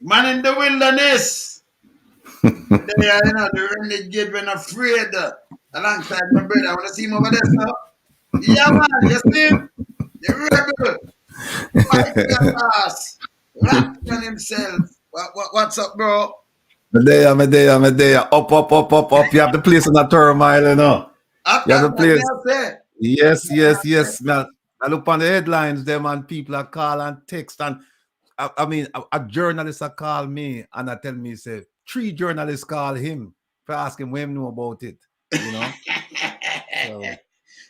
Man in the wilderness. They are, the renegade when afraid. Alongside my brother. I want to see him over there, sir. Yeah, man, you see him? The rebel. Fight your ass. Rapping on himself. What's up, bro? Medea. Up. You have the place in a turmoil, you know. You have That's the what place. I say. Yes. Now, I look on the headlines, them and people are call and text. And I mean, a journalist are call me and I tell me, say, 3 journalists call him for ask him when he know about it, you know. So,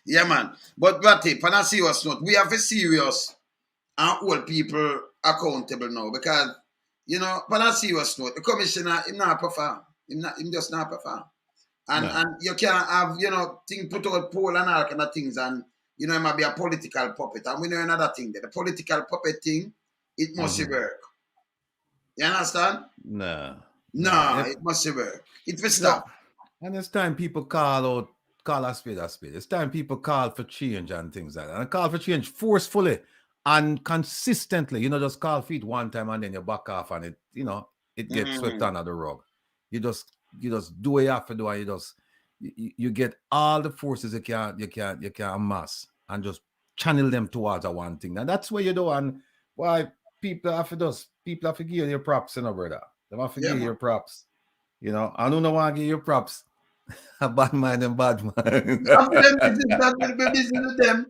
Yeah, man. But Ratty, on a serious note, we have a serious and hold people accountable now because, on a serious note, the commissioner, him not perform. Him just not perform. And no. and you can't have, thing put out poll and all kind of things and, it might be a political puppet. And we know another thing that the political puppet thing, it must work. You understand? No. No, it must work. It will You know, stop. and it's time people call a spade a spade. It's time people call for change and things like that. And call for change forcefully and consistently. Just call for it one time and then you back off and it gets swept under the rug. You just do what you have to do and you get all the forces you can amass and just channel them towards a one thing. And that's what you do. And why people have to give you your props, brother. They have to give you your props. I don't want to give you props. A bad man and bad man. After them, that will be busy with them.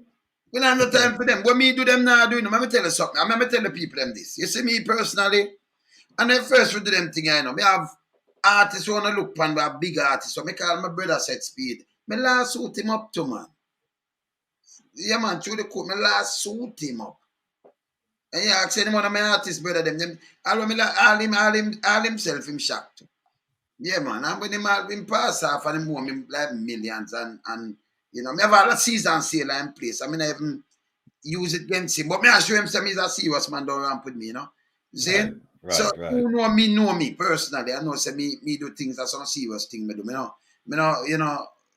We don't have no time for them. What me do them now doing them. Let me tell you something. I'm tell the people them this. You see me personally, and then first we do them thing, Me have artists who wanna look pan a big artist. So me call my brother Set Speed. Me last suit him up to man. Yeah man, through the court, me last suit him up. And yeah, I said him one of my artists, brother, them all himself him shocked. Yeah, man. And when him pass off and him home, him like millions and me have all a season sale in place. I mean, I even use it against him. But me I show him some he's a serious man don't ramp with me, You see? Right. Who know me personally. I know say me do things that's some serious thing me do.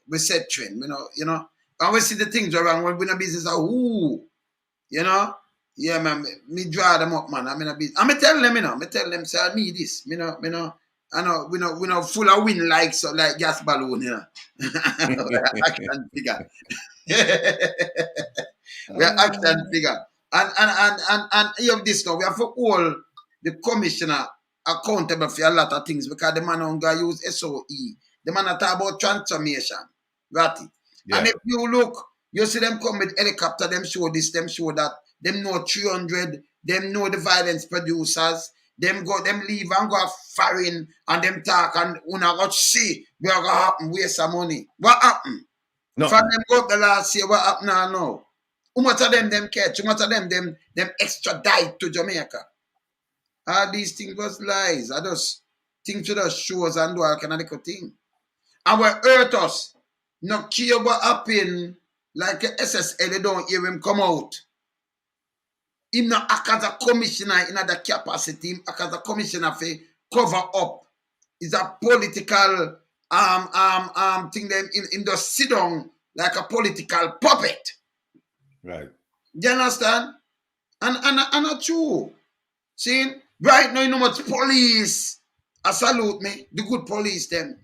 We set trend, And we see the things around when we in a business yeah, man, me draw them up, man. I'm in a bit. I'm tell them, Me tell them, say I need this. I know we know full of wind like gas balloon, Action figure. We are action figure. And you have this now. We have to hold the commissioner accountable for a lot of things because the man don't go use SOE. The man talk about transformation. Right? Yeah. And if you look, you see them come with helicopter, them show this, them show that, them know 300, them know the violence producers, them leave and go foreign and them talk and una go see what gonna happen, waste some money. What happened? No. From them go up the last year, what happened now? How much of them catch? How much of them extradite to Jamaica? All these things was lies. I just think to the shows and do all kind of little thing. And what hurt us, no care what happened, like SSL, they don't hear him come out. Him not act as a commissioner in other capacity, him act as a commissioner for cover up. It's a political thing them in the sit down like a political puppet. Right. You understand? And not true. See, right now you know much police. I salute me, the good police them.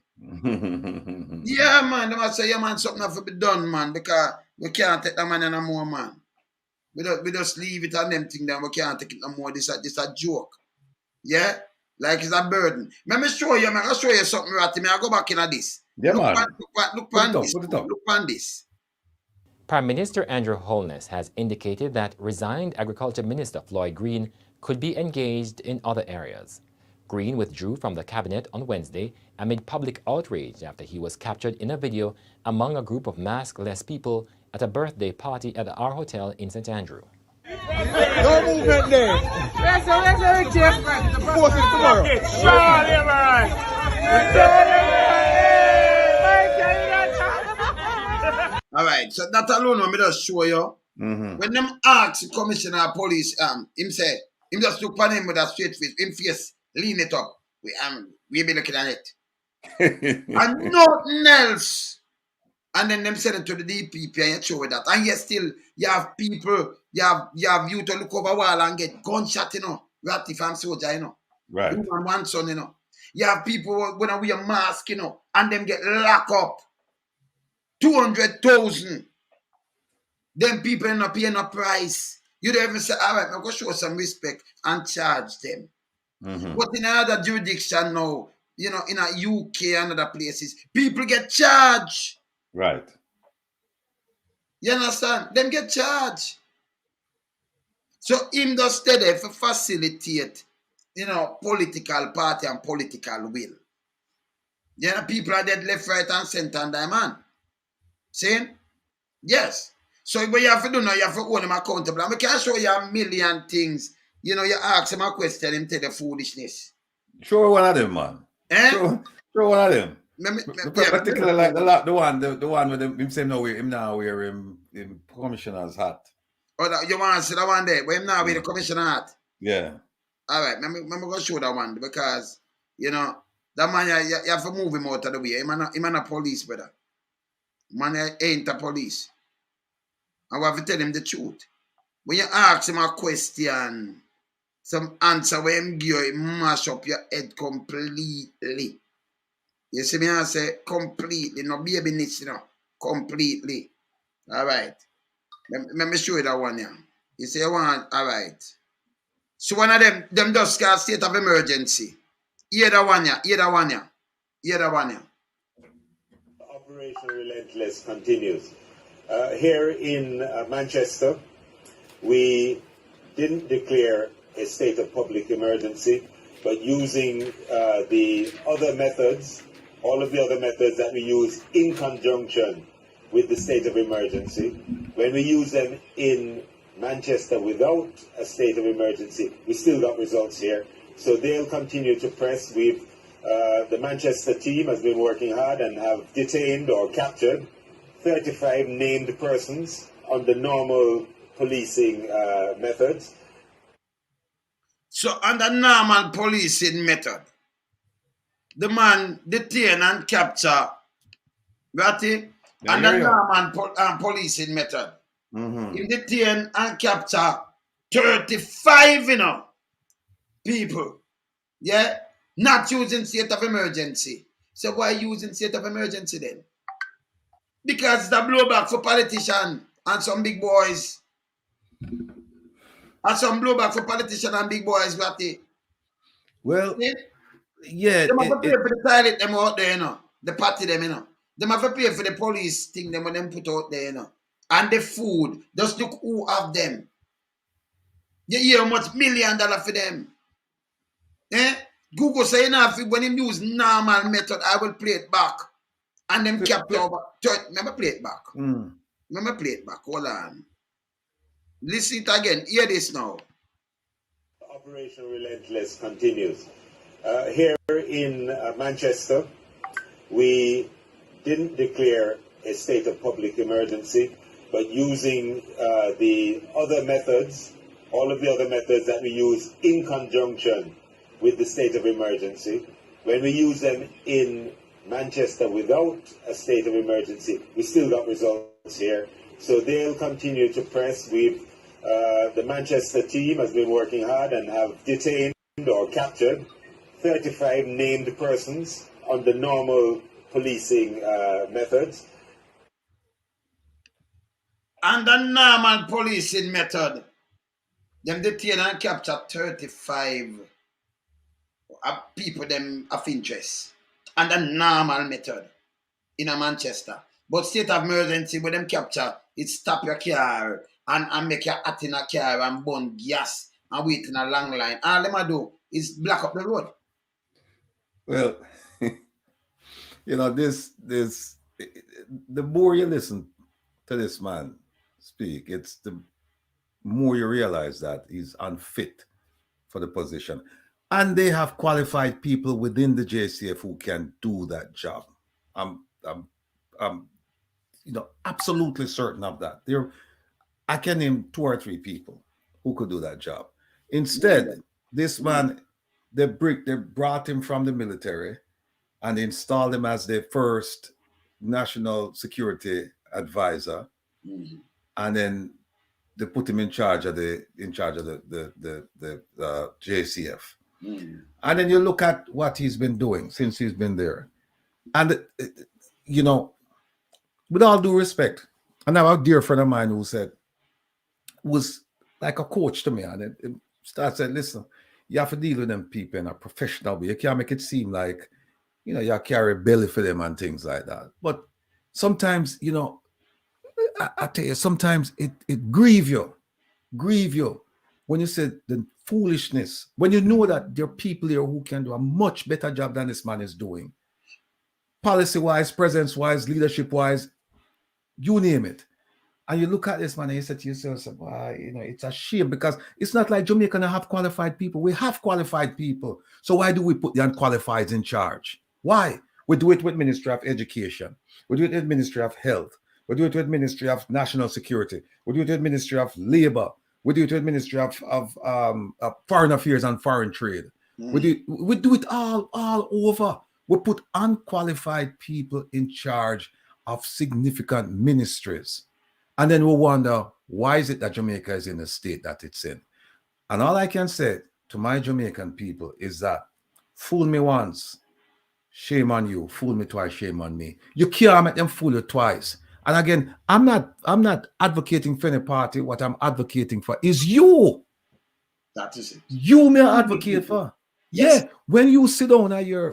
Yeah, man, they must say, yeah, man, something have to be done, man, because we can't take that man no more, man. We just leave it on them thing, then we can't take it no more. This a joke. Yeah? Like it's a burden. Let me show you, man. I'll show you something, Ratty. I go back into this. Yeah, look man. Look on this. Look on this. Prime Minister Andrew Holness has indicated that resigned Agriculture Minister Floyd Green could be engaged in other areas. Green withdrew from the cabinet on Wednesday amid public outrage after he was captured in a video among a group of maskless people at a birthday party at our hotel in St. Andrew. No movement there. Let's force it All right, so that alone, let me just show you. When them ask the commissioner of police, him just look at him with a straight face, him face, lean it up. We be looking at it. And nothing else. And then them send it to the DPP and you show that. And yet still, you have people, you have you to look over wall and get gunshot, Right, if I'm soldier, Right. The woman one son, you know. You have people when I wear a mask, you know, and them get locked up. 200,000. Them people end up paying a price. You don't even say, all right, I'm going to show some respect and charge them. But in other jurisdiction now, you know, in a UK and other places, people get charged. Right. You understand? Them get charged. So him just stay there for facilitate, you know, political party and political will. You know, people are dead left, right, and center and man. See? Yes. So what you have to do now, you have to hold him accountable. And we can show you a million things. You know, you ask him a question, him tell the foolishness. Show one of them, man. Eh? Show one of them. Yeah, Particularly like the one with him saying no him now wear him commissioner's hat. Oh, you want to see that one there? But him now with the commissioner hat. Yeah. All right, I'm going to show that one because, you know, that man, you have to move him out of the way. Him a police, brother. Man ain't a police. And we have to tell him the truth. When you ask him a question, some answer when him give you, mash up your head completely. You see me, I say completely, no baby niche, you know, completely. All right. Let me show you that one here. You say you want, all right. So one of them just got state of emergency. Hear that one here, hear that one here, hear that one here. Operation Relentless continues. Here in Manchester, we didn't declare a state of public emergency, but using the other methods, all of the other methods that we use in conjunction with the state of emergency, when we use them in Manchester without a state of emergency, we still got results here. So they'll continue to press. The Manchester team has been working hard and have detained or captured 35 named persons on the normal policing methods. So under normal policing method, the man detain and capture, right? Under normal policing method, he detain and capture 35, you know, people, yeah, not using state of emergency. So why using state of emergency then? Because it's a blowback for politicians and some big boys. And some blowback for politicians and big boys, right? Well, yeah. Yeah. They have to pay for the toilet them out there, you know. The party them, you know. They have to pay for the police thing them when them put out there, you know. And the food. Just look who have them. You hear how much $1 million for them. Eh? Google say, you know, when you use normal method, I will play it back. And them capture over. Remember play it back. Remember play it back. Hold on. Listen it again. Hear this now. Operation Relentless continues. Here in Manchester, we didn't declare a state of public emergency, but using the other methods, all of the other methods that we use in conjunction with the state of emergency, when we use them in Manchester without a state of emergency, we still got results here. So they'll continue to press. The Manchester team has been working hard and have detained or captured 35 named persons on the normal policing methods. Under normal policing method, them detain and capture 35 people them of interest. Under normal method in a Manchester. But state of emergency, when them capture, it stop your car and make you hot in a car and burn gas and wait in a long line. All them do is block up the road. Well, you know, the more you listen to this man speak, it's the more you realize that he's unfit for the position. And they have qualified people within the JCF who can do that job. I'm you know, absolutely certain of that. I can name 2 or 3 people who could do that job. Instead, this man, they brought him from the military and installed him as the first national security advisor, and then they put him in charge of the JCF. And then you look at what he's been doing since he's been there. And, you know, with all due respect, and I have a dear friend of mine who was like a coach to me. And it started saying, listen, you have to deal with them people in a professional way. You can't make it seem like, you know, you carry a belly for them and things like that. But sometimes, you know, I tell you, sometimes it grieve you when you say the foolishness, when you know that there are people here who can do a much better job than this man is doing. Policy-wise, presence-wise, leadership-wise, you name it. And you look at this man and you say to yourself, well, you know, it's a shame because it's not like Jamaica don't have qualified people. We have qualified people. So why do we put the unqualified in charge? Why? We do it with Ministry of Education. We do it with Ministry of Health. We do it with Ministry of National Security. We do it with Ministry of Labor. We do it with Ministry of Foreign Affairs and Foreign Trade. We do it all over. We put unqualified people in charge of significant ministries. And then we wonder, why is it that Jamaica is in the state that it's in? And all I can say to my Jamaican people is that fool me once, shame on you. Fool me twice, shame on me. You can't make them fool you twice. And again, I'm not advocating for any party. What I'm advocating for is you. That is it. You may advocate for. Yes. Yeah. When you sit down at your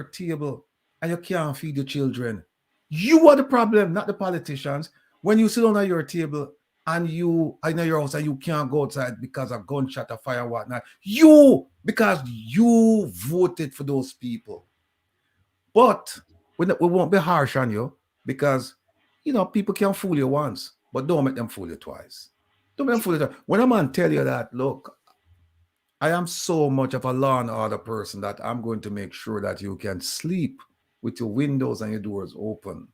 table and you can't feed your children, you are the problem, not the politicians. When you sit down at your table and you are in your house and you can't go outside because of gunshot or fire and whatnot, because you voted for those people. But we won't be harsh on you because, you know, people can fool you once, but don't make them fool you twice. Don't make them fool you twice. When a man tell you that, look, I am so much of a law and order person that I'm going to make sure that you can sleep with your windows and your doors open,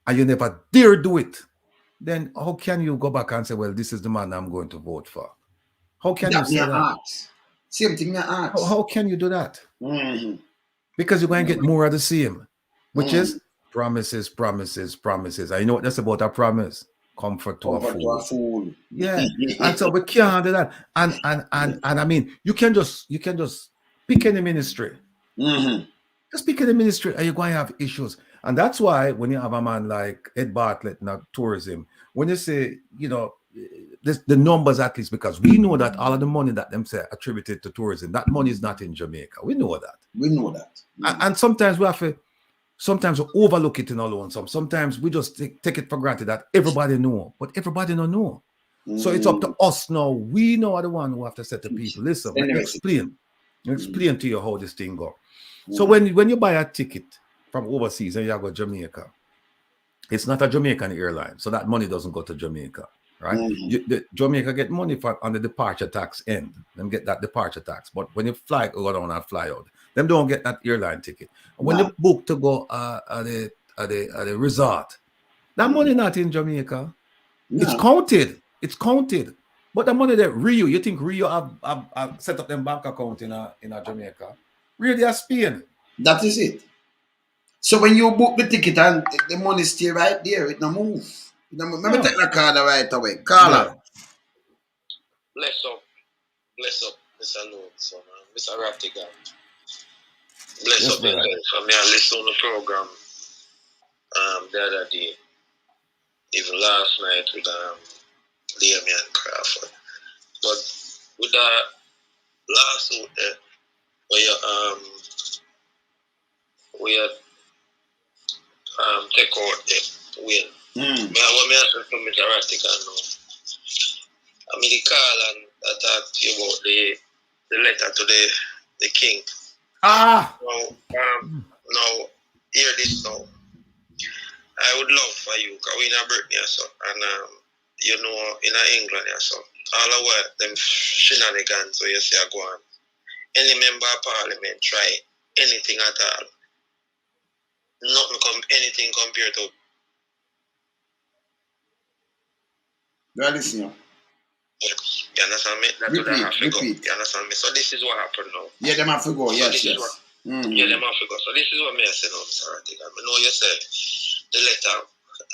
and you never dare do it, then how can you go back and say, well, this is the man I'm going to vote for? How can you say that? Same thing I ask. How can you do that? Because you're going to get more of the same, which is promises. I know what that's about, a promise. Comfort to a fool. Yeah. And so we can't do that. And I mean, you can just pick any ministry. Just pick any ministry and you're going to have issues. And that's why when you have a man like Ed Bartlett in tourism, when you say, you know, the numbers at least, because we know that all of the money that them say attributed to tourism, that money is not in Jamaica. We know that. And sometimes we have to, sometimes we overlook it in our own. Sometimes we just take it for granted that everybody know, but everybody don't know. So it's up to us now. We know are the one who have to say to people, listen, let me explain to you how this thing go. So when you buy a ticket from overseas and you go to Jamaica, it's not a Jamaican airline, so that money doesn't go to Jamaica, right? Jamaica get money on the departure tax end. Them get that departure tax, but when you go down and fly out, them don't get that airline ticket. And when you book to go at the resort, that money not in Jamaica. It's counted. But the money that Rio, you think Rio have set up them bank account in a Jamaica? Rio, they are Spain. That is it. So when you book the ticket and the money stay right there, it no move. Let me take the card right away. Carla. Bless up, Mr. Notes, Mr. Rattigan. Bless up yourself. I mean, I listened to the program the other day, even last night with Damian Crawford. But with that last week, where you take out the win. What me ask from Mr. Rattigan now? I mean, the call and I talked to you about the letter to the king. Now, hear this now. I would love for you, because we in Britain, so, and you know, in England, so, all the way, them shenanigans, where you see, go on. Any member of parliament try anything at all. Anything compared to. Well, listen. You understand me? That's what I have to go. You understand me? So this is what happened now. Yeah, them have to go. Yes. Yeah, them have to go. So this is what me I say now, Mr. Rattigan. I know you said the letter,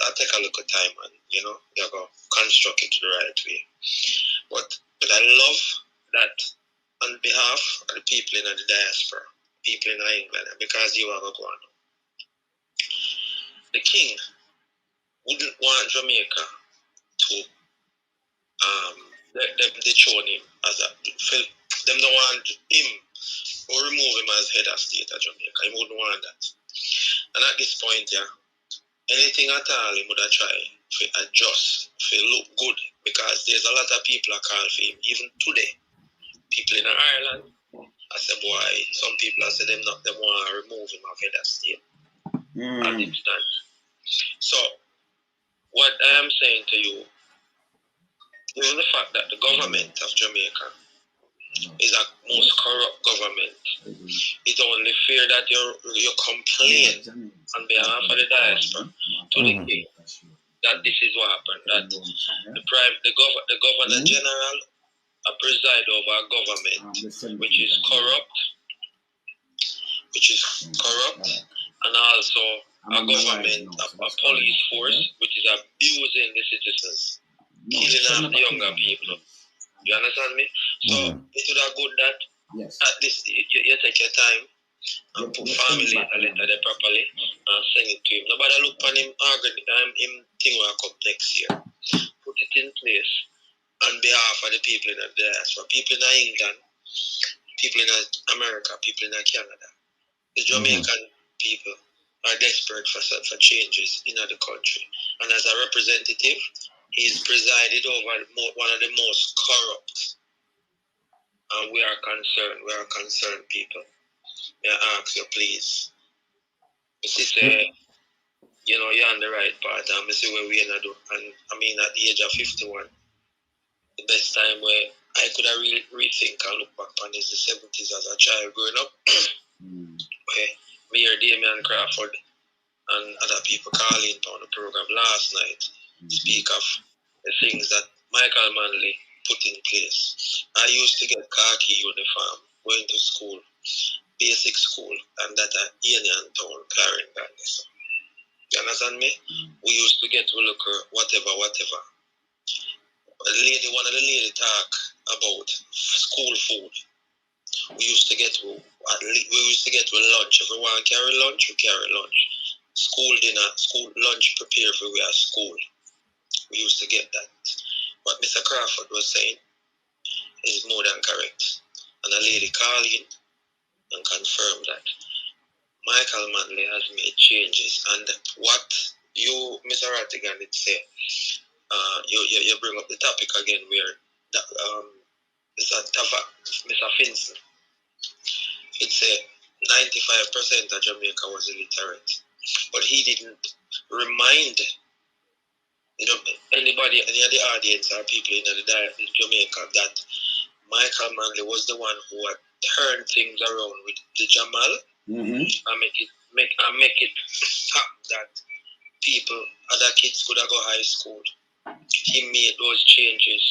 I'll take a look at time and, you know, you go construct it the right way. But I love that on behalf of the people in the diaspora, people in England, because you are going. The king wouldn't want Jamaica to let them dethrone him as a them don't want him or remove him as head of state of Jamaica. He wouldn't want that. And at this point, yeah, anything at all he would have tried to adjust, to look good, because there's a lot of people that call for him. Even today, people in Ireland, I said, boy, some people I said them want to remove him of head of state. At this time. So what I am saying to you, given the fact that the government of Jamaica is a most corrupt government, it's only fair that you complain on behalf of the diaspora to the king that this is what happened, that the governor general preside over a government which is corrupt, and also a government, a police force which is abusing the citizens, killing off the younger people. You understand me? So it would have good that at this you take your time and put family a letter there properly and send it to him. Nobody look on him him thing will come next year. Put it in place on behalf of the people in the diaspora, people in England, people in America, people in Canada. The Jamaican people are desperate for changes in the country. And as a representative, he's presided over one of the most corrupt. And we are concerned people. May I ask you, please? You know, you're on the right path, and I see where we're going to do. And I mean, at the age of 51, the best time where I could have really rethink and look back on is the 70s as a child growing up. Where me or Damian Crawford and other people calling on the program last night speak of the things that Michael Manley put in place. I used to get khaki uniform going to school, basic school, and that at Union Town, Clarendon. You understand me? We used to get to look whatever. One of the lady talk about school food. We used to get to lunch. If we want to carry lunch, we carry lunch. School dinner, school lunch prepared for we at school. We used to get that. What Mr. Crawford was saying is more than correct. And a lady called in and confirmed that Michael Manley has made changes. And what you, Mr. Rattigan, did say, you bring up the topic again where Mr. Finson, it's a 95% of Jamaica was illiterate. But he didn't remind anybody, any of the audience or people in Jamaica that Michael Manley was the one who had turned things around with the Jamal and make it happen that people, other kids could have go high school. He made those changes.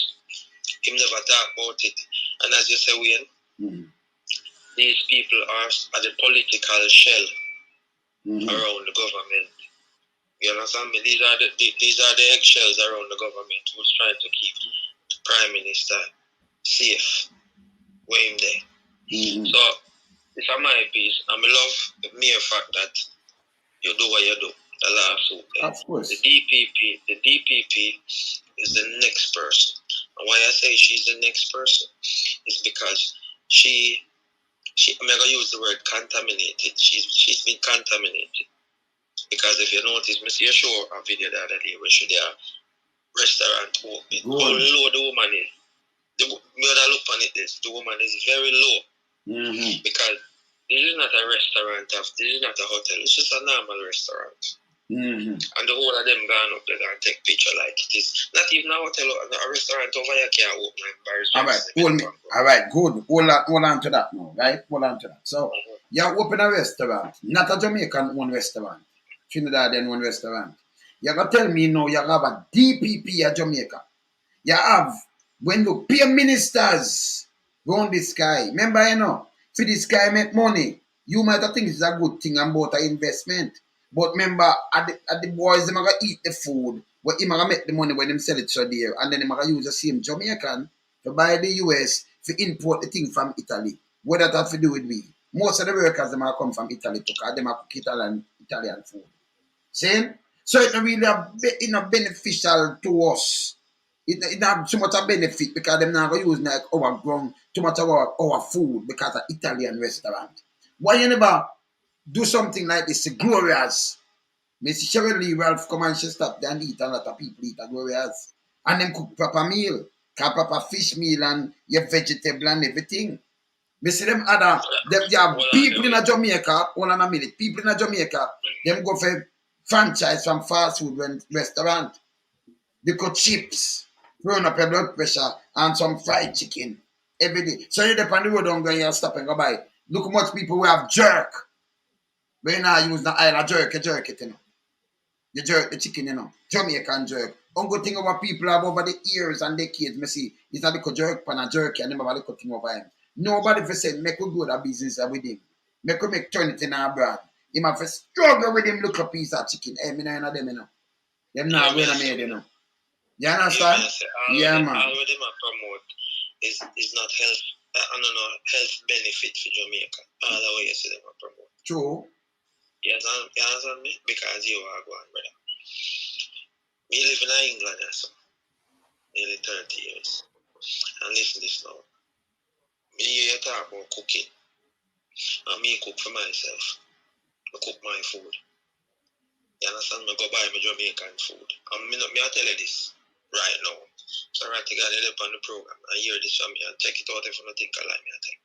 He never talked about it. And as you say, Wayne, these people are the political shell around the government. You understand me? These are the eggshells around the government who's trying to keep the Prime Minister safe where him there. So it's a my piece. And I love the mere fact that you do what you do. The lawsuit. Of course. The DPP is the next person. And why I say she's the next person is because I'm gonna use the word contaminated. She's been contaminated. Because if you notice, I see a show a video the other day where she there restaurant open. How low the woman is. Me when I look on it, the woman is very low. Because this is not a restaurant, this is not a hotel, it's just a normal restaurant. And the whole of them gone up there and take picture like it is. Not even a hotel, a restaurant over here can't open and bars. Alright, good. Hold on to that now, right? Hold on to that. So, you open a restaurant, not a Jamaican one restaurant. Trinidad and one restaurant. You gotta tell me now you have a DPP at Jamaica. You have, when you pay ministers round the sky, remember for the sky make money, you might think it's a good thing about an investment. But remember, at the boys, they're going to eat the food, but they're going to make the money when they sell it so dear, and then they're going to use the same Jamaican to buy the US to import the thing from Italy. What that have to do with me? Most of the workers them are come from Italy because them are cook Italian food. See? So it's not really beneficial to us. It not too much a benefit because them not going use like our ground, too much of our food because of Italian restaurant. Why you never do something like this? Glorious. Mr. Cheryl Lee Ralph come and she stop there and eat, a lot of people eat a Glorious. And them cook proper meal, proper fish meal and your vegetable and everything. Me see them other, people in Jamaica, hold on a minute, people in Jamaica, them go for franchise from fast food restaurant. They got chips, throwing up your blood pressure, and some fried chicken every day. So you're on the road, don't go and you stop and go buy. Look how much people who have jerk. But you now use the aisle of jerk it, you know. You jerk the chicken, you know. Jamaican jerk. One thing about people have over the years and decades, me see, it's a little jerk pan a jerky and them have a little thing over him. Nobody for say, make we do that business with him. Make we turn it in our brand. Him have to struggle with him little piece of chicken. Hey, me know none of them, you know. Them not going to made, you know. You understand? Yeah, man. All of them are promote is not health, health benefit for Jamaica. All the way you see them are promote. True. You understand me? Because you are going, brother. Me live in England, so nearly 30 years. And listen to this now. Me hear you talk about cooking. And me cook for myself. I cook my food. You understand? I go buy my Jamaican food. And me I tell you this right now. So right to get it on the program and hear this from me and take it out if you don't think I like me. I think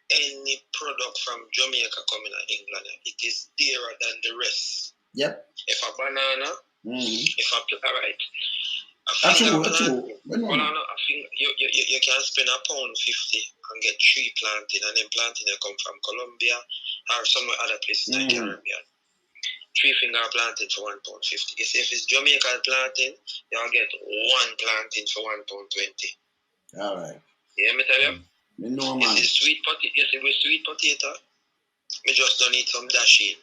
any product from Jamaica coming to England, it is dearer than the rest. Yep. If a banana, if a alright. That's true. I think you can spend £1.50 and get 3 planting, and then planting they come from Colombia or some other places in the Caribbean. 3 finger planting for £1.50. You see, if it's Jamaican planting, you'll get 1 planting for £1.20. All right. You hear me tell you? No, man. You see, with sweet potato, me just don't need some dashing.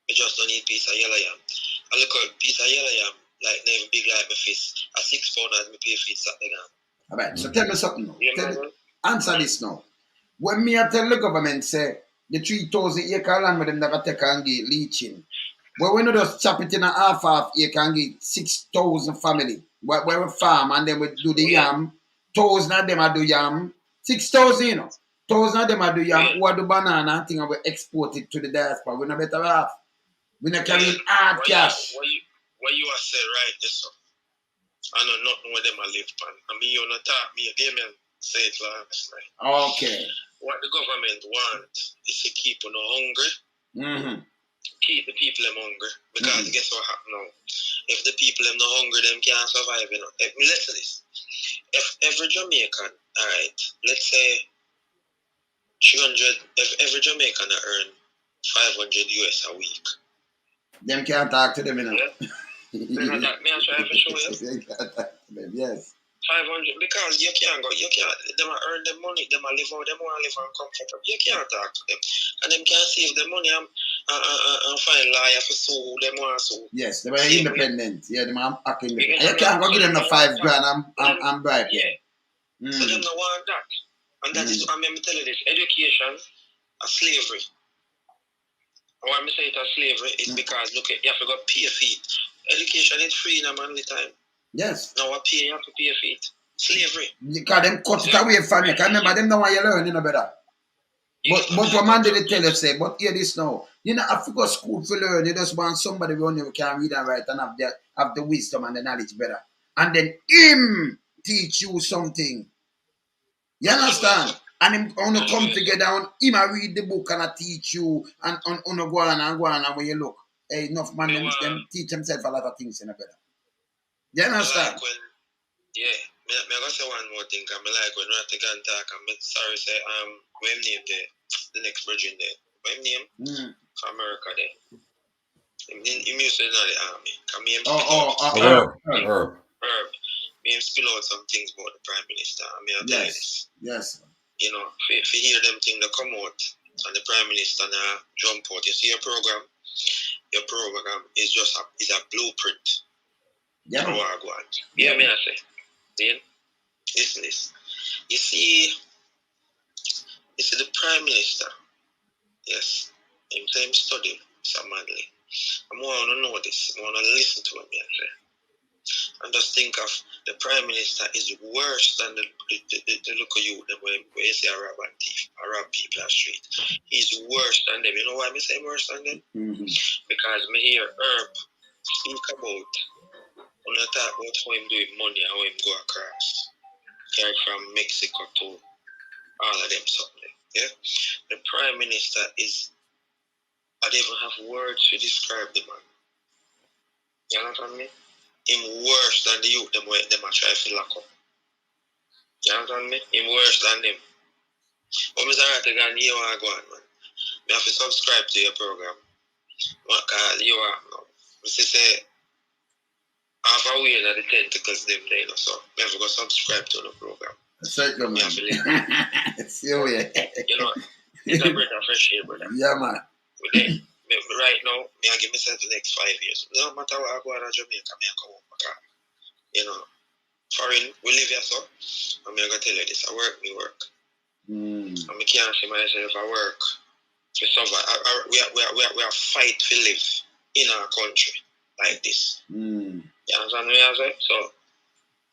Me just don't need piece of yellow yam. I look at piece of yellow yam, like never big like my fist. A £6 as me pay for it Saturday. All right. So tell me something now. Answer this now. When me I tell the government say the 3,000 acre land with them that take and get leaching. But we not just chop it in a half acre and get 6,000 family. Where we farm and then we do the yam. 1,000 of them I do yam. 6,000, you know. 1,000 of them I do yam. What do banana thing and we export it to the diaspora. We not better off. We not carry hard cash. What you are saying right this so. I know nothing where them I live pan. I mean you not talk me again say it last night. Okay. What the government want is to keep on hungry. Keep the people them hungry. Because guess what happen now? If the people them not hungry, them can't survive, you know. Listen to this. If every Jamaican, alright, let's say 300, if every Jamaican earn 500 US a week. Them can't talk to them, you know. Yeah. May I try to show you? They can't talk to them, yes. 500 because you can't them earn the money, them live out, them want to live on comfortable. You can't talk to them. And them can't save the money and find lawyer for sue them want to sue. Yes, they were independent. Yeah, them are acting. You can't go give them the $5 grand and bribe. Yeah. So them don't want that. And that is, I'm tell you this, education is slavery. And why I say it as slavery is because look, you have to go pay for it. Education is free in a manly time. Yes. Now what pay you have to pay for it. Slavery. Because them cut it away from you. Because remember, them don't want you learn, you know better. But what man did they tell you say, but hear this now. You know, if you go to school to learn, you just want somebody who can read and write and have the wisdom and the knowledge better. And then him teach you something. You understand? And him wanna come together and him read the book and I teach you and go on and when you look. Hey, enough man them teach themselves a lot of things in a better. You understand? Me gonna say one more thing. I'm like when I take and talk. I'm sorry say what name there? The next virgin there. What name? From America there. He used to in the army. Herb. Me spill out some things about the Prime Minister. I mean, I'll tell you this. Yes. You know, if you hear them things that come out and the Prime Minister now jump out, you see your program is just a blueprint. Yeah. Yeah, me I say. Then listen this. You see the Prime Minister, yes, him say him study Mr. Manley. I want to know this, I want to listen to him here. And just think of the Prime Minister is worse than the local youth them when you say a rob and thief, a rob people on the street. He's worse than them. You know why I say worse than them? Because me hear Herb speak about when I talk about how him doing money and how him go across. Carry from Mexico to all of them something. Yeah? The Prime Minister is, I don't even have words to describe the man. You understand me? Him worse than the youth them are trying to lock up. You understand me? Him worse than them. But Mr. Rattigan, you want to go on, man. You have to subscribe to your program. Because you are now. Mr. say, half a way that the tentacles them there, you know, so you have to go subscribe to the program. That's right, man. See you, You know, it's a breath of fresh air, brother. Yeah, man. Right now, I give myself the next 5 years. No matter what I go out of Jamaica, I come home back. You know, foreign, we live here, so I'm going to tell you this. I work, me work. And I can't see myself, I work. We survive. We are fight to live in our country like this. You understand me? So,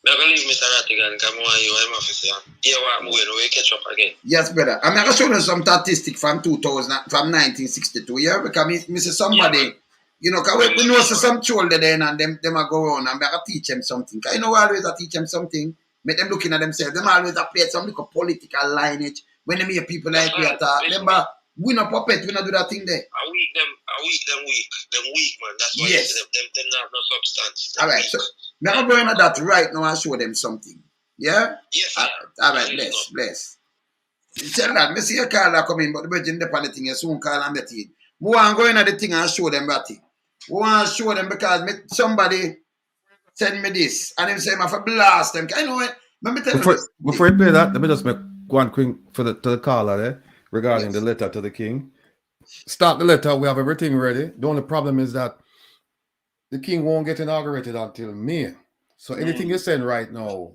I'm going to leave Mr. Rattigan come on you, I'm officer. Here what I'm going to catch up again. Yes, brother. I'm going to show you some statistics from 1962, yeah? Because me say somebody, you know, because we know some children then and them are go on and I'm going to teach them something. Because you know always I teach them something, make them looking at themselves. Them always play some little political lineage. When they hear people like we attack, remember, we not puppet, we not do that thing there. I weak, them weak, man. That's why yes. Them have no substance. All right, so now going at that right now and show them something. Yeah? Yes. All right, bless. Tell that, me see a call come in, but the virgin depend the thing, you soon call and bet it. We want to go in at the thing and show them that thing. We want to show them because somebody send me this and them say I have to blast them. I know it. Before you play that, let me just make one quick to the caller there regarding the letter to the king. Start the letter, we have everything ready. The only problem is that the king won't get inaugurated until May. So anything you send right now,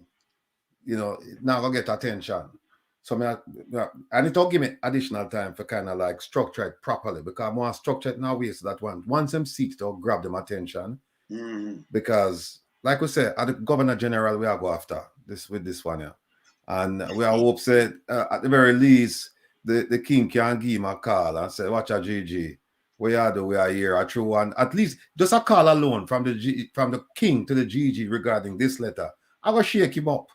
you know, it's not going to get attention. So I need to give me additional time for kind of like structure it properly because I want to structure it now ways that once them seek to grab them attention. Because like we said, at the Governor General, we are go after this with this one here. And we are hope said at the very least, the king can give him a call and say, watch a GG. We are here. A true one. At least just a call alone from the king to the GG regarding this letter. I go shake him up.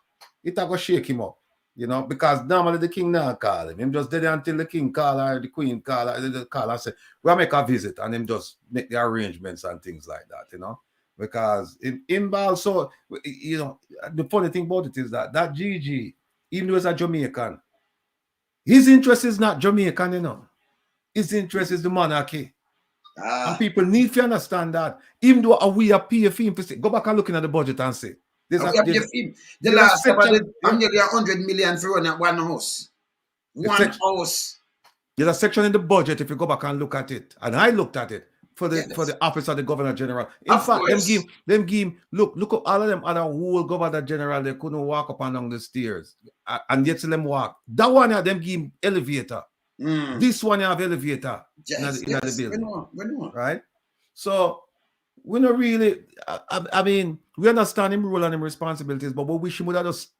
It I go shake him up. You know, because normally the king now call him. Him just did it until the king call her, the queen call her, the call and say, we'll make a visit and him just make the arrangements and things like that, you know. Because him also, you know, the funny thing about it is that GG, even though he's a Jamaican, his interest is not Jamaican, you know. His interest is the monarchy. And people need to understand that. Even though we are paying for him, go back and look at the budget and say. The last about I'm nearly 100 million for run at one house. One house. There's a section in the budget if you go back and look at it. And I looked at it for the office of the Governor General. In fact, them give look at all of them other whole Governor General, they couldn't walk up and down the stairs. And yet them walk. That one them give elevator. This one you have elevator in the building. We know. Right? So we not really I mean, we understand him role and him responsibilities, but we wish him would have just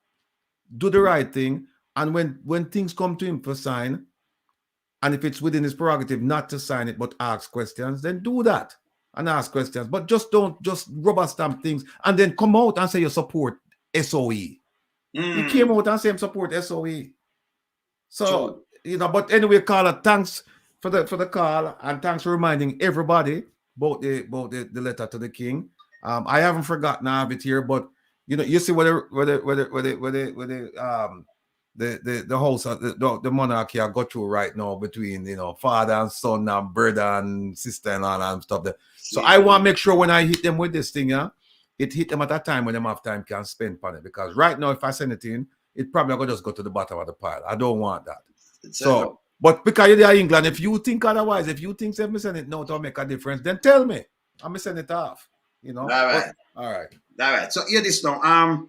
do the right thing. And when things come to him for sign, and if it's within his prerogative not to sign it but ask questions, then do that and ask questions. But just don't just rubber stamp things and then come out and say you support SOE. He came out and said support SOE. So you know, but anyway, caller, thanks for the call and thanks for reminding everybody about the letter to the king. I haven't forgotten I have it here, but you know, you see whether the house the monarchy I got through right now between, you know, father and son and brother and sister and all that stuff there. So I want to make sure when I hit them with this thing, it hit them at a time when them have time can spend on it. Because right now, if I send it in, it probably gonna just go to the bottom of the pile. I don't want that. So, but because you're there, England, if you think otherwise, if you think me send it now to make a difference, then tell me. I'm gonna send it off. You know. All right. All right. So hear this now.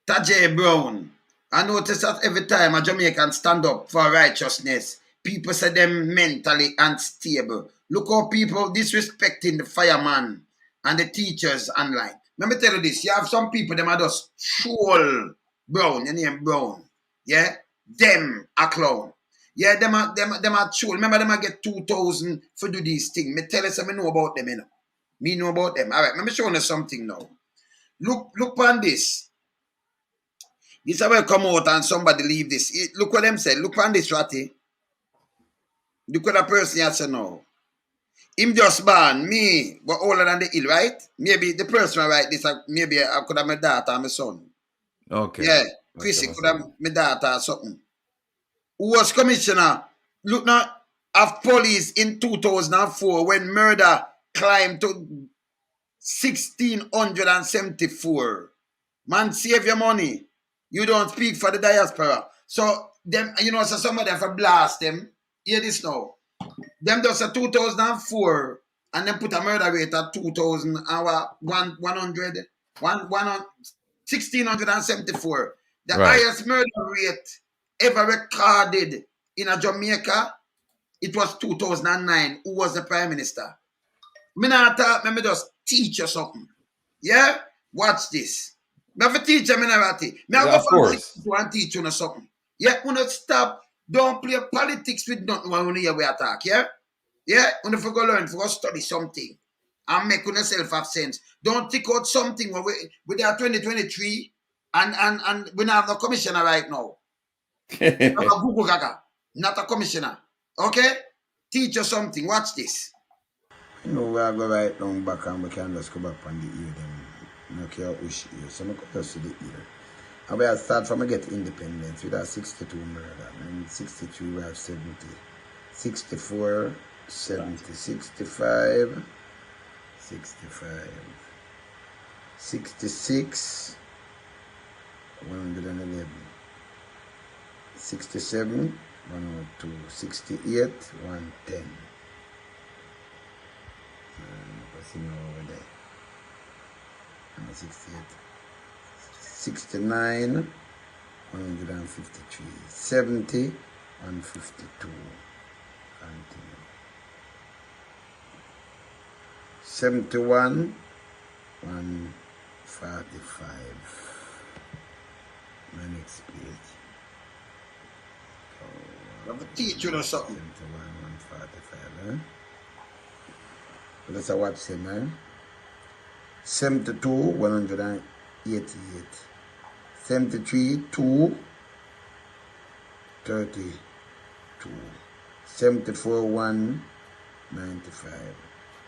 Tajay Brown. I notice that every time a Jamaican stand up for righteousness, people say them mentally unstable. Look how people disrespecting the fireman and the teachers online. Let me tell you this, you have some people, them are just troll Brown, your name Brown. Yeah? Them a clown. Yeah, them are troll. Remember them I get 2,000 for do these things. Me tell you something, I know about them, you know. Me know about them. Alright, let me show you something now. Look on this. This is where come out and somebody leave this. Look what them said. Look on this, Ratty. Look what the person has said now. Him just born, me, but older than the hill, right? Maybe the person write this, maybe I could have my daughter and my son. Okay. Yeah, Chrissy could have my daughter or something. Who was commissioner? Look now, of police in 2004 when murder climbed to 1,674. Man, save your money. You don't speak for the diaspora. So, them, you know, so somebody have to blast them. Hear this now. Them does a 2004 and then put a murder rate at 2,000 hour 100 1,674. The highest murder rate ever recorded in a Jamaica, it was 2009. Who was the prime minister? Me not talk, me just teach you something. Yeah? Watch this. Me have to teach you, me not Me have to go and teach you something. Yeah, we not stop. Don't play politics with nothing when we hear we attack, yeah? Yeah? We have to go learn, go study something. And make yourself have sense. Don't take out something when we are 2023 and we don't have no commissioner right now. Not a commissioner. Okay? Teach you something. Watch this. You know, we are going right down back and we can just go back on the ear then. No care which ear. So we come just to the ear. And we have start from get independence. We have 62 murder. And 63 we have 70. 64, 70, 65, 65, 66, 111, 67, 102, 68, 110. What's in over there? 68, 69, 153, 70, 152. Continue. 71, 145. My next page. I'm going to teach you something. 71, 145, eh? Let's watch them, man. 72, 188. 73, 2, 32. 74, 1, 95.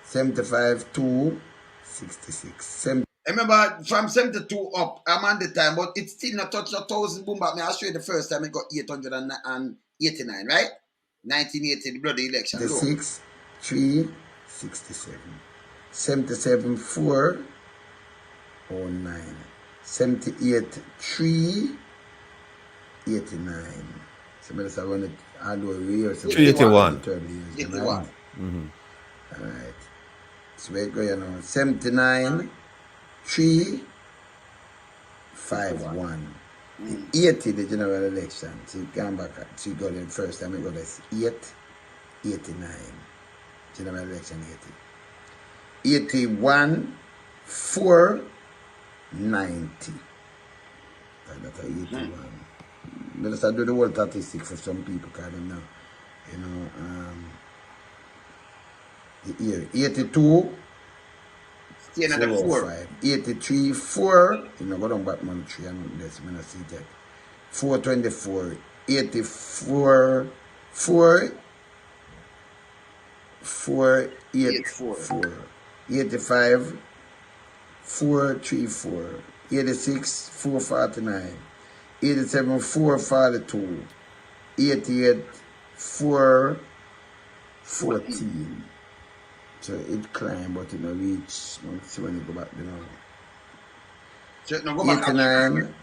75, 2, 66. I remember from 72 up, I'm on the time, but it's still not touched 1,000 boom back. I show you the first time I got 889, right? 1980, the bloody election. 66, 3, 67. 77, 4, 09. 78, 3, 89. So I want to add a year. 381. 81. All right. So we go, you know, 79, 3, 5, 1. 80, the general election. So you come back, so you go the first time, you go this 8, 89. General election 80. 81, 4, 90. That's 81. Let's do the whole statistic for some people, because they know, you know, the year 82, 405. 83, 4, you know, go down back monthly, and this, I'm not see that. 424, 84, 4, 484, 85, 434, 86, 449, 87, 442, 88, 414. So it climbed, but it no reach. See when you go back, you know. 89,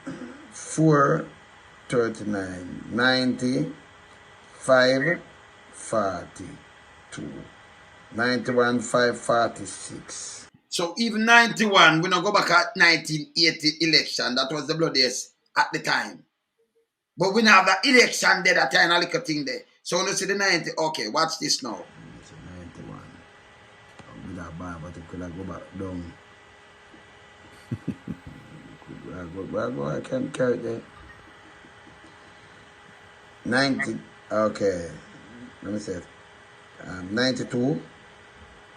439, 90, 5, 42, 91, 546. So even 91, we don't go back at 1980 election. That was the bloodiest at the time. But we now have the election there, that kind of little thing there. So when you see the 90, okay, watch this now. It's a 91. With that bar, but it could have go back down. I can't carry it there. 90, okay. Let me say 92,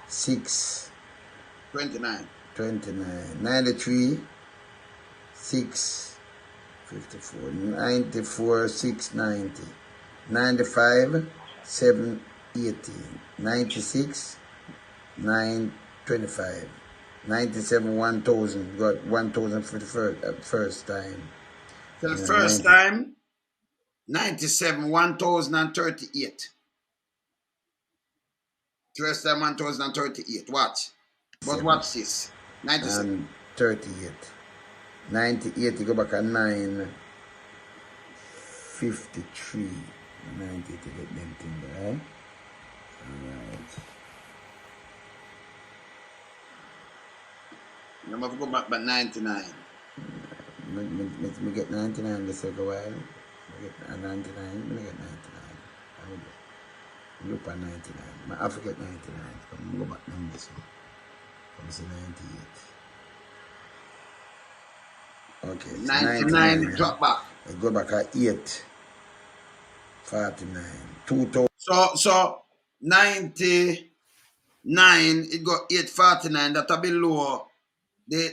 6, 29. 29, 93, 6, 54, 94, 6, 90, 95, 7, 80, 96, 9, 25, 97, 1,000, got 1,000 for the first time. So the first time, 97, 1,038. First time, 1,038. Watch. But watch this. 97. 38. 98, you go back at 9, 53. 90 to get them thing there. Alright. I'm going to go back by 99. Me get 99 this a while. I get 99. Me get 99. I will look at 99. I forget 99. I'm go back on this one. Come see 98. Okay. 99 drop back. I go back at 8. 49. 2000. So 99, it got 849. That a below the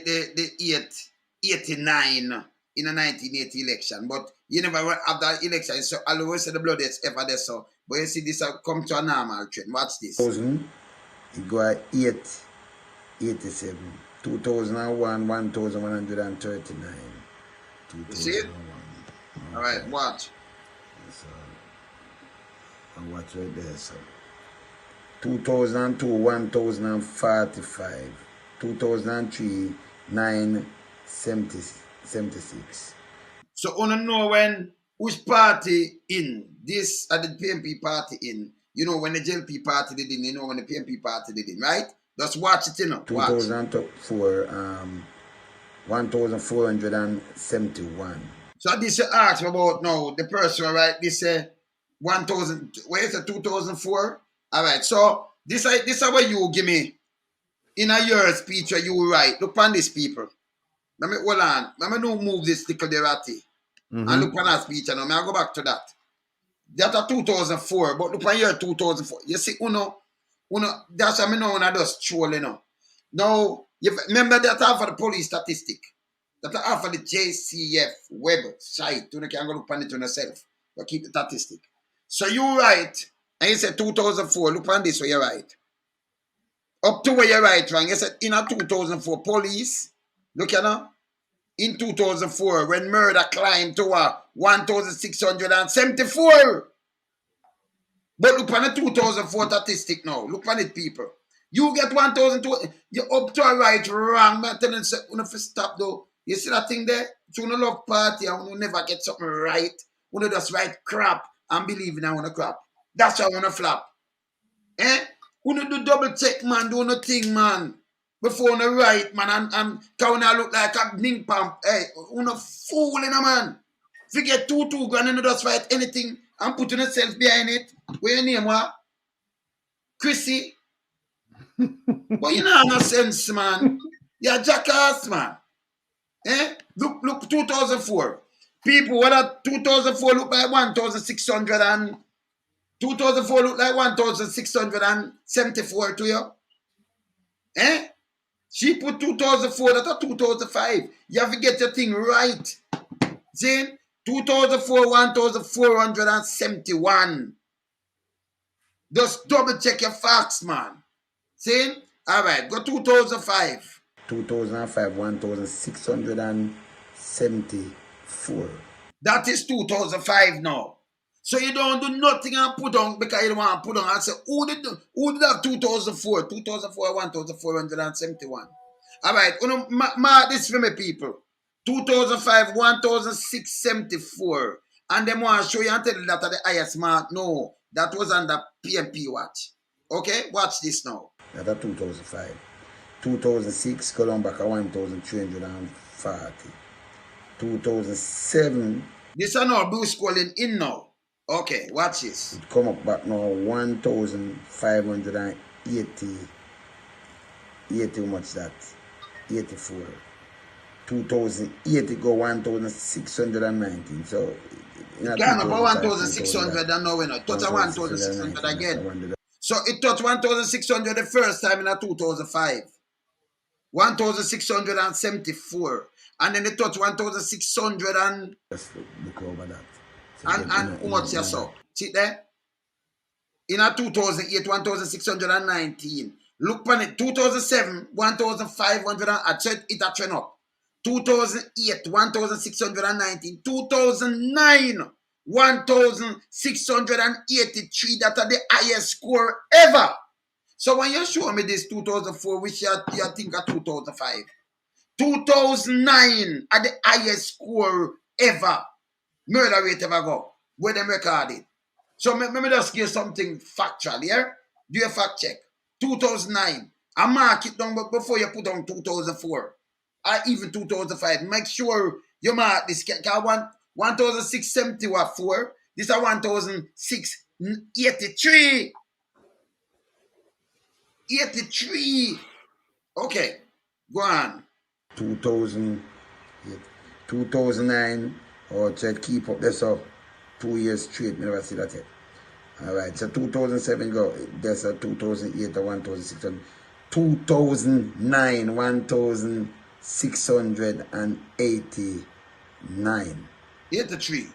89 in the 1980 election. But you never have that election. So I'll always say the blood is ever there. So, but you see this come to a normal trend. Watch this. 2000. It go at 8. 87. 2001, 1,139. You see it? All right, watch. So, and watch right there, so. 2002, 1,045. 2003, 976. So, you don't know when which party in this at the PMP party in. You know when the JLP party did in, you know when the PMP party did in, right? Just watch it, you know. 2004, 1,471. So this you ask about now, the person, right? This 1,000, where is it, 2004? All right, so this is what you give me in a year speech where you write. Look on these people. Let me hold on. Let me no move this sticker there at it. And look on that speech. And I'll go back to that. That's a 2004, but look on year 2004. You see, that's what I know when I just troll, you know. Now, you remember that half of the police statistic. That half of the JCF website. You can go look on it yourself. You keep the statistic. So you write, and you say 2004, look on this where you write. Up to where you write wrong, you said in a 2004 police, look at now. In 2004, when murder climbed to 1,674. But look on the 2004 statistic now. Look on it, people. You get 1,002. You're up to a right wrong. I'm telling you, you have to stop though. You see that thing there? So you love party and you never get something right. You just write crap and believe in a crap. That's why you want to flop. Eh? You do double check, man. Do nothing, man. Before you write, man. And can you look like a ning pump. Hey, you fool in a man. If you get 2 grand and you just write anything and put yourself behind it. Where your name what? Chrissy. But you know no sense, man. You're a jackass, man. Eh? Look 2004. People, what 2004 look like 1,600 and 2004 look like 1,674 to you. Eh? She put 2004, that's a 2005. You have to get your thing right. See? 2004, 1,471. Just double check your facts, man. See? All right, go 2005. 2005, 1,674. That is 2005 now. So you don't do nothing and put on because you don't want to put on and say, who did that 2004? 2004, 1,471. All right, mark this for me, people. 2005, 1,674. And them want to show you and tell you that at the highest mark. No, that was under PMP watch. Okay, watch this now. That's 2005. 2006 go down back at 1,340. 2007 This is now Bruce calling in now. Okay, watch this. it come up back now 1,580. 80 how much that? 84. 2008 it go 1,619. So It gone up 1,600 and now we know. It touched 1,600 again. So it touched 1,600 the first time in 2005. 1,674. And then it touched 1,600 and... Just look over that. So and how much you saw? See there? In 2008, 1,619. Look on it, 2007, 1,500, I said it a trend up. 2008, 1,619. 2009, 1,683. That are the highest score ever. So when you show me this 2004, which you think of 2005, 2009 are the highest score ever. Murder rate ever go. Where them recorded. So let me just give you something factual here. Do a fact check. 2009. I mark it down before you put on 2004. Or even 2005. Make sure you mark this. 1,670 was 4. This is 1,683. 83. Okay. Go on. 2009. Oh, try to keep up this up 2 years straight. Me never see that yet. Alright, so 2007 go, there's a 2008 or 1,600. 2009, 1,689. 83.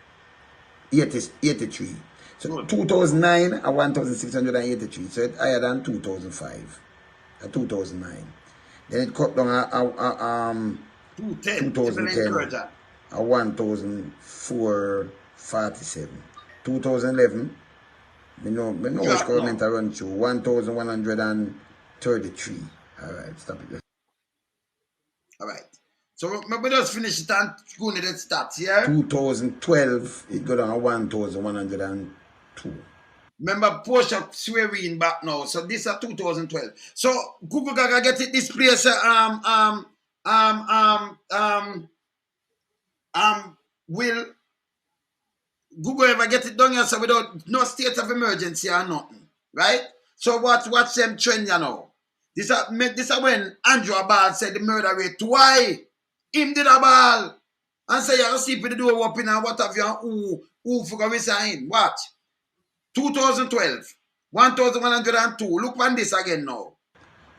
83. So 2009 and 1,683. So it's higher than 2005. 2009. Then it cut down 2010. 1,447. 2011. Me know which government I run through. 1,133. Alright, stop it. Alright. So maybe just finish it and go into the stats here. 2012, it got down 1,102. Remember, Portia swearing back now. So this is 2012. So Google Gaga get it this place. Will Google ever get it done here so without no state of emergency or nothing, right? So what's them trend you know? This is when Andrew Abal said the murder rate. Why? Him did a ball and say you see people do open and what have you who for resign. What? 2012, 1,102. Look on this again now.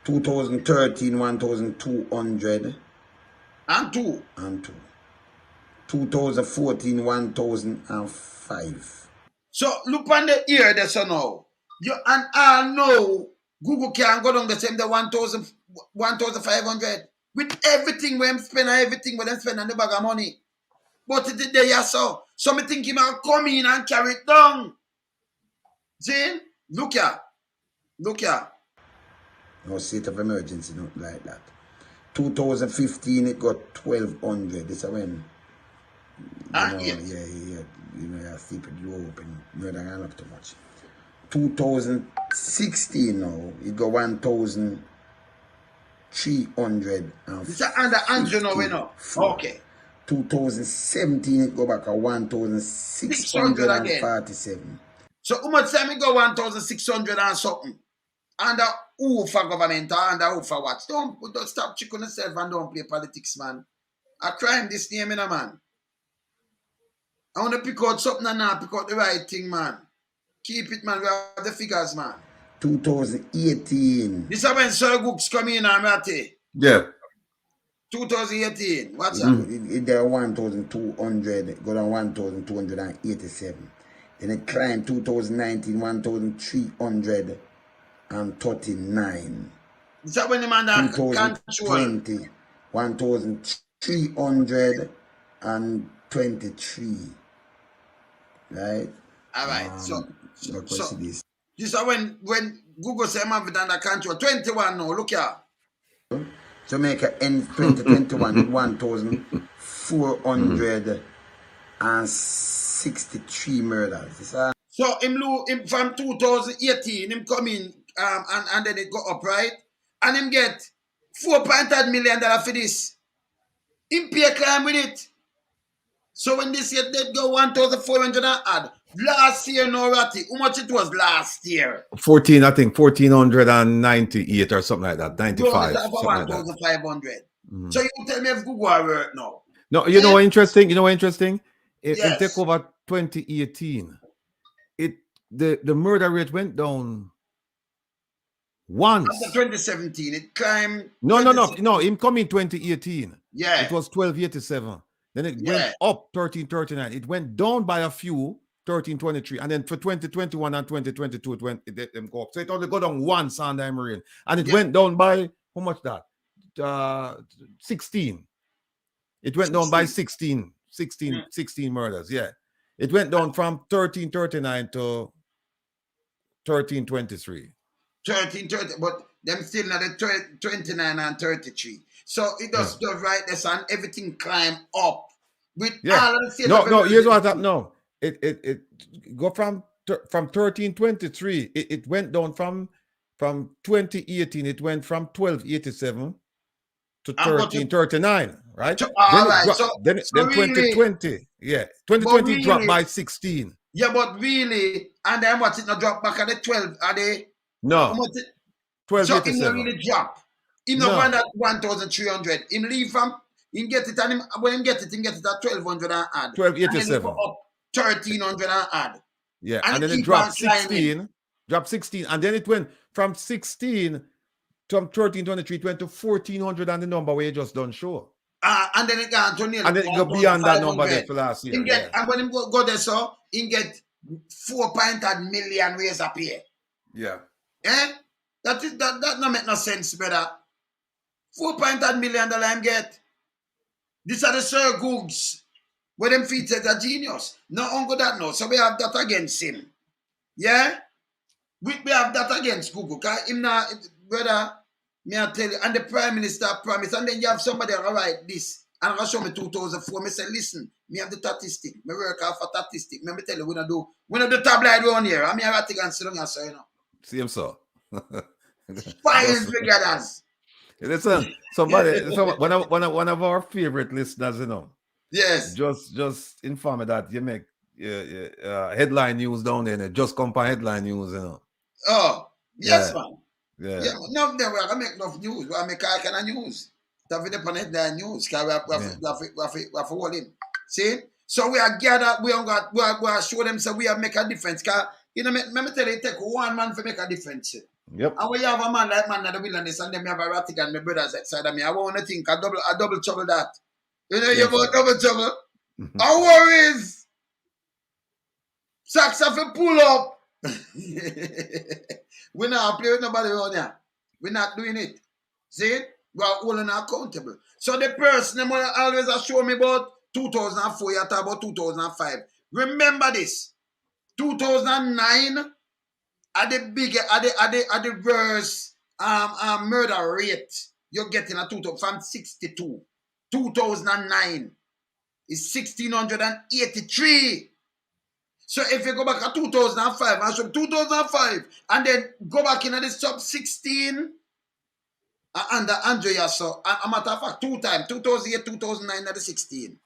2013, 1,200 and 2. 2014, 1,005. So look on the year that's now. You and I know Google can go down the same the 1,500 with everything when spend and everything when them spend on the bag of money. But it did there so. So me think he might come in and carry it down. See? Look here. No state of emergency, not like that. 2015 it got 1,200. This is when you see people open murder and up too much. 2016 now it got 1,300. This is under Andrew now, we know. Okay. 2017 it go back at 1,647. So how much time it go 1,600 and something? Under who for government or under who for what? Don't stop chicken yourself and don't play politics, man. I crime this name in a man. I want to pick out something and not pick out the right thing, man. Keep it, man. We have the figures, man. 2018. This is when Sir Gooks come in and Mate. Yeah. 2018. What's that? There 1,200, go down 1,287. Then it climbed 2019, 1,339. This is when the man that 2020, 1,323. Right? Alright, so this is when Google say I'm have it under control. 21 now, look here. Jamaica end 2021 1,463 murders. So him from 2018, him come in and then it go up, right? And him get $4.8 million for this. Him pay crime with it. So when this year they go 1,400 and add. Last year, no Ratty. How much it was last year? 14, I think 1,498 or something like that. 95. For Something like that. 1,500. So you tell me if Google are work now. No, you know what interesting? You know what interesting? In Yes. takeover 2018, the murder rate went down once. After 2017, it climbed. No. Him coming 2018. Yeah. It was 1287. Then it went up 1339. It went down by a few, 1323. And then for 2021 and 2022, it go up. So it only go down once on the Marine. And it went down by how much that? 16. It went down by 16 murders. Yeah. It went down from 1339 to 1323. 1330, but them still not the 29 and 33. So it does right there, and everything climb up. With all of the No, here's what happened. No. It go from 1323. It went down from 2018. It went from 1287 to 1339, right? Then 2020, really, 2020 dropped by 16. Yeah, but really, and then what? It not drop back at the 12? Are they? No. 1287. So it really drop. Him not find that 1,300. Him leave from. Him get it, and when him get it at 1,200 and add. 1287. Up 1,300 and add. Yeah, and then it dropped 16. Dropped 16, and then it went from 16 from 1323. It went to 1,400 and the number where you just don't show. And then it got to nearly. And then it go beyond that number there for last year. And when him go there, so he get 4.8 million raise up here. Yeah. That no make no sense, brother. $4.8 million him get. These are the Sir Googs. Where them featured a genius. No uncle that no. So we have that against him. Yeah? We have that against Google. Because him now, brother, me I tell you, and the Prime Minister promised, and then you have somebody who write this, and I show me 2004. Me say, listen, me have the statistic. Me work off a statistic. Me tell you, we don't do tabloid one here. I mean, I write it and sit down and say, you know. See him so. Files together. Listen, one of our favorite listeners, you know. Yes. Just inform me that you make headline news down there. Just compare headline news, you know. Oh, yes, man. Yeah. No, we are make enough news. We are make all kind of news. That we depend on headline news. Because we have to hold him. See? So we are gathered. We are show them so we have make a difference. Because, you know, let me tell you, it take one man to make a difference. Yep. And when you have a man like man at the wilderness and then you have a Rattig and my brothers outside of me, I want to think I double trouble that. You know, you got double trouble. I worries. Sacks have to pull up. We're not playing with nobody around here. We're not doing it. See? We are holding accountable. So the person them always show me about 2004, you talk about 2005. Remember this. 2009 at the worst murder rate you're getting a from 62. 2009 is 1,683. So if you go back to 2005, and from 2005, and then go back in the sub 16 under Andrea, so a matter of fact, 2 times, 2008, 2009, and the 16.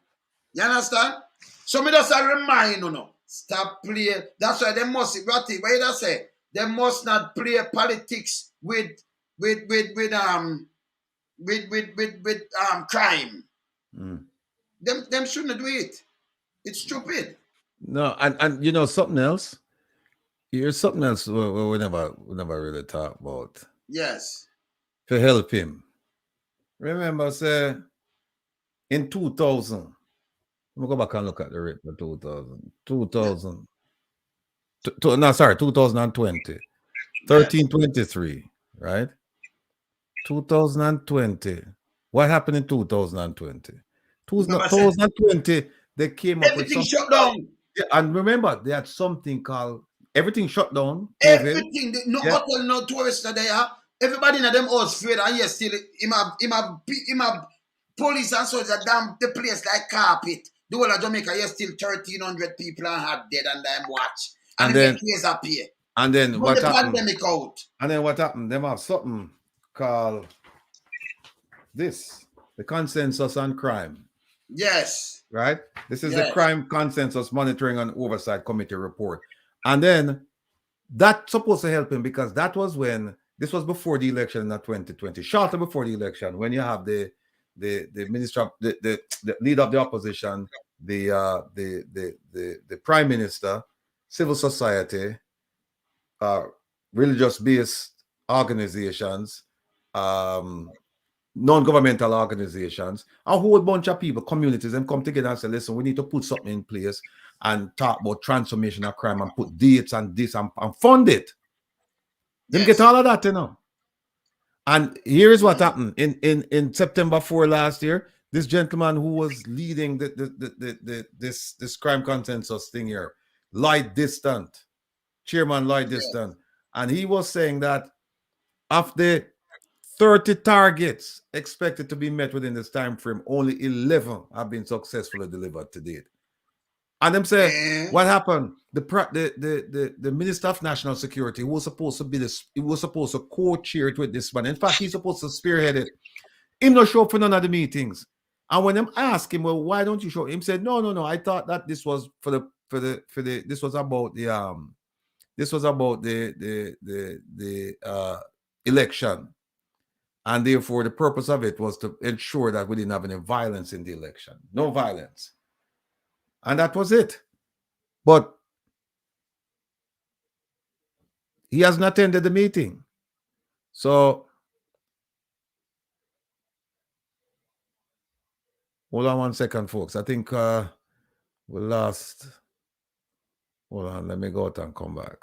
You understand? So me just remind you know, stop playing. That's why they must, what you say? They must not play politics with crime. Them shouldn't do it. It's stupid. No, and you know something else. Here's something else we never really talk about. Yes. To help him. Remember, say in 2000. Let me go back and look at the rate for 2000. 2000. 2020. 1323, right? 2020. What happened in 2020? 2020, they came up with everything shut down. Yeah, and remember, they had something called everything shut down. Everything. No hotel, no tourists are there. Everybody in them all afraid, and yes, still him have police and soldiers damn the place like carpet. The whole of Jamaica, yes, still 1,300 people and had dead and them watch. And then up here. And then when what the happened? Pandemic out. And then what happened? Them have something called this, the consensus on crime. Yes. Right? This is the Yes. Crime Consensus Monitoring and Oversight Committee report. And then that's supposed to help him because that was when, this was before the election in 2020, shortly before the election, when you have the minister of the leader of the opposition, the prime minister, civil society, religious based organizations, non-governmental organizations, a whole bunch of people, communities, and come together and say, listen, we need to put something in place and talk about transformation of crime and put dates and this and fund it. Them get all of that, you know. And here is what happened in September 4 last year. This gentleman who was leading this crime consensus thing here, Lloyd Distant, Chairman Lloyd Distant, and he was saying that of the 30 targets expected to be met within this time frame, only 11 have been successfully delivered to date. And them say, what happened? The Minister of National Security, who was supposed to be this, he was supposed to co-chair it with this man. In fact, he's supposed to spearhead it. Him not show up for none of the meetings. And when them asked him, well, why don't you show? Him said, no. I thought that this was this was about the election. And therefore, the purpose of it was to ensure that we didn't have any violence in the election. No violence. And that was it. But he hasn't attended the meeting. So, hold on 1 second, folks. I think we lost. Hold on, let me go out and come back.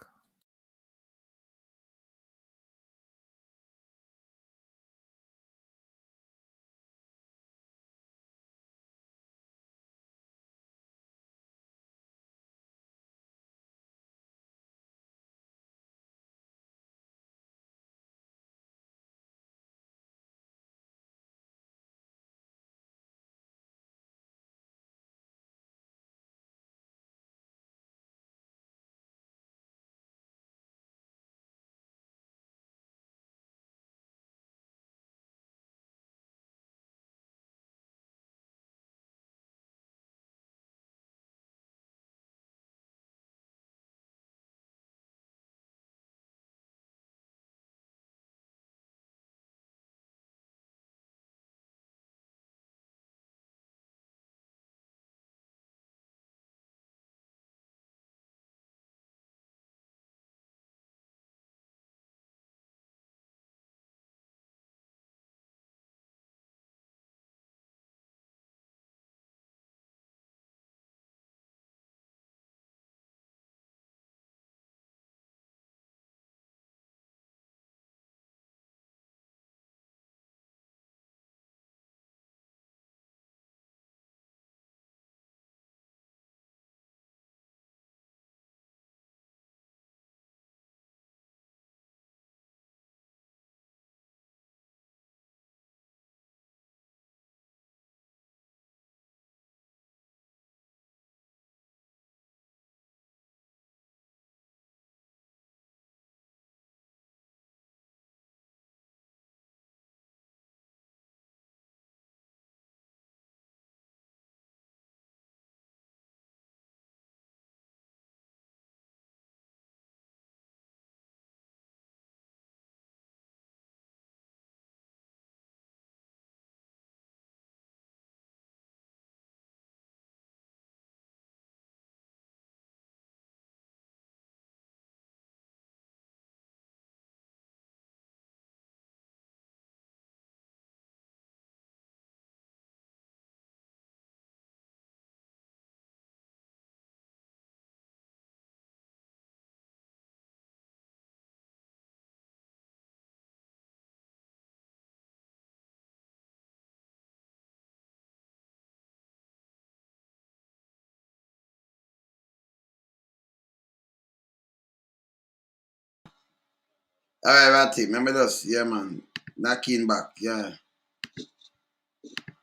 All right, Ratty. Remember this? Yeah, man. Knocking back. Yeah.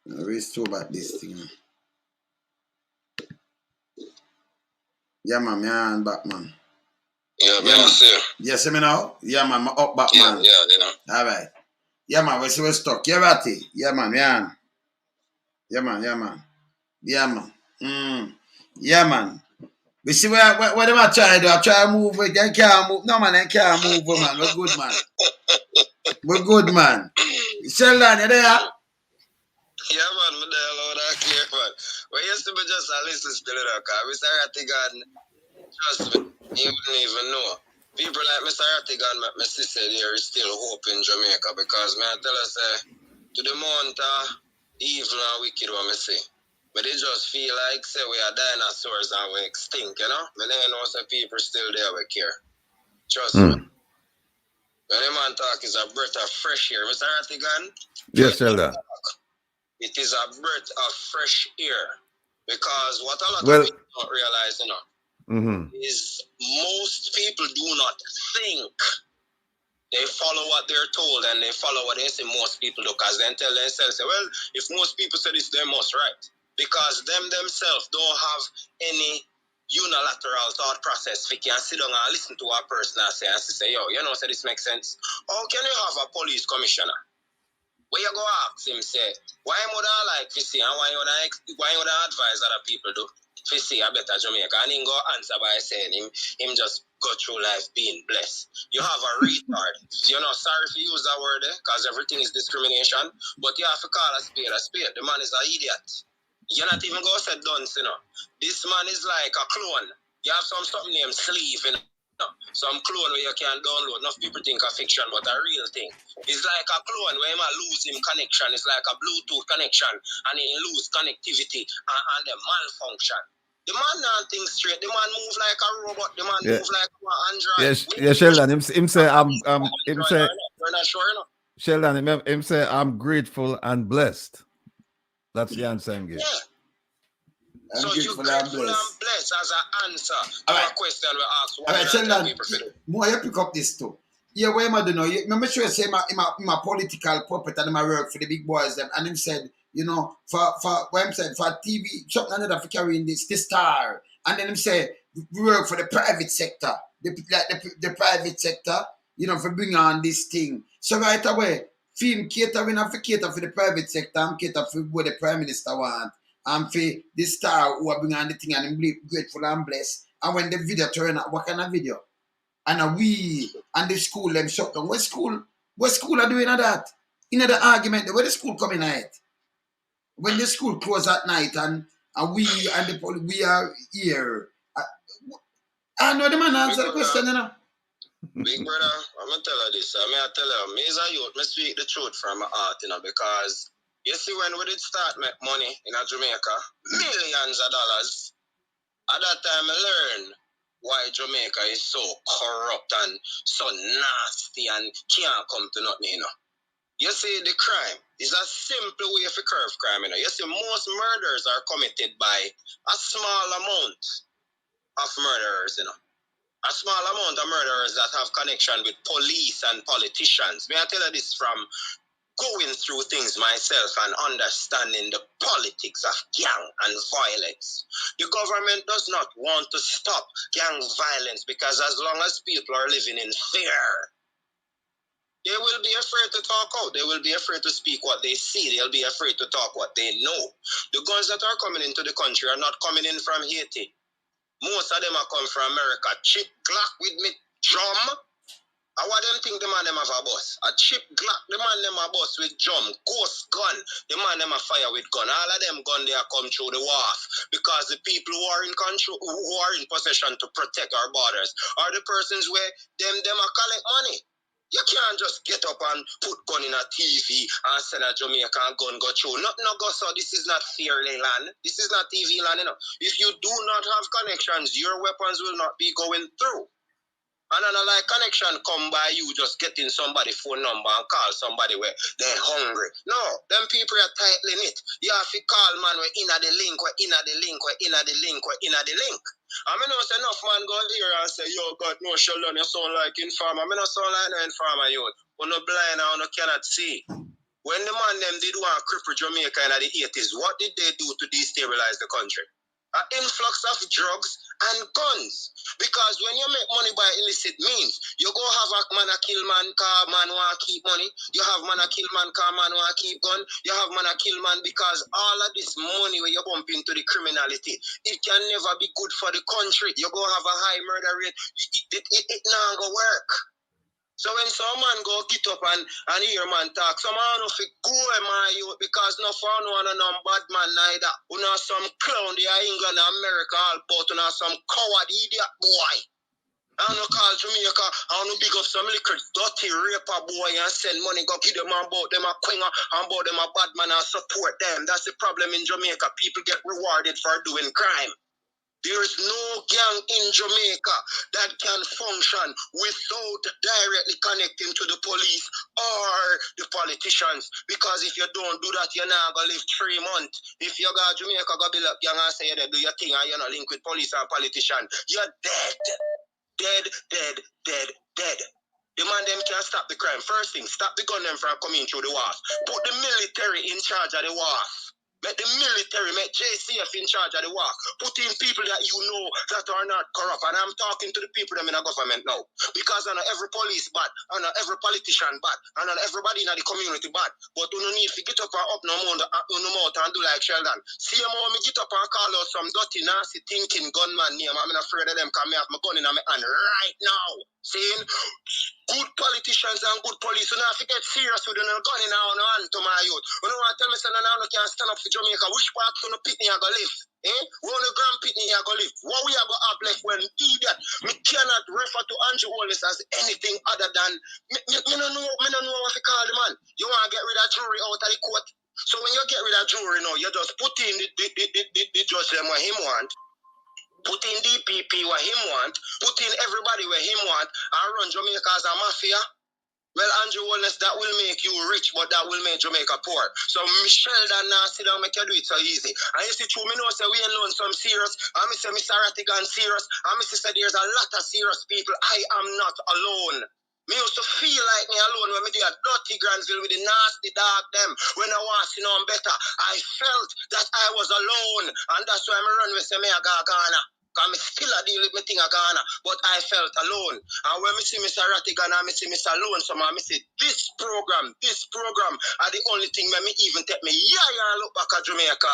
Restore back this thing. Yeah, man. Yeah, and back, man. Yeah, man. Yeah, see me now? Yeah, man. I'm up back, man. Yeah. All right. Yeah, man, we're stuck. Yeah, Ratty. Yeah, man, yeah. Yeah, man, yeah, man. Yeah, man. Yeah, man. We see what them I try to do. I try to move it. They can't move. No, man, they can't move, man. We're good, man. We're good, man. Sheldon, you there? Yeah, man, me there loud and clear, man. We used to be just a listen still, because Mr. Rattigan, trust me, he wouldn't even know. People like Mr. Rattigan, my sister there is still hope in Jamaica, because man, I tell us, to the amount of evil and wicked what I say. But they just feel like, say, we are dinosaurs and we extinct, you know? But they know some people still there we care. Trust me. When a man talk is a breath of fresh air. Mr. Rattigan, Yes, Sheldon. it is a breath of fresh air. Because what a lot Well, of people don't realize, you know, is most people do not think. They follow what they're told and they follow what they say most people do, because then tell themselves, well, if most people say this, they must, right? Because them themselves don't have any unilateral thought process. They can sit down and listen to a person and say, yo, you know, so this makes sense. How can you have a police commissioner? Where you go ask him, say, why would I like to see and why would I advise other people do? To see a better Jamaica, and he go answer by saying him just go through life being blessed. You have a retard. You're not sorry if you use that word because everything is discrimination, but you have to call a spade a spade. The man is an idiot. You're not even going to say dunce, you know. This man is like a clone. You have something named Sleeve, you know. Some clone where you can download. Enough people think of fiction, but a real thing. It's like a clone where you lose him connection. It's like a Bluetooth connection, and he lose connectivity and the malfunction. The man not think straight. The man move like a robot. The man move like an android. Yes, Sheldon. Him say him say we're not sure, you know. Sheldon. Him say I'm grateful and blessed. That's the answer I'm giving. Yeah. I'm so you're grateful and blessed as an answer to a question we ask. All right, Sheldon, more you pick up this too. Yeah, where am I doing now? Remember sure say my political puppet and my work for the big boys them, and him said, you know, for what him said, for TV, something another for carrying this star. And then him say we work for the private sector. The private sector, you know, for bring on this thing. So right away, film catering and for cater for the private sector and cater for what the Prime Minister want. And for the star who are bringing on the thing and I'm grateful and blessed. And when the video turn out, what kind of video? And we and the school them shut down. What school are doing that? In the argument, where the school coming at? When the school close at night and we and the police, we are here. I know the man answer the question, you know. Big brother, I'm gonna tell you this. I tell you, me as a youth, me speak the truth from my heart, you know, because you see, when we did start make money in Jamaica, millions of dollars, at that time I learned why Jamaica is so corrupt and so nasty and can't come to nothing, you know. You see, the crime is a simple way to curb crime, you know. You see, most murders are committed by a small amount of murderers, you know. A small amount of murderers that have connection with police and politicians. May I tell you this from going through things myself and understanding the politics of gang and violence. The government does not want to stop gang violence because as long as people are living in fear, they will be afraid to talk out. They will be afraid to speak what they see. They'll be afraid to talk what they know. The guns that are coming into the country are not coming in from Haiti. Most of them are coming from America. Chip Glock with me drum. I want them think the man them have a bus. A chip Glock, the man them a bus with drum. Ghost gun, the man them a fire with gun. All of them gun they are come through the wharf because the people who are in control, who are in possession to protect our borders, are the persons where them a collect money. You can't just get up and put gun in a TV and send a Jamaican gun go through. No go so. This is not fairly land. This is not TV land, you know. If you do not have connections, your weapons will not be going through. And like connection come by you just getting somebody phone number and call somebody where they're hungry. No, them people are tightly knit. You have to call man where inna the link, where inna the link, where inna the link, where inna the link. I mean, say enough man go here and say, yo, God, no, Sheldon, you sound like informer. I mean, I sound like no informer, you. You're not blind and you cannot see. When the man them did want cripple Jamaica in the 80s, what did they do to destabilize the country? an influx of drugs and guns. Because when you make money by illicit means, you go have a man a kill man car, man want keep money. You have man a kill man car, man want keep gun. You have man a kill man because all of this money when you bump into the criminality, it can never be good for the country. You go have a high murder rate, it not go work. So when someone go get up and hear man talk, some man of it go my youth because no fun one and no bad man neither. You know some clown there England and America all but you know some coward idiot boy. I don't call Jamaica, I don't big up some little dirty raper boy and send money go give them and about them a quinger and about them a bad man and support them. That's the problem in Jamaica. People get rewarded for doing crime. There is no gang in Jamaica that can function without directly connecting to the police or the politicians. Because if you don't do that, you're not going to live 3 months. If you go to Jamaica, go build up gang and say you do your thing and you're not linked with police and politician, you're dead. Dead, dead, dead, dead. The man them can't stop the crime. First thing, stop the gun them from coming through the walls. Put the military in charge of the walls. Make the military, make JCF in charge of the war. Put in people that you know that are not corrupt. And I'm talking to the people them in the government now. Because I know every police bad, I know every politician bad, I know everybody in the community bad. But you don't need to get up and up no more and do like Sheldon. See how me get up and call out some dirty, nasty thinking gunman name. I'm not afraid of them because I have my gun in my hand right now. Seeing good politicians and good police, you know, if you get serious with them, gun in our hand to my youth. You know what, tell me, son, I can't stand up for Jamaica. Which part of the pitney I go live? Eh? Where the grand pitney I go live? What we are going to have left when idiot? Me cannot refer to Andrew Wallace as anything other than, me don't know what to call the man. You want to get rid of jury out of the court? So when you get rid of jury now, you just put in the judge them what him want. Put in DPP what him want, put in everybody where him want, and run Jamaica as a mafia. Well, Andrew Wallace, that will make you rich, but that will make Jamaica poor. So Michelle that now sit down make you do it so easy. And you see, true, me know say we alone some serious, and me say Mr. Rattigan serious, and me say there's a lot of serious people. I am not alone. Me used to feel like me alone when me did a dirty Granville with the nasty dog them. When I was you know better, I felt that I was alone. And that's why I run with me a Ghana. Because I still a deal with me thing a Ghana. But I felt alone. And when I see Mr. Rattigan and I see Mr. Alone, so I say this program are the only thing that me even take me and look back at Jamaica.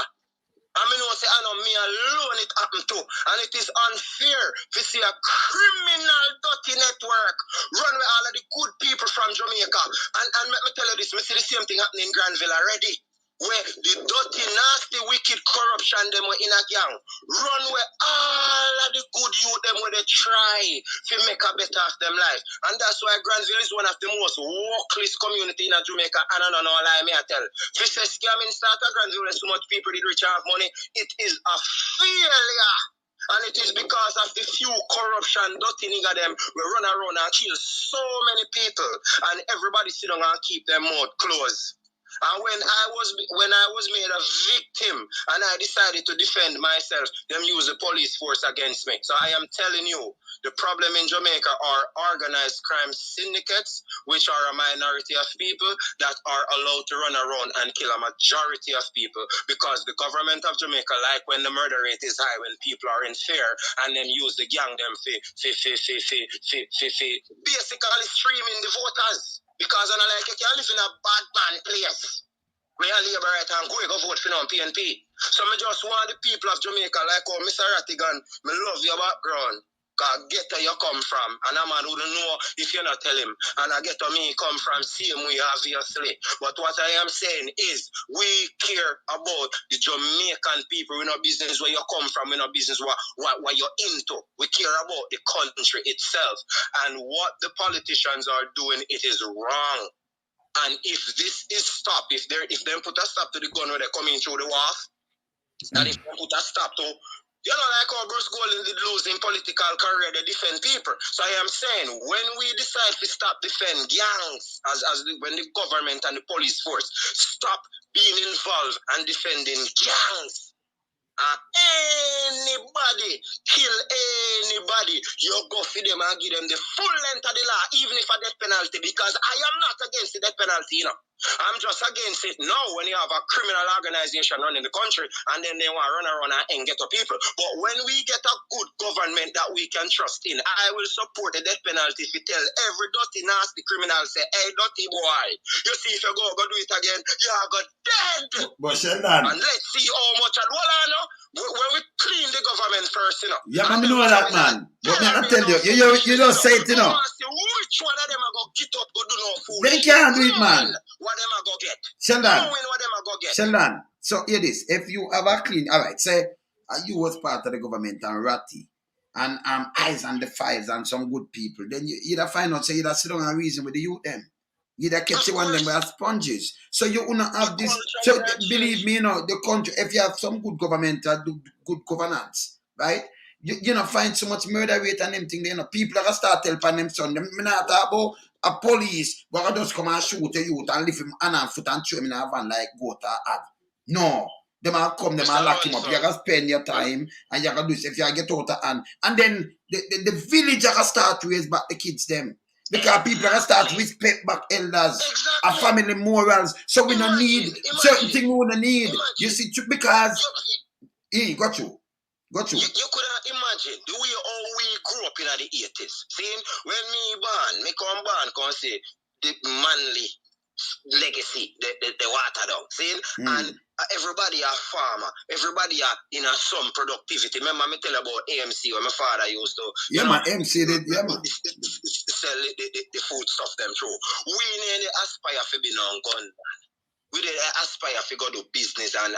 I mean, I say, I know me alone it happened to. And it is unfair to see a criminal dirty network run with all of the good people from Jamaica. And let me tell you this, we see the same thing happening in Granville already. Where the dirty, nasty, wicked corruption them were in a gang. Run where all of the good youth them where they try to make a better of them life. And that's why Granville is one of the most workless community in Jamaica. And I don't know lie me I tell. If you say scamming start at Granville and so much people did rich have money, it is a failure. And it is because of the few corruption dirty nigga them we run around and kill so many people. And everybody sit down and keep their mouth closed. And when I was made a victim and I decided to defend myself, them use the police force against me. So I am telling you, the problem in Jamaica are organized crime syndicates, which are a minority of people that are allowed to run around and kill a majority of people because the government of Jamaica, like when the murder rate is high, when people are in fear, and then use the gang them basically streaming the voters. Because I like you can't live in a bad man place. We are labor right and go vote for no PNP. So I just want the people of Jamaica, like oh Mr. Rattigan, I love your background. Cause get where you come from. And a man who don't know if you not tell him. And I get where me come from, same way obviously. But what I am saying is we care about the Jamaican people. We know business where you come from, we know business what you're into. We care about the country itself. And what the politicians are doing, it is wrong. And if this is stopped, if they put a stop to the gun when they're coming through the wharf, and if they put a stop to, you know, like how Bruce Golding did lose in political career, they defend people. So I am saying, when we decide to stop defend gangs, when the government and the police force stop being involved and defending gangs, anybody kill anybody, you go for them and give them the full length of the law, even if a death penalty, because I am not against the death penalty, you know. I'm just against it now when you have a criminal organization running the country and then they want to run around and get to people. But when we get a good government that we can trust in, I will support the death penalty if you tell every dirty, nasty criminal, say, hey, dirty boy, you see if you go do it again, you are go dead. But Sheldon. And let's see how much and what I know. When we clean the government first, you know. Yeah, man, know that, man. But man, I tell you, you just say it, you know. Which one of them are going to get up, go do no fool? They can't do it, man. What them are going to get? Sheldon. What them are going to get? Sheldon. So hear this. If you have a clean, all right, say you was part of the government and Ratty and Eyes and the Fives and some good people, then you either find out, say, you sit down and reason with the youth them. You either catch one of them with sponges. So you will not have this. So believe me, you know, the country, if you have some good government that do good governance, right? You know, find so much murder rate and them thing, you know, people are going to start helping them son. Them not talk about a police, but just come and shoot a youth and leave him hand and foot and throw him in a van like goat or ad. No. Them will come, them will lock him up. You gotta spend your time and you gotta do this if you get out of hand. And then the village are gonna start to raise back the kids them. Because people are gonna start to respect back elders, a family morals. So we don't need certain things we don't need. You see, because got you. You could imagine the way how we grew up in the 80s. See, when me come say the manly legacy, the water down. See, and everybody a farmer, everybody are in some productivity. Remember me tell about AMC where my father used to MC did, sell the food stuff them through. We nearly aspire to be non-gun. We did aspire to go do business and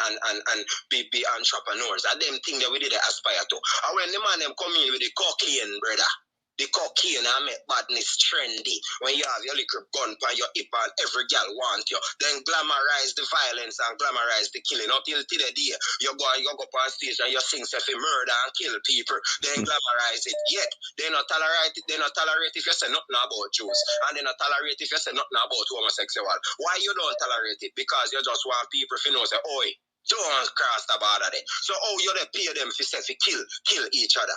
be entrepreneurs. And them thing that we did aspire to. And when the man them come in with the cocaine, brother, the cocaine and make badness trendy. When you have your little gun on your hip and every girl want you, then glamorize the violence and glamorize the killing. Until today, you go on stage and you sing self murder and kill people. Then glamorize it. Yet they not tolerate it. They not tolerate if you say nothing about Jews, and they not tolerate if you say nothing about homosexual. Why you don't tolerate it? Because you just want people to know say, oi, don't cross the border there. So you they pay them for say kill each other.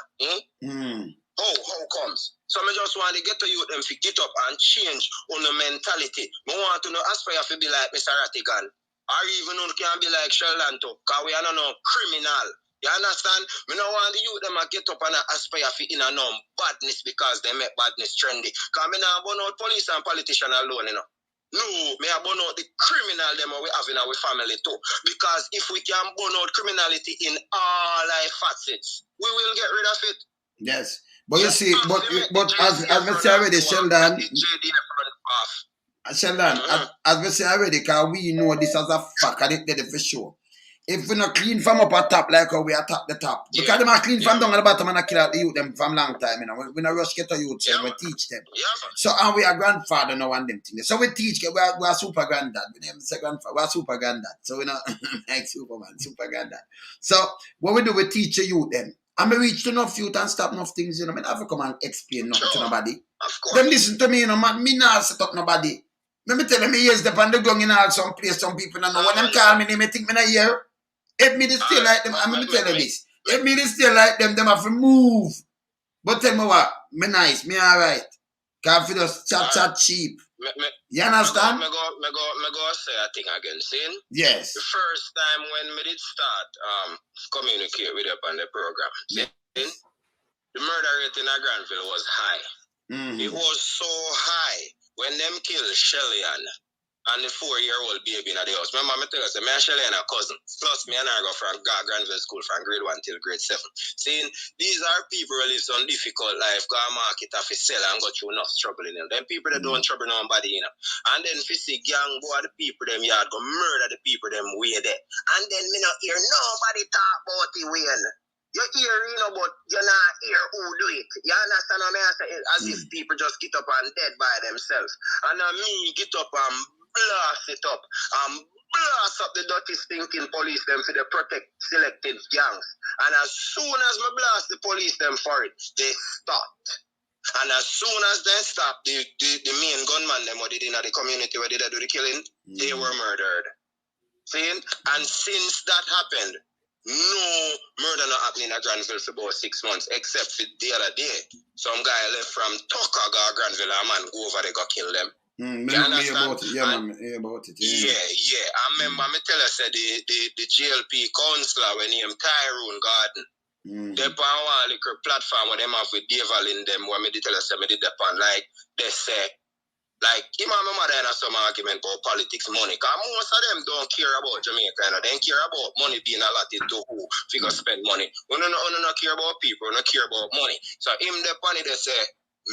How comes? So I just want to get to you them to get up and change on the mentality. I want to know aspire to be like Mr. Rattigan. Or even who can be like Sheldon too. Because we are not no criminal. You understand? We don't want the youth them to get up and aspire for in a no badness because they make badness trendy. Because we not burn out police and politicians alone, you know. No, me burn out the criminal them we have in our family too. Because if we can burn out criminality in all our facets, we will get rid of it. Yes. But you see, but as we say already, Sheldon, as we say already, because we know this as a fact, and it for sure. If we not clean from up at top like how we attack the top, because them are clean from down at the bottom and I kill out the youth them from long time, you know. We not rush get to youth, so we teach them. So and we are grandfather now and them things. So we teach, we are super granddad. We never say grandfather, we are super granddad. So we not like Superman, super granddad. So what we do, we teach the youth them. And I reach to enough youth and stop enough things, you know. I have to come and explain nothing to nobody. Them listen to me, you know, man. Me not set up nobody. Let me tell them, me years up on the ground in all some place, some people don't know. When them call me, they may think me not here. If me still like them, I'm going to tell you this. If me still like them have to move. But tell me what, me nice, me alright. Because if you just chat cheap. You understand? Me go say a thing again, see? Yes. The first time when me did start communicate with you on the program, see? The murder rate in Granville was high. It was so high when them killed Shelly and the 4-year-old baby in the house. Remember, I tell you, me and Shelly and her cousin. Plus, me and her go from Granville School from grade 1 till grade 7. Seeing these are people who live some difficult life, go to market and sell and go through enough trouble in them. Them people that don't trouble nobody, you know. And then if you see gang boy, the people them yard go murder the people them way there. And then me not hear nobody talk about the way. You hear, you know, but you not hear who do it. You understand what I say? As if people just get up and dead by themselves. And me get up and blast it up and blast up the dirty stinking police them for the protect selected gangs. And as soon as me blast the police them for it, they stopped. And as soon as they stopped, the main gunman them what did in the community where they do the killing, they were murdered. See? And since that happened, no murder not happening in Granville for about 6 months, except for the other day. Some guy left from Tucker, Granville, a man go over there, go kill them. Me You hear understand? about it. Yeah, And man. Hear about it. yeah. I remember me tell us the GLP councillor when he Tyrone Garden. They on one little platform where them have with Deval in them where me tell us me did that on like they say like him and my mother have some argument about politics, money. Cause most of them don't care about Jamaica, they don't care about money being allotted to who figure spend money. We don't care about people, we don't care about money. So him the funny they say,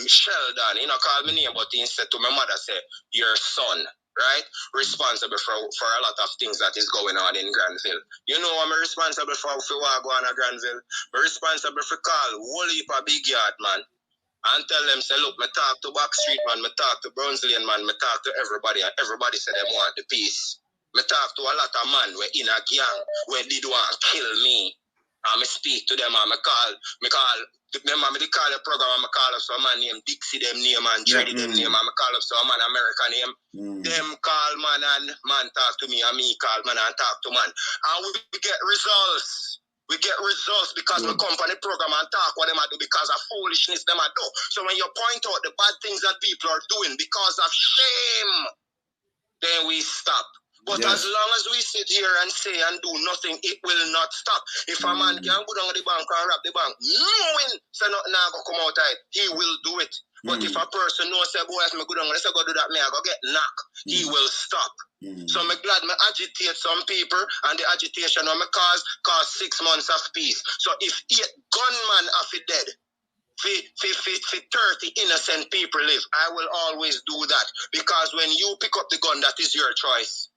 Sheldon, call me name, but he said to my mother, say, your son, right? Responsible for a lot of things that is going on in Granville. You know I'm responsible for what go on in Granville. I'm responsible for call whole heap of big yard, man. And tell them, say, look, me talk to Backstreet, man, me talk to Browns Lane, man, me talk to everybody, and everybody say they want the peace. Me talk to a lot of man where in a gang where did want to kill me. And me speak to them, and me call, remember me call the program, and me call up some man named Dixie, them name, and Dreddy, them name, and me call up some man American name. Them call man, and man talk to me, and me call man, and talk to man. And we get results. We get results because we come on the program and talk what them do because of foolishness them do. So when you point out the bad things that people are doing because of shame, then we stop. But as long as we sit here and say and do nothing, it will not stop. If a man can go down the bank and rob the bank, knowing say nothing now go come out of it, he will do it. But if a person knows say, boy, if me go down, let's go do that, me I go get knocked, he will stop. So I'm glad me agitate some people, and the agitation of me cause 6 months of peace. So if 8 gunmen are dead, for 30 innocent people live, I will always do that. Because when you pick up the gun, that is your choice.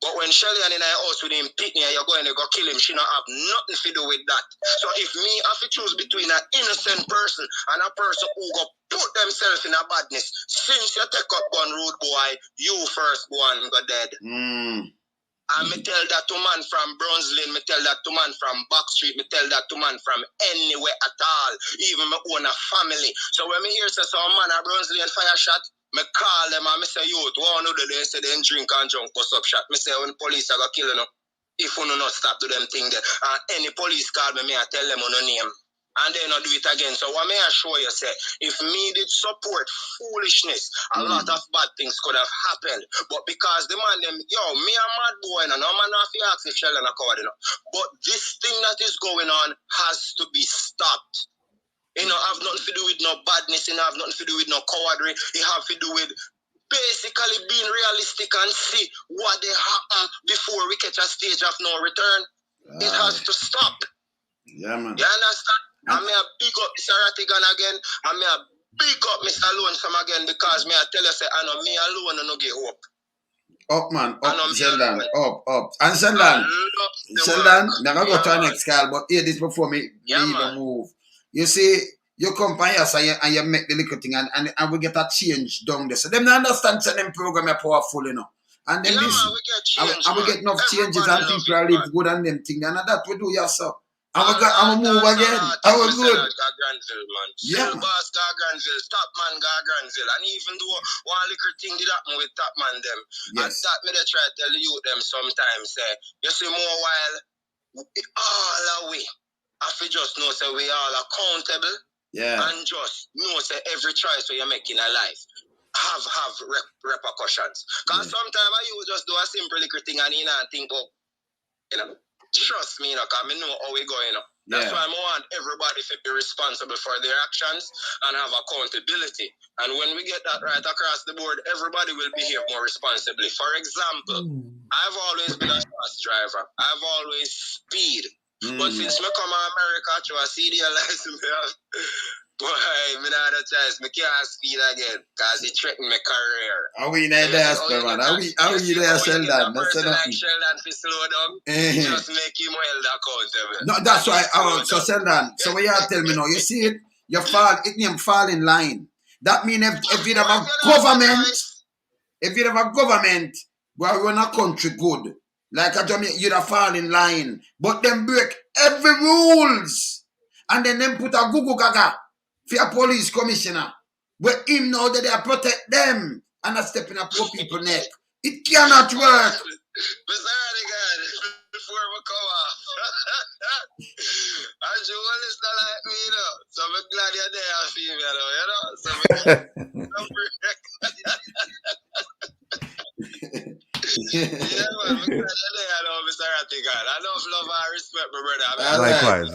But when Shelly and in our house with him pitney and you're going to go kill him, she not have nothing to do with that. So if me have to choose between an innocent person and a person who go put themselves in a badness, since you take up gun road boy, you first one go dead. And me tell that to man from Browns Lane, me tell that to man from Backstreet, me tell that to man from anywhere at all, even my own family. So when me hear say some man at Browns Lane fire shot, me call them and me say, youth, one of they say they drink and drunk bust up shot. Me say when police are gonna kill you, if you not stop to them thing there. And any police call me, I tell them on no name. And they not do it again. So what may I show you say, if me did support foolishness, a lot of bad things could have happened. But because the man them, me a mad boy, no man have to ask if Sheldon a coward, But this thing that is going on has to be stopped. Have nothing to do with no badness, have nothing to do with no cowardry. It have to do with basically being realistic and see what they happen before we catch a stage of no return. It has to stop. Yeah, man. You understand? I may have big up Mr. Rattigan again. I may have big up Mr. Lonesome again because me I tell you say I know me alone no get hope. Up, man. Up, Sheldon. Up. And Sheldon, never go to our next call, but hear this before me even move. You see, you come by us and you make the little thing and we get a change down there. So them not understand that them program are powerful, And then this, we get enough changes and people are live good and them thing. And that we do, yes, sir. I'm gonna move again. I was good. Granville, man. Yeah, Boss Granville, Top Man Granville. And even though one little thing did happen with Top Man them, and that me they try to tell you them sometimes, you see more while all away. I feel just know say we all accountable. And just know say every choice you make in a life have repercussions. Because sometimes you just do a simple little thing and you not think about, trust me, because I know how we going. That's why I want everybody to be responsible for their actions and have accountability. And when we get that right across the board, everybody will behave more responsibly. For example, I've always been a fast driver. I've always speed. But since I come to America to a CDL license, boy, I not have a choice. I can't speed again because it threatened my career. Are we in the Diaspora, man? Are we there, Sheldon? That's like Sheldon to slow down. Just make him held accountable. No, that's why. So Sheldon, so what you tell me now? You see it? You fall. It name fall in line. That means if you have a government, well, we run a country good. Like a Jamaican, you'd have fall in line. But them break every rules. And then them put a Google Gaga for a police commissioner. But him know that they protect them. And not stepping up poor people neck. It cannot work. Before we come off. And you will listen like me, So I'm glad you're there, female, So man. I know, Mr. Ratigan. I love and respect, my brother.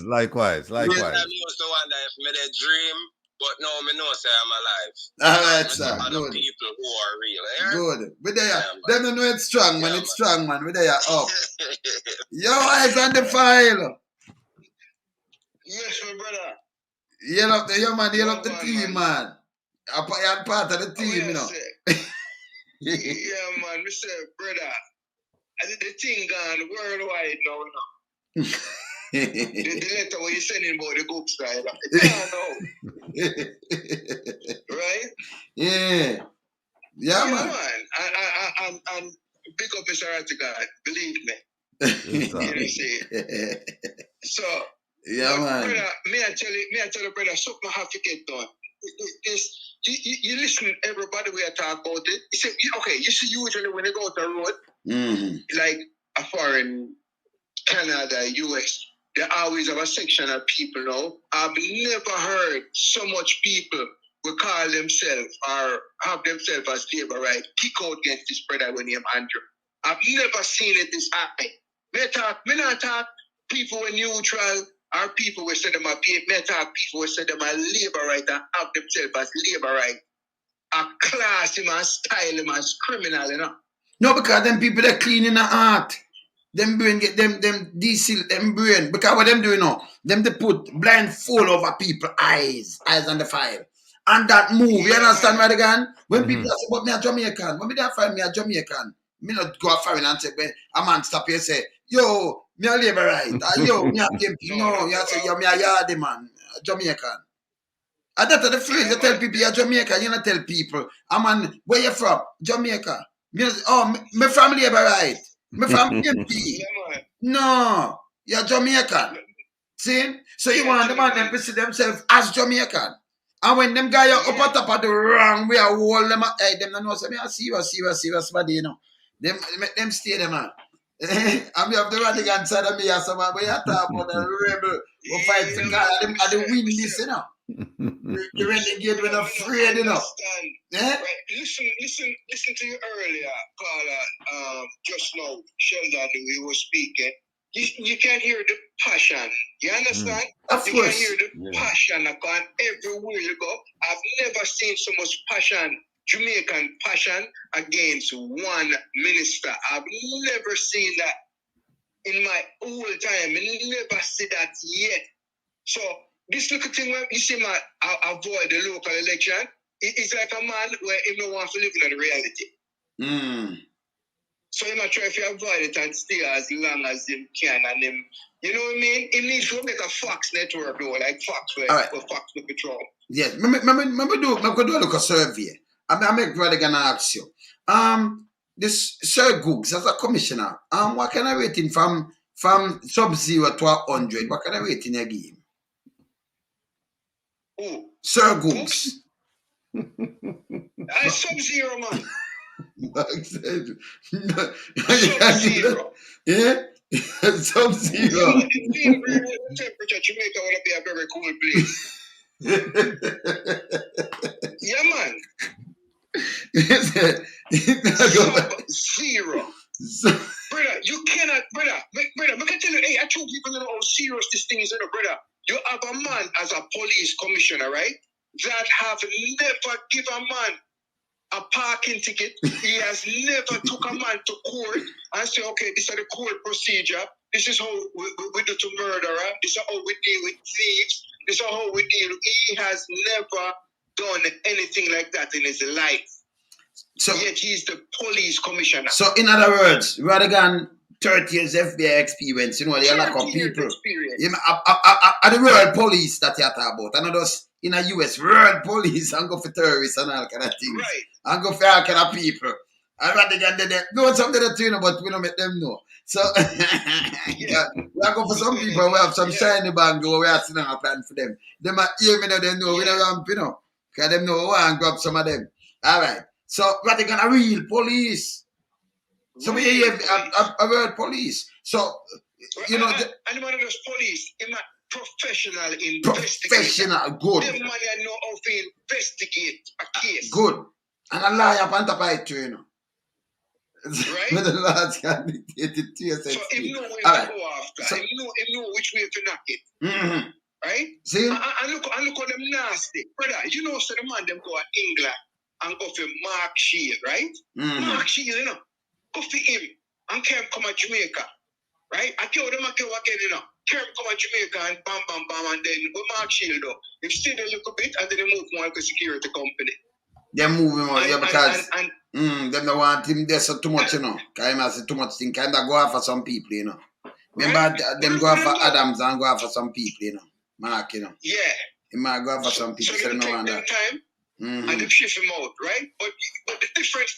Likewise. I used to wonder if me they dream, but now me know say I'm alive. Alright, Some sir. other Good. people who are real. Eh? Good. We there. Yeah, man. Them don't know it's strong, man. Yeah, It's strong, man. We there. Up. Your eyes on the file. Yes, my brother. Yell up the man. Yell up the Well, team, man. I'm part of the team, you know. Yeah, man. We say, brother, I think the thing gone worldwide now, you know. The letter what you sending about the books, right? Right? Yeah. Yeah, man. And pick up Mr. Ratigan, believe me. Yes, sir. You know, see. So, Yeah, man. brother, may I tell you, brother, something have to get done. You listen, everybody we are talking about it. You say, okay, you see usually when they go to the road, like a foreign, Canada, US, they always have a section of people now. I've never heard so much people will call themselves or have themselves as labor right kick out against this brother with name Andrew. I've never seen it this high. Me not talk people were neutral or people will say them a me talk people will say them a labor right and have themselves as labor right. A class him and style him as criminal, you know. No, because them people that clean in the heart. Them brain get them DC them brain. Because what them doing now? Them they put blindfold over people eyes on the file. And that move, you understand right again? When people say, but me a Jamaican, when me there find me a Jamaican, me not go a foreign and say, a man stop here say, yo, me a labor right. Yo, me a PMP. No, you say, yo, me a yardy man, a Jamaican. And that's the phrase you tell people you're Jamaican, you not tell people, a man, where you from? Jamaica. Me from labor right. Me from PMP. No, you're Jamaican. See? So you want them and them to see themselves as Jamaican. And when them guys are up on top of the wrong way, I hold them, hey, them don't know, so me a serious body, you know. Them stay them, man. And we have the radical side of me, so we are talking about the rebel who fight for God, and the win this, you know. The renegade, we're not afraid, you know. Right. Listen to you earlier, caller, just now, Sheldon, we were speaking. You can hear the passion. You understand? Of course. You can hear the passion going everywhere you go. I've never seen so much passion, Jamaican passion, against one minister. I've never seen that in my whole time. I never see that yet. So this little thing where you see avoid the local election, it's like a man where he don't want to live in the reality. So he might try if you avoid it and stay as long as him can, and him, you know what I mean? He needs to make a Fox network though, like Fox where Fox will patrol. Yes, me do a look a survey. I make brother gonna ask you. This Sir Googs as a commissioner, what kind of rating from sub-0 to 100? What kind of rating you give him? Who? Sir Googs. I sub-0, man. Sub-0. Yeah? Sub-0. Temperature, Jamaica would be a very cool place. Yeah, man. Sub-0. Brother, you cannot, brother, I can tell you, hey, I told people how serious this thing is, brother. You have a man as a police commissioner, right? That have never give a man a parking ticket. He has never took a man to court and say, okay, this is the court procedure. This is how we do to murderer. This is how we deal with thieves. This is how we deal. He has never done anything like that in his life. So yet he's the police commissioner. So in other words, rather than 30 years FBI experience, you know, they are like people. The world police that you're talking about. And just in the US, world police and go for terrorists and all kind of things. Right. And go for all kind of people. And rather than they know something that you know, but we don't make them know. So yeah, we are going for some people we have some shiny bag where we are sitting and plan for them. They might hear me now, they know we don't ramp, you know. Because them know and grab some of them. All right. So rather than a real police. So we have a world police. So you know, and one of those police, in my professional investigator. Professional, good. Them man know how to investigate a case. Good. And a lawyer on top of it, you know. Right? When the Lord can dictate it to you. So him know where Alright. to go after. So- Him know which way to knock it. Mm-hmm. Right? See? And look how them nasty. Brother, you know, so the man them go to England and go for Mark Shield, right? Mm-hmm. Mark Shield, you know, go for him and Kerm come to Jamaica, right? I kill them again, you know. Kerm come to Jamaica and bam, bam, bam, and then go Mark Shield, though. They stay there a little bit and then they move on to security company. They're moving on, yeah, because and them don't want him there so too much, you know. Kind of say too much thing, kind of go after some people, you know. Remember, them go after Adams and go after some people, you know. Mark, you know. Yeah. He might go after some people, so they they don't take want them that. time and they shift him out, right? But the difference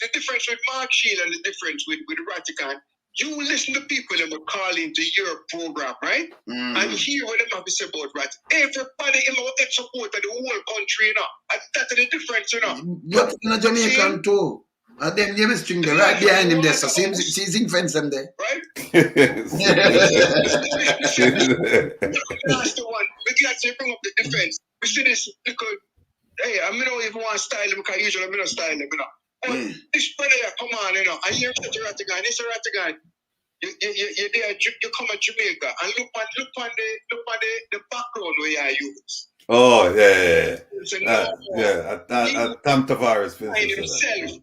with Mark Shield and the difference with Ratican, you listen to people that were calling to your program, right? And hear what them have to say about Rat. Everybody in our support of the whole country, you know. And that's the difference, you know. But in a Jamaican too. And them you string there right behind him there. So see zinc fence them there. Right? Yes. That's the one. Because you bring up the defense. We see this because, hey, I don't even want to style them because usually I don't style them, you know. But this brother, come on, you know. And you're such a Ratigan. This is a Ratigan. You're there, you come to Jamaica and look on the background where you use. Oh, yeah. Tam Tavares Find himself.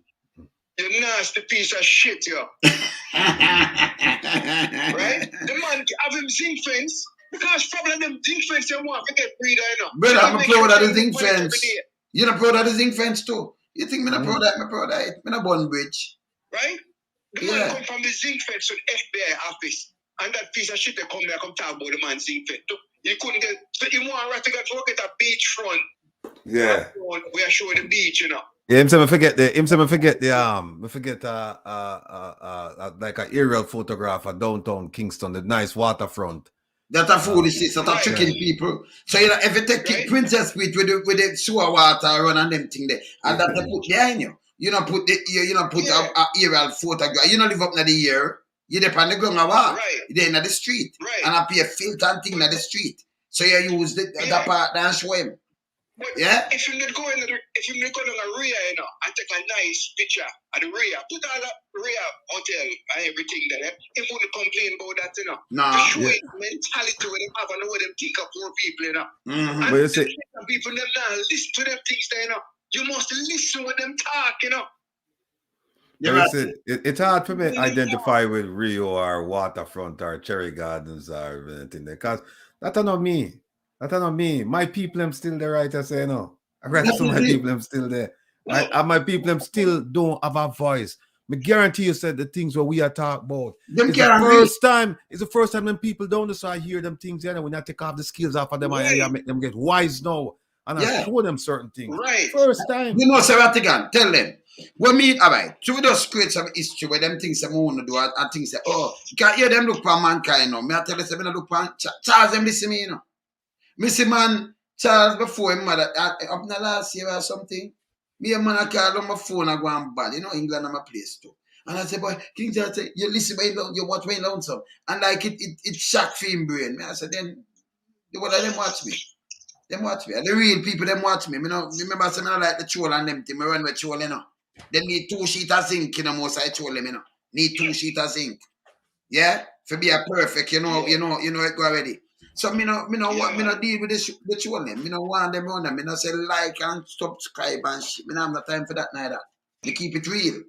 You nasty piece of shit, yo. Right? The man have him zinc fence because probably them zinc fence they want to get breeder, you know. Brother, I'm proud of the zinc fence. You're not proud of the zinc fence too. You think me not proud of it? I'm proud of it. I'm not born bridge. Right? The man come from the zinc fence to the FBI office. And that piece of shit they come there, come talk about the man zinc fence. You couldn't get, so you want to get a beachfront. Yeah. We are showing the beach, you know. Yeah, him say me forget like an aerial photograph of downtown Kingston, the nice waterfront. That's a foolishness, that's a tricking people. So you know, if you take Princess Street with the sewer water run and them thing there, and that they put behind you. You don't put a aerial photograph. You don't live up in the year. You depend on the ground and walk. Right. You're in the street. Right. And I pay a filter and thing in the street. So you use that part and show him. But yeah? If you go in the rear, you know, and take a nice picture of the rear, put all the rear hotel and everything there, he wouldn't complain about that, you know. Nah. To show his mentality with them have and know what them think of poor people, you know. And But you see, people them now listen to them things there, you know. You must listen when them talk, you know. It's hard for me to identify with Rio or Waterfront or Cherry Gardens or anything there, because that's not me. That's not me. My people am still there, right? I say no. I rest of my people am still there. Right? And my people am still don't have a voice. I guarantee you said the things where we are talking about. It's the first time when people don't so I hear them things and we not take off the skills off of them and I make them get wise now. And I show them certain things. Right. First time. You know, Saratigan, tell them. When me, all right, so we just create some history where them things them want to do and things say, oh, you can't hear them look for mankind now. Me I tell you, say, me look for Charles, them listen me, you know. Me see man, Charles before him mother, up in the last year or something, me a man I call on my phone and go and bad. You know, England is my place too. And I say, boy, King Charles say, you listen by you watch me lonesome. And like it shock for him brain. Me I say, then, the one of them watch me. Them watch me. And the real people, them watch me. Remember I say, I like the troll and them thing. I run with troll, you know. They need 2 sheets of zinc, you know, most I troll them, you know. Need 2 sheets of zinc. Yeah? For be a perfect, you know, it go already. So me no deal with the troll them. Me no want them on them. Me no say like and subscribe and shit. Me no have no time for that neither. Me keep it real.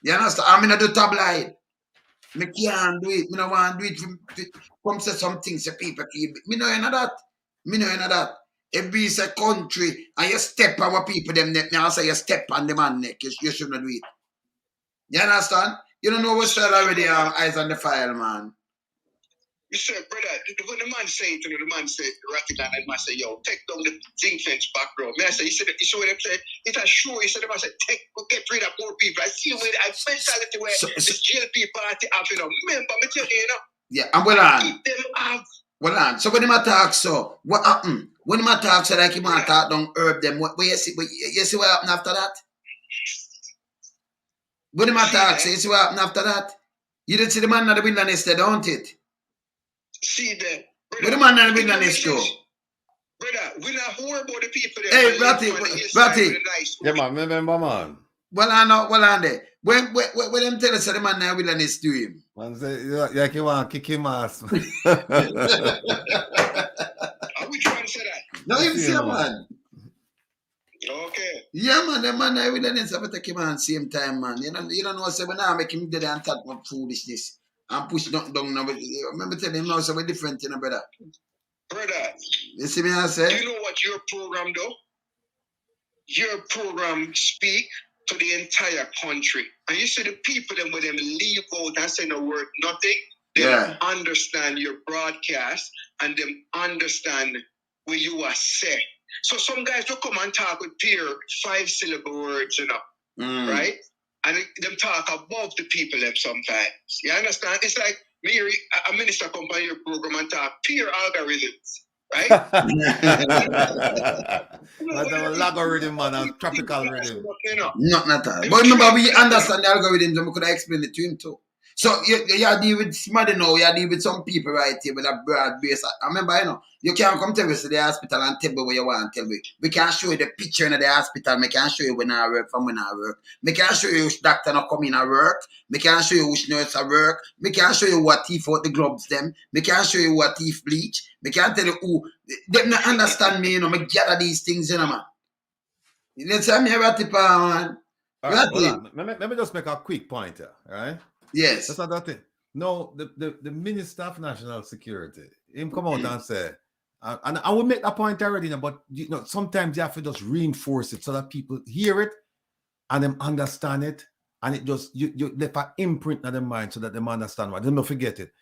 You understand? I me no do tabloid. Me can't do it. Me no want to do it. Come say some things so people feel. Me no into that. Me no into that. If it's a country and you step our people them neck, now say you step on the man neck, you shouldn't do it. You understand? You don't know what's still already eyes on the file, man. You said, brother, when the man say to the man say, Ratigan, and man say, yo, take down the zinc fence background. Me I say, you saw what them say, it's a show, you said, the man say, get rid of more people. I see where I mentality where this GLP party have, you know. Remember, me tell you, you know. Yeah, and well on. Keep them up. Well on. So when him attack, so what happened? When him attack, so like him attack down herb them, what you see what happened after that? When him attack, so you see what happened after that? You didn't see the man in the wilderness there, don't it? See them. But the man in the wilderness too. Brother, we not worry about the people that hey, Bratty. Yeah, man, remember, man. Well, I know, well, on there. When them tell us that the man now wilderness do him. Man say, like you want to kick him ass. Are we trying to say that? No, him see a man. Okay. Yeah, man, the man now wilderness have to take him on same time, man. You don't know, say, when I make him dead and talk about foolishness and push nothing down. Now, remember telling him now, so we're different, you know, brother. Brother, You see me, I say? do you know what your program do? Your program speak to the entire country. And you see the people them with them leave out and say no word, nothing. They understand your broadcast and them understand where you are set. So some guys will come and talk with pure 5-syllable words, you know, right? And them talk above the people them sometimes. You understand? It's like me, a minister come on your program and talk pure algorithms. Right? But a logarithm, man, a tropical rhythm. Not at all. But remember, we understand the algorithms and we could have explained it to him too. So you deal with somebody now, you deal with some people right here with a broad base. I remember, you know, you can't come tell us to the hospital and tell me what you want to tell me. We can't show you the picture in the hospital. We can't show you when I work from when I work. We can't show you which doctor not come in and work. We can't show you which nurse I work. We can't show you what teeth out the gloves them. We can't show you what teeth bleach. We can't tell you who. They don't understand me, you know. Me gather these things, you know, man. Let's say me a tip, man. Right, let me just make a quick point here, right? Yes. That's not that thing. No, the Minister of National Security, him come out and say, and I will make that point already, but you know, sometimes you have to just reinforce it so that people hear it and them understand it, and it just you left an imprint in their mind so that they understand what. They don't forget it.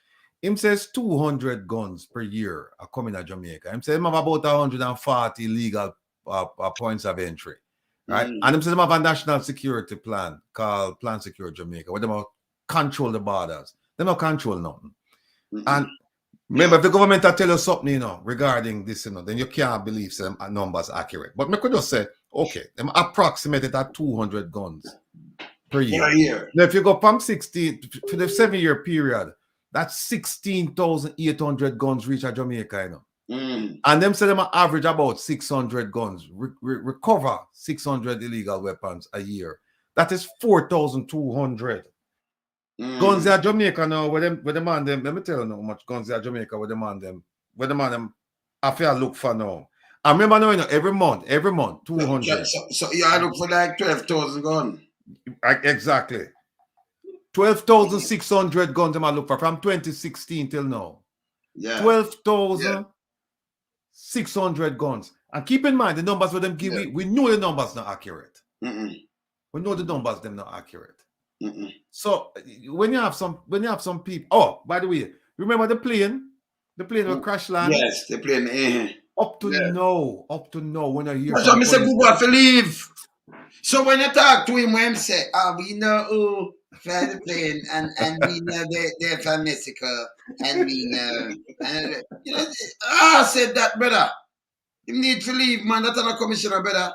Him says 200 guns per year are coming to Jamaica. Him says him have about 140 legal points of entry. Right? And them say them have a national security plan called Plan Secure Jamaica, where they control the borders. They don't control nothing. And remember, if the government tell you something, you know, regarding this, you know, then you can't believe some numbers accurate. But I could just say, okay, them approximated at 200 guns per year. Now, if you go from 16 for the 7-year period, that's 16,800 guns reach at Jamaica, you know. And them say them average about 600 guns, recover 600 illegal weapons a year. That is 4,200 guns at Jamaica now. Where the man them, let me tell you how much guns at Jamaica. Where the man them, I feel look for now. I remember now, you know, every month, 200. So you look for like 12,000 guns. Exactly. 12,600 guns them I look for from 2016 till now. Yeah. 12,600 guns. And keep in mind the numbers for them give we know the numbers not accurate. We know the numbers them not accurate. So when you have some people, oh, by the way, remember the plane will crash land? Yes, the plane. Up to now, when I hear so I say people have to leave. So when you talk to him, when he say, we know who fly the plane and we know they're from Mexico and we know you know, I said that, brother. You need to leave, man. That's not a commissioner, brother.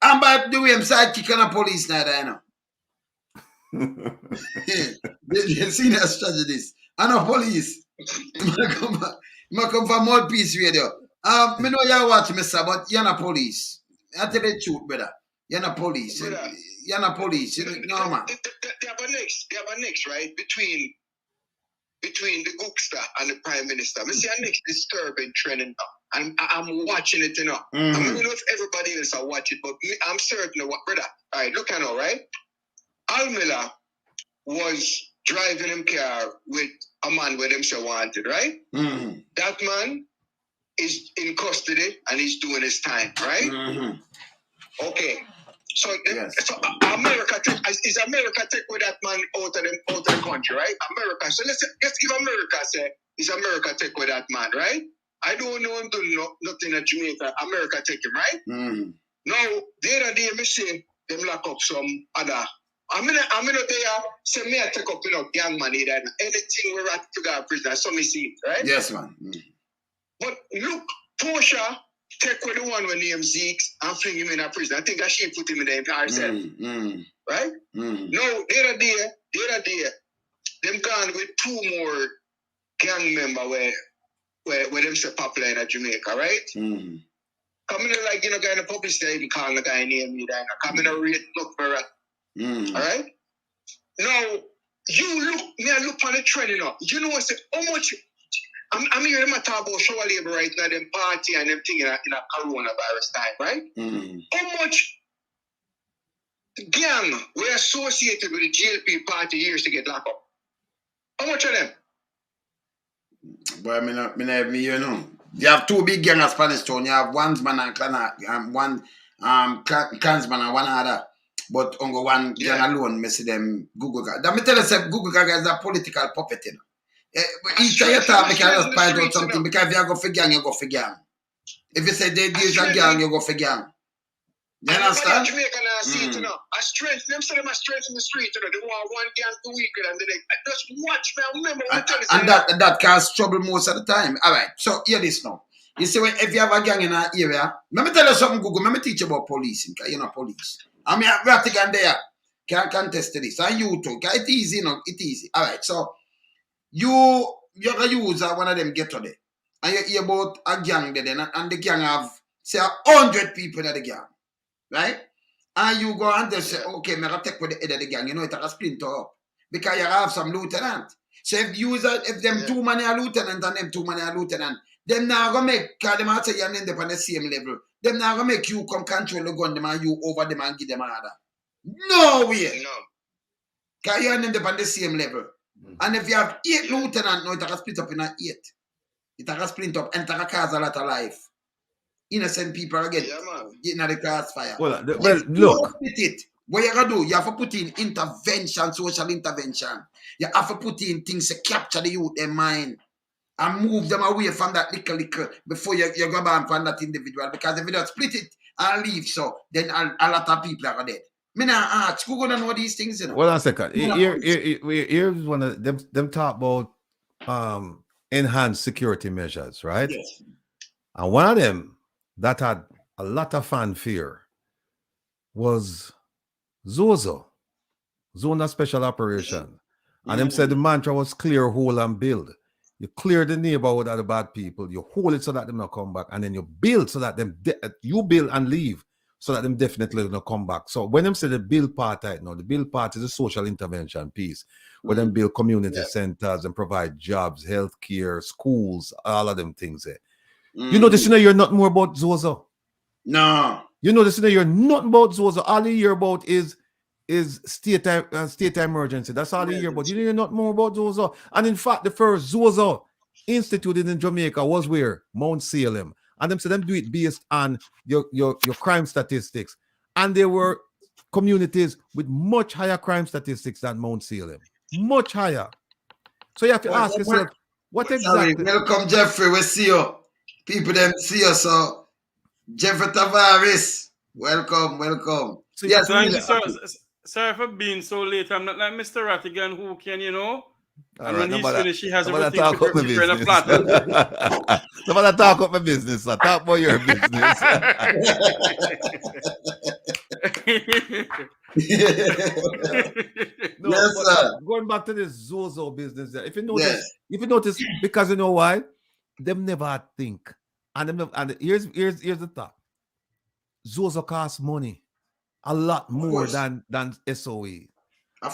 And by the way, I'm sidekick on the police now, I know. You see that strategies. I know police. I come from More Peace Radio. Me know you watch me, sir, but you're not police. I tell the truth, brother. You're not police. You're not police. No, man. They have a next, right? Between the Gookster and the Prime Minister. I see a next disturbing trend now. And I'm watching it, you know. I don't know if everybody else will watch it, but I'm certain of what, brother. All right, look, I know, right? Al Miller was driving him car with a man with him so wanted, right? That man is in custody and he's doing his time, right? Okay. So, so America is America take with that man out of the country, right? America. So let's give America say is America take with that man, right? I don't know him do nothing at Jamaica. America take him, right? Now the other day me see them lock up some other. I'm not there. Say me I take up gang money that anything we rat to go prison. So me see, right? Yes, man. But look, Portia take with the one when named Zeke and fling him in a prison. I think that she put him in the RSL. Right? No, the other day, them gone with 2 more gang members where them say popular in Jamaica, right? Coming like, guy in the publicity, even calling the guy name me that. Coming to rate, look for All right? Now, I look on the trend, You know, I say, how much, I'm hearing them talk about show labor right now, them party and them thing in a coronavirus time, right? How much gang were associated with the GLP party years to get locked up? How much of them? But you have two big gangs of Spanish Town. You have one man and clan, one clansman and one other. But only one gang alone, me see them Google. That me tell you, say Google is a political puppet. Each time you talk, I can just point out something. Because if you go for gang, you go for gang. If you say there is a gang, you go for gang. You understand? Jamaican see it, a strength. Them say them a strength in the street, They want one gang to weaken and the next. Just watch, man. Remember what that causes trouble most of the time. All right. So hear this now. You see, if you have a gang in an area, let me tell you something, Google. Let me teach you about policing, because you're not police. I mean, Vatican there can contest this. And you too. It's easy, It's easy. All right. So you're going to use one of them ghetto there. And you hear about a gang there, and the gang have, say, 100 people in the gang. Right? And you go and they say, okay, I'm going to take with the head of the gang. It's a splinter up. Because you have some lieutenant. So if them two man are lieutenant and them two man are lieutenant, them now going to make, because them have to say you're in the same level. Them now going to make you come control the gun, them and you over them and give them order. No way. No. Because you're in the same level. And if you have 8 lieutenant, no, it's a split up in 8. It's a split up and it's a cause a lot of life. Innocent people again getting at the crossfire. Well, look. What you gotta do, you have to put in intervention, social intervention. You have to put in things to capture the youth in mind and move them away from that little before you go back from that individual. Because if you don't split it and leave, so then a lot of people are dead. Me now ask, who gonna know these things? Hold on a second. Here's one of them talk about enhanced security measures, right? Yes. And one of them that had a lot of fanfare was Zona Special Operation. And them said the mantra was clear, hold, and build. You clear the neighborhood of the bad people, you hold it so that them not come back, and then you build so that you build and leave so that them definitely not come back. So when them say the build part right now, the build part is a social intervention piece where them build community centers and provide jobs, healthcare, schools, all of them things there. You notice, you're not more about Zozo. No. You notice, you're not about Zozo. All you hear about is state emergency. That's all you hear about. You're not more about Zozo. And in fact, the first Zozo instituted in Jamaica was where? Mount Salem. And them said them do it based on your crime statistics. And there were communities with much higher crime statistics than Mount Salem. Much higher. So you have to ask yourself, what exactly? Welcome, Jeffrey. We see you. People them see us, so Jeffrey Tavares, welcome. So yes, thank you, sir. Sorry for being so late. I'm not like Mr. Rattigan who can, and when he's finished, he has everything prepared in a platter. Somebody talk about my business, sir. Talk about your business. No, yes, sir. Going back to this Zozo business, if you notice, because you know why? Them never think. And here's the thought. Zozo costs money a lot more than SOE.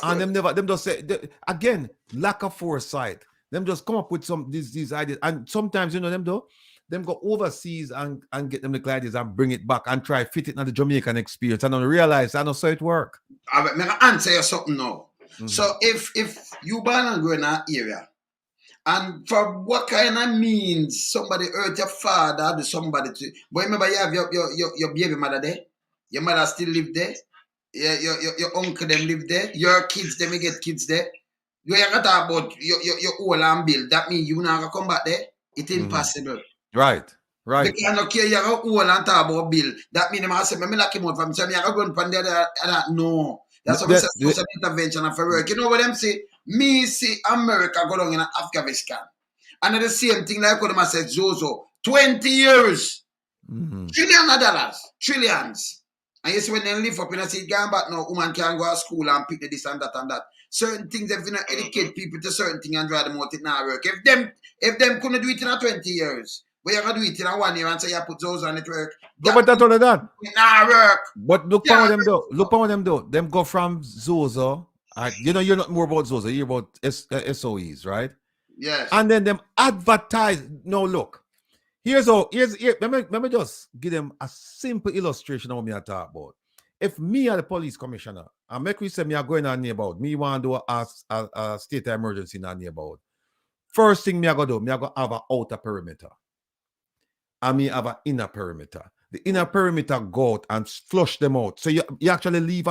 And them just say again, lack of foresight. Them just come up with some these ideas. And sometimes them go overseas and get them the ideas and bring it back and try fit it in the Jamaican experience and then realize I know so it work. I'm gonna answer you something now. So if you born and grow in that area, and for what kind of means somebody hurt your father, do somebody to, but remember you have your baby mother there, your mother still live there, your uncle them live there, your kids them get kids there. You ain't got to talk about your old and bill. That means you not gonna come back there. It's impossible. Right. Because no care you're old and talk about bill. That means I say me lock him out from say me I go on there no. That's what I say social intervention for work. You know what them say? Me see America go down in Afghanistan. And the same thing like what them say Zozo. 20 years. $trillions of dollars. Trillions. And you see when they live up in a seat going back now, woman can go to school and pick the this and that and that. Certain things if you not educate people to certain things and drive them out, it not work. If them couldn't do it in 20 years, But you're going to do it in 1 year and say you put those on it work. No, but that's all of that. Nah, work. But look how them do. Look how them do. Them go from Zozo. You know, you're not more about Zozo. You're about SOEs, right? Yes. And then them advertise. No, look. Here. Let me just give them a simple illustration of what me I talk about. If me are the police commissioner, and make we say me are going on about, me want to do a state of emergency on about. First thing me I go do, me I go have an outer perimeter. And me have an inner perimeter. The inner perimeter go out and flush them out. So you actually leave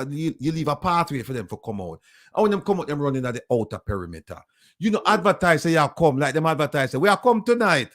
you leave a pathway for them to come out. And when them come out, them running at the outer perimeter. You know, advertise say you come, like them advertise say, we are come tonight.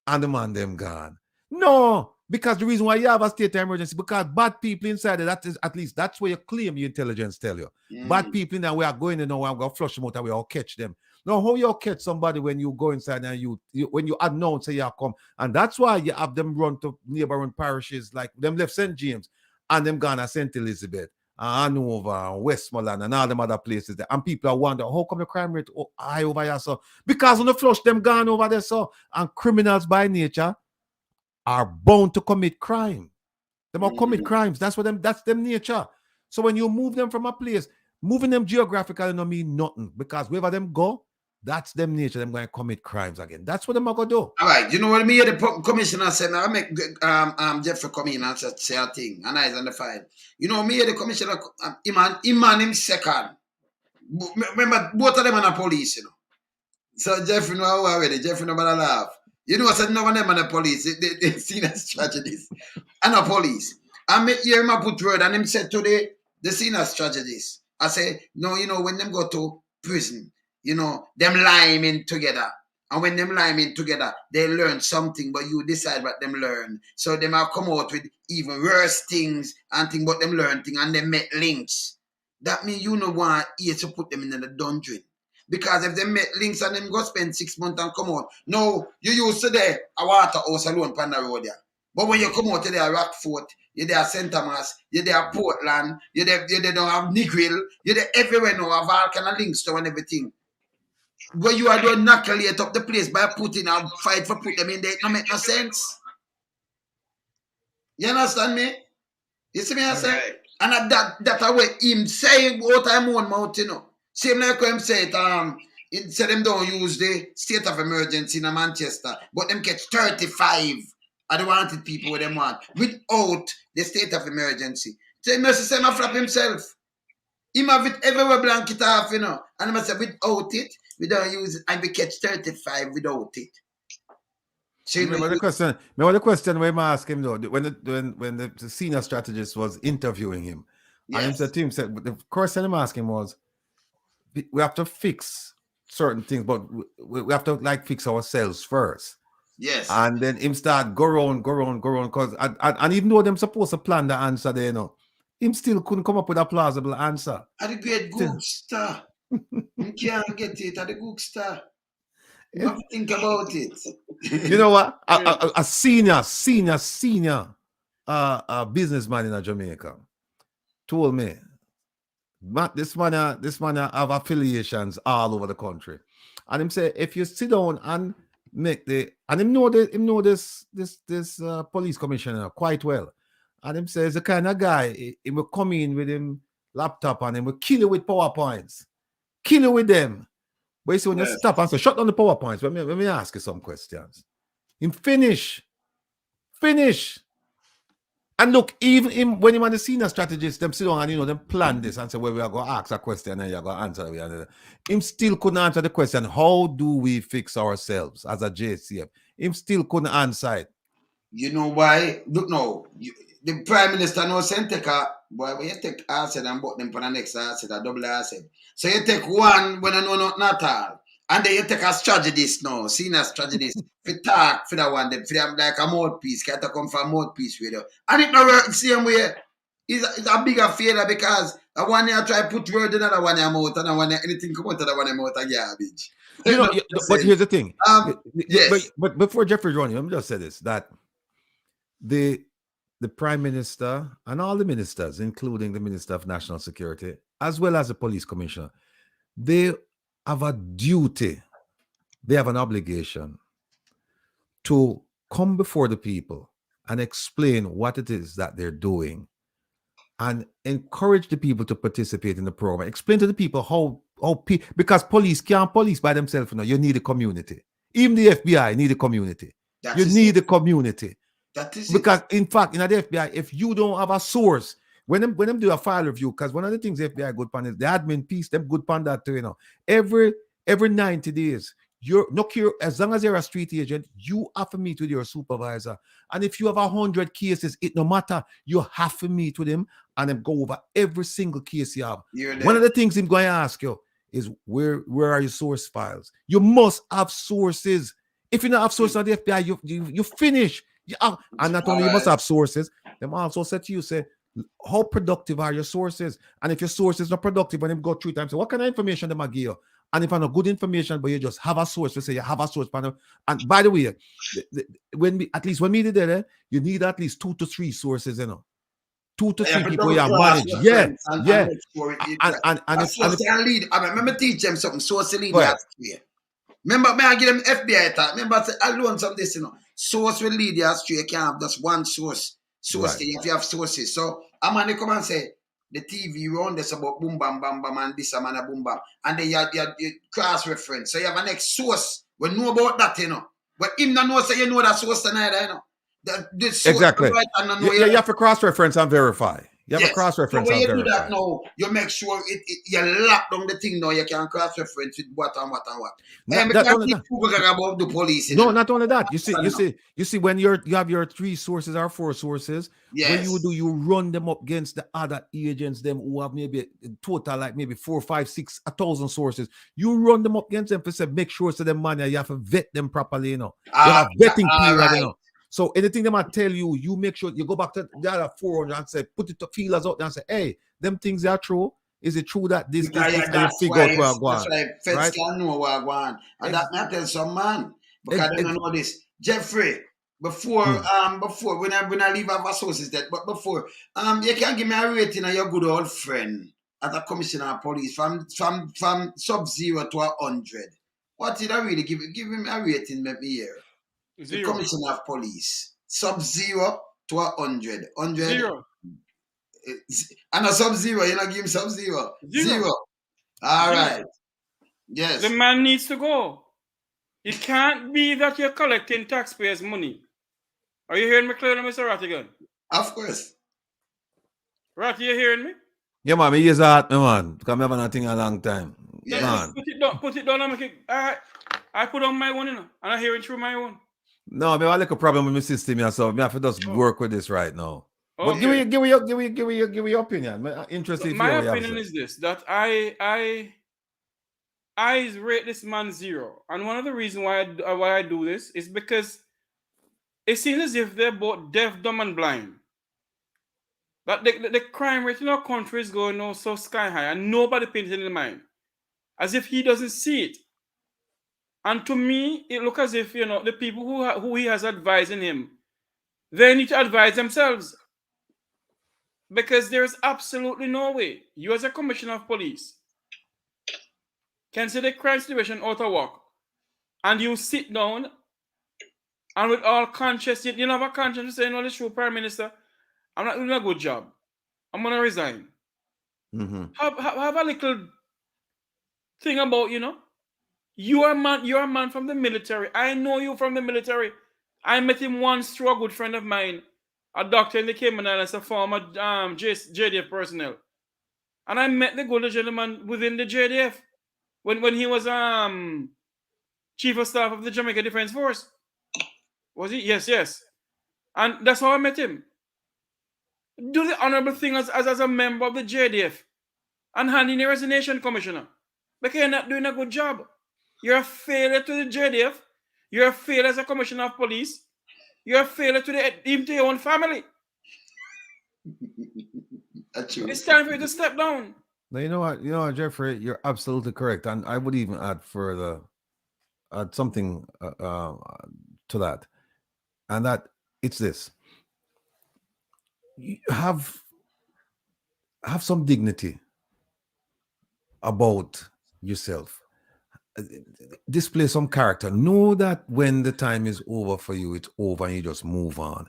And the man them gone. No, because the reason why you have a state of emergency, because bad people inside there, that is at least that's where you claim your intelligence tell you. Bad people in there, we are going to know I'm going to flush them out and we all catch them. Now, how you catch somebody when you go inside and you when you announce say you come, and that's why you have them run to neighboring parishes like them left St. James and them gone to St. Elizabeth, and Hanover, and Westmoreland, and all them other places there. And people are wondering how come the crime rate high over here, so because when the flush them gone over there, so and criminals by nature are bound to commit crime. Them all commit crimes. That's them nature. So when you move them from a place, moving them geographically don't mean nothing, because wherever them go, that's them nature. Them going to commit crimes again. That's what them are going to do. All right. You know what me? The commissioner said, I make Jeffrey come in and say a thing, and I on the file. You know me, the commissioner, him second. Remember, both of them are the police, you know. So Jeffrey know already. Jeffrey no matter laugh. You know, I said no one them are the police. They seen as tragedies. And the police. I make hear him put word and him said today, they seen as tragedies. I say, no, you know, when them go to prison, you know, them lime in together. And when them lime in together, they learn something, but you decide what them learn. So them have come out with even worse things and thing, but them learn thing and they make links. That means you know want here to put them in the dungeon. Because if they make links and them go spend 6 months and come out, no, you used to there a water house alone on the road there. But when you come out, you're there Rockfort, you're there St. Thomas, you're there Portland, you're there don't have Negril, you're there everywhere now, have all kind of links to and everything. Where you are doing knuckleate up the place by putting and fight for put them in there, it don't make no sense. You understand me? You see me I say? And that way him saying out of him own mouth, you know. Same like him said, it said them don't use the state of emergency in Manchester, but them catch 35 of the wanted people where them want without the state of emergency. So he must say, him flap himself. He have it everywhere blanket off, you know. And he must say, without it, we don't use it, and we catch 35 without it. So remember the question we asked him though, when the senior strategist was interviewing him, yes. And the team said, the question I'm asking was, we have to fix certain things, but we have to like fix ourselves first. Yes. And then him start go round, because and even though them supposed to plan the answer there, you know, him still couldn't come up with a plausible answer. At the great Googster. You can't get it at the Googster. You have to think about it. You know what? A senior businessman in Jamaica told me, this man have affiliations all over the country, and him say if you sit down and make him know this police commissioner quite well, and him say the kind of guy he will come in with him laptop and him will kill you with PowerPoints, kill you with them. But you see when you stop and say shut down the PowerPoints, let me ask you some questions. Him finish. And look, even when him and the senior strategist, them sit down and, you know, them plan this and say, well, we are going to ask a question and you're going to answer. Him still couldn't answer the question, how do we fix ourselves as a JCF? Him still couldn't answer it. You know why? Look, no. The Prime Minister no sent take boy, when you take acid and put them for the next acid, a double acid. So you take one when I know not all. And then you take a strategist now, senior strategist, for talk for that one, for them like a mouthpiece, can't come for a mouthpiece with you. And it not work the same way. It's a bigger failure because the one you try to put word in another one in your mouth, and the one anything come out of the one in your mouth are garbage. You know, but here's the thing. Yes. But before Jeffrey's running, let me just say this, that the Prime Minister and all the ministers, including the Minister of National Security, as well as the Police Commissioner, they have a duty, they have an obligation to come before the people and explain what it is that they're doing and encourage the people to participate in the program. Explain to the people because police can't police by themselves. You need a community. Even the FBI need a community. You need a community. That is because in fact, in the FBI, if you don't have a source, when them do a file review, because one of the things the FBI good pan is the admin piece, them good pan that too, Every 90 days, you're not cure as long as you're a street agent, you have to meet with your supervisor. And if you have 100 cases, it no matter, you have to meet with him and then go over every single case you have. One of the things I'm going to ask you is where are your source files? You must have sources. If you don't have sources on the FBI, you finish. And not only you must have sources, them also said to you, say, how productive are your sources? And if your sources not productive, when them go through time, say, what kind of information them give you? And if I know good information, but you just have a source, we say you have a source panel. And by the way, when we did it, you need at least 2 to 3 sources, 2 to 3 people you manage. Yeah. And lead. I remember teach them something. Source lead. Remember, I give them FBI talk. Remember, I learned some of this, Source will lead you astray. You can't have just one source. If you have sources. So I'm going to come and say, the TV run this about boom bam bam bam and this and a boom bam. And then you cross reference. So you have a next source. We know about that, But him not know, so you know that source tonight, The source exactly. Right, you have to cross reference and verify. You have a cross reference. So when you do that now, you make sure you lock down the thing now. You can cross reference with what and what and what. About the police. No, not only that. You see, when you have your 3 sources or 4 sources, when you run them up against the other agents, them who have maybe total like maybe 4, 5, 6, 1,000 sources. You run them up against them for say make sure so them man you have to vet them properly. You have vetting period. So anything they might tell you, you make sure you go back to the other 400 and say, put it to feelers out there and say, hey, them things are true. Is it true that this and you figure out where I'm going? Feds can know where I'm going. And that may tell some man. Because they don't know this. Jeffrey, before when I leave our sources that, but before, you can give me a rating of your good old friend as a commissioner of police from sub-0 to 100. What did I really give him a rating, let me hear. The commissioner of police, sub-0 to 100. 100. 0. And a sub-0, you not give him sub-0. 0. All right. Yes. The man needs to go. It can't be that you're collecting taxpayers' money. Are you hearing me clearly, Mr. Rattigan? Of course. Ratty, you hearing me? Yeah, man. Me use that, man. Because I have nothing a long time. Yeah. Man. Put it down and make it. I put on my one, and I hear it through my own. No, I have a little problem with my system, so I have to just work with this right now. Okay. But give me your opinion. I'm interested. My opinion is this: that I rate this man 0, and one of the reasons why I do this is because it seems as if they're both deaf, dumb, and blind. That the crime rate in our country is going so sky high, and nobody pays it in mind, as if he doesn't see it. And to me, it looks as if, the people who he has advising him, they need to advise themselves. Because there's absolutely no way you as a commissioner of police can see the crime situation out of work and you sit down and with all conscience, you have a conscience to say, no, this true, Prime Minister, I'm not doing a good job. I'm going to resign. Mm-hmm. Have a little thing about, you're a man from the military. I know you from the military. I met him once through a good friend of mine, a doctor in the Cayman Islands, a former JDF personnel. And I met the good gentleman within the JDF when he was chief of staff of the Jamaican Defense Force. Was he? Yes. And that's how I met him. Do the honorable thing as a member of the JDF and hand in a resignation, Commissioner. Because you're not doing a good job. You're a failure to the JDF. You're a failure as a commissioner of police. You're a failure even to your own family. It's time for you to step down. Now, you know what, Jeffrey, you're absolutely correct. And I would even add something to that. And that it's this. You have some dignity about yourself. display some character. Know that when the time is over for you, it's over and you just move on.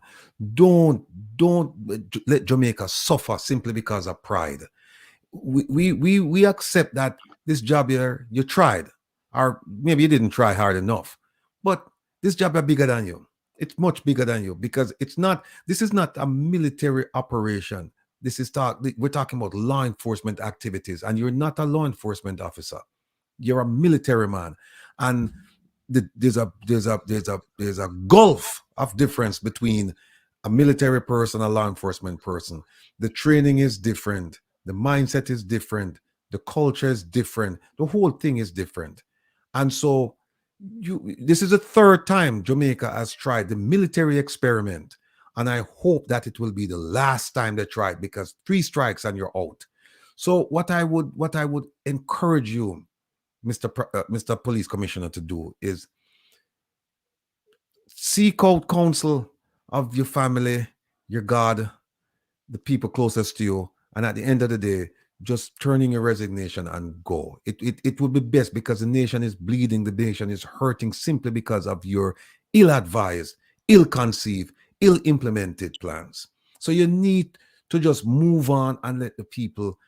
Don't let Jamaica suffer simply because of pride. We accept that this job here, you tried, or maybe you didn't try hard enough, but this job is bigger than you. It's much bigger than you because this is not a military operation. We're talking about law enforcement activities, and you're not a law enforcement officer. You're a military man, and there's a gulf of difference between a military person, a law enforcement person. The training is different, the mindset is different, the culture is different, the whole thing is different. And so this is the third time Jamaica has tried the military experiment, and I hope that it will be the last time they try it, because 3 strikes and you're out. So what I would encourage you, Mr. Police Commissioner, to do is seek out counsel of your family, your God, the people closest to you, and at the end of the day, just turn in your resignation and go. It would be best, because the nation is bleeding, the nation is hurting simply because of your ill-advised, ill-conceived, ill-implemented plans. So you need to just move on and let the people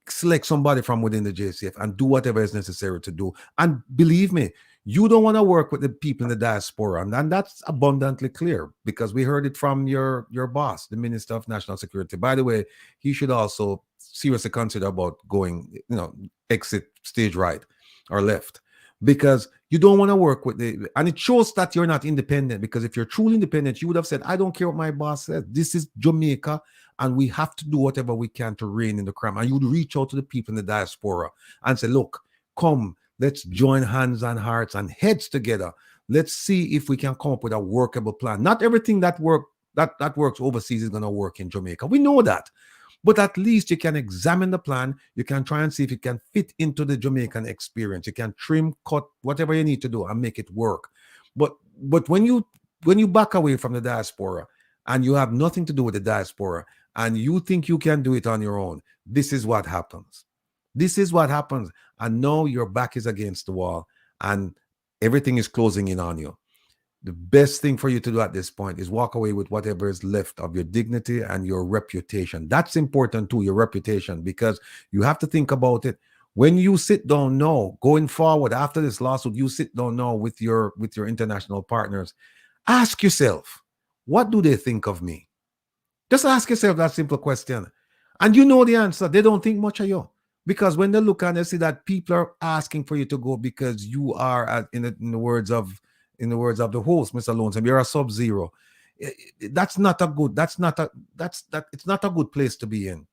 select somebody from within the JCF and do whatever is necessary to do. And believe me, you don't want to work with the people in the diaspora, and that's abundantly clear, because we heard it from your boss, the Minister of National Security. By the way, he should also seriously consider about going, exit stage right or left, because you don't want to work with and it shows that you're not independent. Because if you're truly independent, you would have said, I don't care what my boss says. This is Jamaica, and we have to do whatever we can to rein in the crime. And you would reach out to the people in the diaspora and say, look, come, let's join hands and hearts and heads together. Let's see if we can come up with a workable plan. Not everything that works overseas is going to work in Jamaica. We know that. But at least you can examine the plan. You can try and see if it can fit into the Jamaican experience. You can trim, cut, whatever you need to do and make it work. But when you back away from the diaspora and you have nothing to do with the diaspora and you think you can do it on your own, this is what happens. This is what happens. And now your back is against the wall and everything is closing in on you. The best thing for you to do at this point is walk away with whatever is left of your dignity and your reputation. That's important too, your reputation, because you have to think about it. When you sit down now, going forward after this lawsuit, you sit down now with your international partners. Ask yourself, what do they think of me? Just ask yourself that simple question. And you know the answer. They don't think much of you. Because when they look and they see that people are asking for you to go because you are, in the words of the host, Mr. Lonesome, you're a sub-zero. It's not a good place to be in.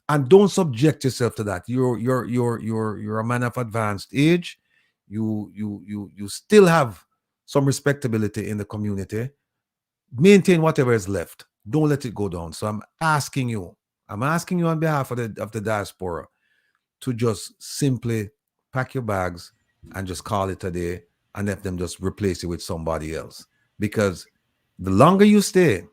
And don't subject yourself to that. You're a man of advanced age. You still have some respectability in the community. Maintain whatever is left. Don't let it go down. So I'm asking you on behalf of the diaspora to just simply pack your bags and just call it a day and let them just replace it with somebody else. Because the longer you stay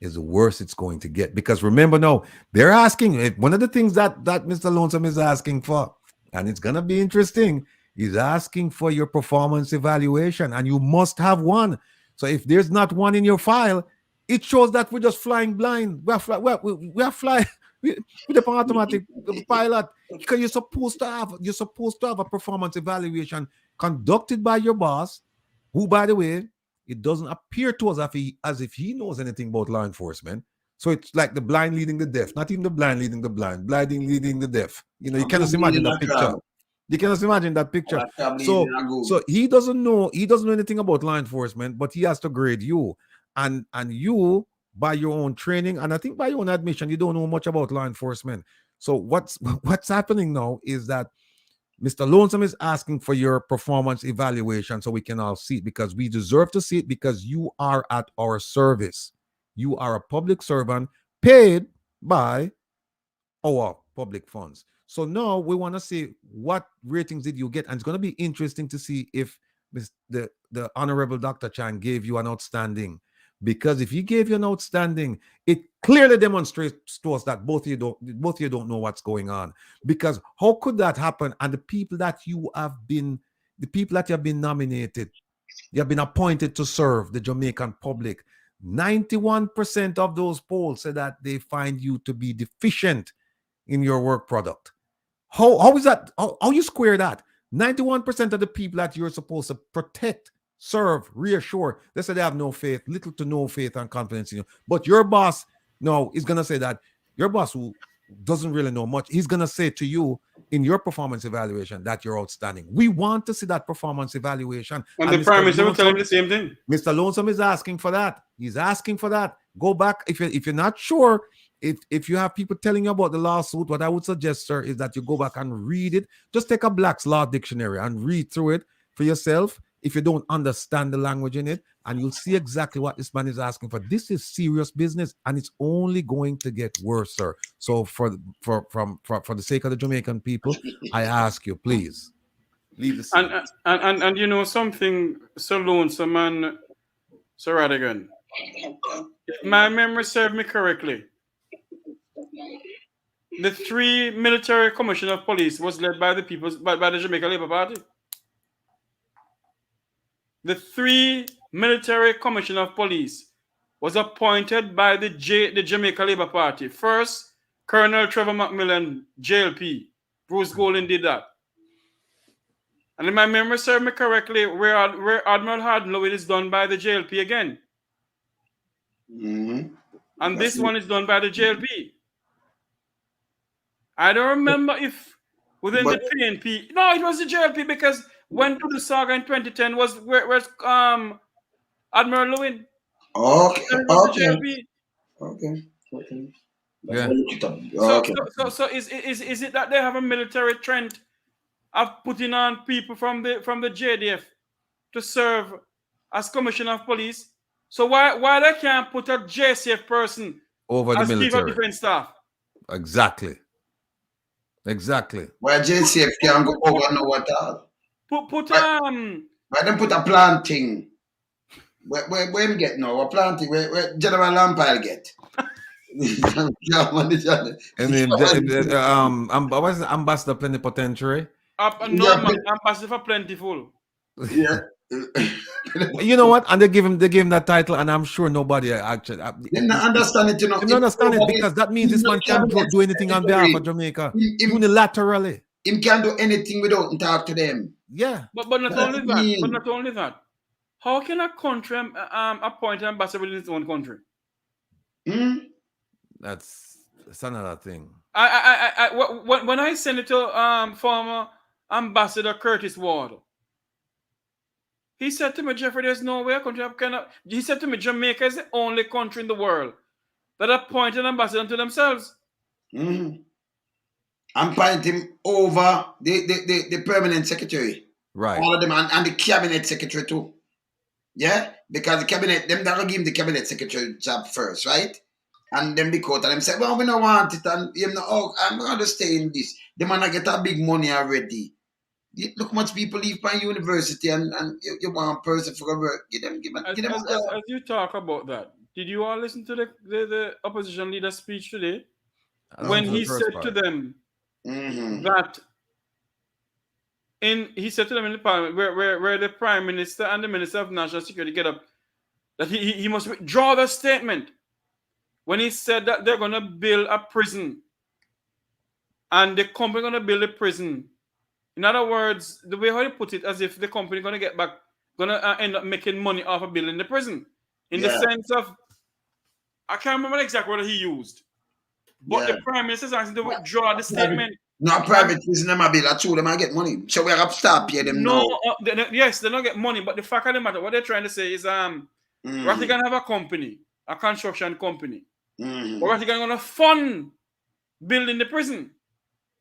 is the worse it's going to get. Because remember now, they're asking, one of the things that Mr. Lonesome is asking for, and it's going to be interesting, he's asking for your performance evaluation, and you must have one. So if there's not one in your file, it shows that we're just flying blind. We are flying with an automatic pilot, because you're supposed to have a performance evaluation conducted by your boss, who, by the way, it doesn't appear to us as if he knows anything about law enforcement. So it's like the blind leading the deaf, not even the blind leading the blind, blind leading the deaf. You cannot imagine that picture. You cannot imagine that picture. So he doesn't know anything about law enforcement, but he has to grade you. And you, by your own training, and I think by your own admission, you don't know much about law enforcement. So what's happening now is that Mr. Lonesome is asking for your performance evaluation so we can all see it, because we deserve to see it, because you are at our service. You are a public servant paid by our public funds. So now we want to see what ratings did you get, and it's going to be interesting to see if the Honorable Dr. Chan gave you an outstanding. Because if he gave you an outstanding, it clearly demonstrates to us that both of you don't know what's going on. Because how could that happen? And the people that you have been the people that you have been nominated, you have been appointed to serve the Jamaican public. 91% of those polls say that they find you to be deficient in your work product. How is that? How you square that? 91% of the people that you're supposed to protect, serve, reassure, they say they have no faith, little to no faith and confidence in you. But your boss, no, is going to say that your boss, who doesn't really know much, he's going to say to you in your performance evaluation that you're outstanding. We want to see that performance evaluation. And the Prime Minister will tell him the same thing. Mr. Lonesome is asking for that. He's asking for that. Go back. If you're not sure, if you have people telling you about the lawsuit, what I would suggest, sir, is that you go back and read it. Just take a Black's Law Dictionary and read through it for yourself if you don't understand the language in it, and you'll see exactly what this man is asking for. This is serious business, and it's only going to get worse, sir. So for the sake of the Jamaican people, I ask you, please, leave the scene. And you know something, Sir Lonesome and Sir Radigan, if my memory serves me correctly, the 3 military commission of police was led by the Jamaican Labour Party. The 3 military commission of police was appointed by the Jamaica Labour Party. First, Colonel Trevor Macmillan, JLP. Bruce Golding did that. And if my memory serves me correctly, where Admiral Hardin is done by the JLP again. Mm-hmm. And this one is done by the JLP. I don't remember if within the PNP. No, it was the JLP, because when to the saga in 2010 was where's Admiral Lewin. Okay. Yeah. So is it that they have a military trend of putting on people from the JDF to serve as commissioner of police? So why they can't put a JCF person over the as military? chief of defense staff? Exactly. Why JCF can't go over no at all? Why them put a planting? Where him get now? A planting where General Lampile get? And then Ambassador Plenipotentiary. Ambassador for Plentiful. Yeah. You know what? And they give him that title, and I'm sure nobody actually. They don't understand it, you know. They don't understand it, because that means this man can't do anything on behalf of Jamaica unilaterally. He can't do anything without talk to them. Yeah. But not only that. How can a country appoint an ambassador within its own country? That's another thing. When I sent it to former Ambassador Curtis Ward, he said to me, Jeffrey, there's no way a country cannot. He said to me, Jamaica is the only country in the world that appoint an ambassador to themselves. Mm-hmm. Appoint him over the permanent secretary. Right. All of them, and the cabinet secretary too. Yeah? Because the cabinet, them that will give him the cabinet secretary job first, right? And then the court and them say, well, we don't want it, and him I'm going to stay in this. The man get a big money already. Look much people leave by university and you want a person for work. Give them. As you talk about that, did you all listen to the opposition leader speech today? When he said to them that he said to them in the parliament where the Prime Minister and the Minister of National Security get up, that he must withdraw the statement when he said that they're going to build a prison and the company going to build a prison. In other words, the way how he put it, as if the company going to end up making money off of building the prison. In the sense of, I can't remember exactly what he used, but the Prime Minister is asking to withdraw the statement. No private prison, them a build a true, them a get money. So we have to stop pay them now. Yes, they don't get money, but the fact of the matter, what they're trying to say is, Ratigan have a company, a construction company. But Ratigan going to fund building the prison.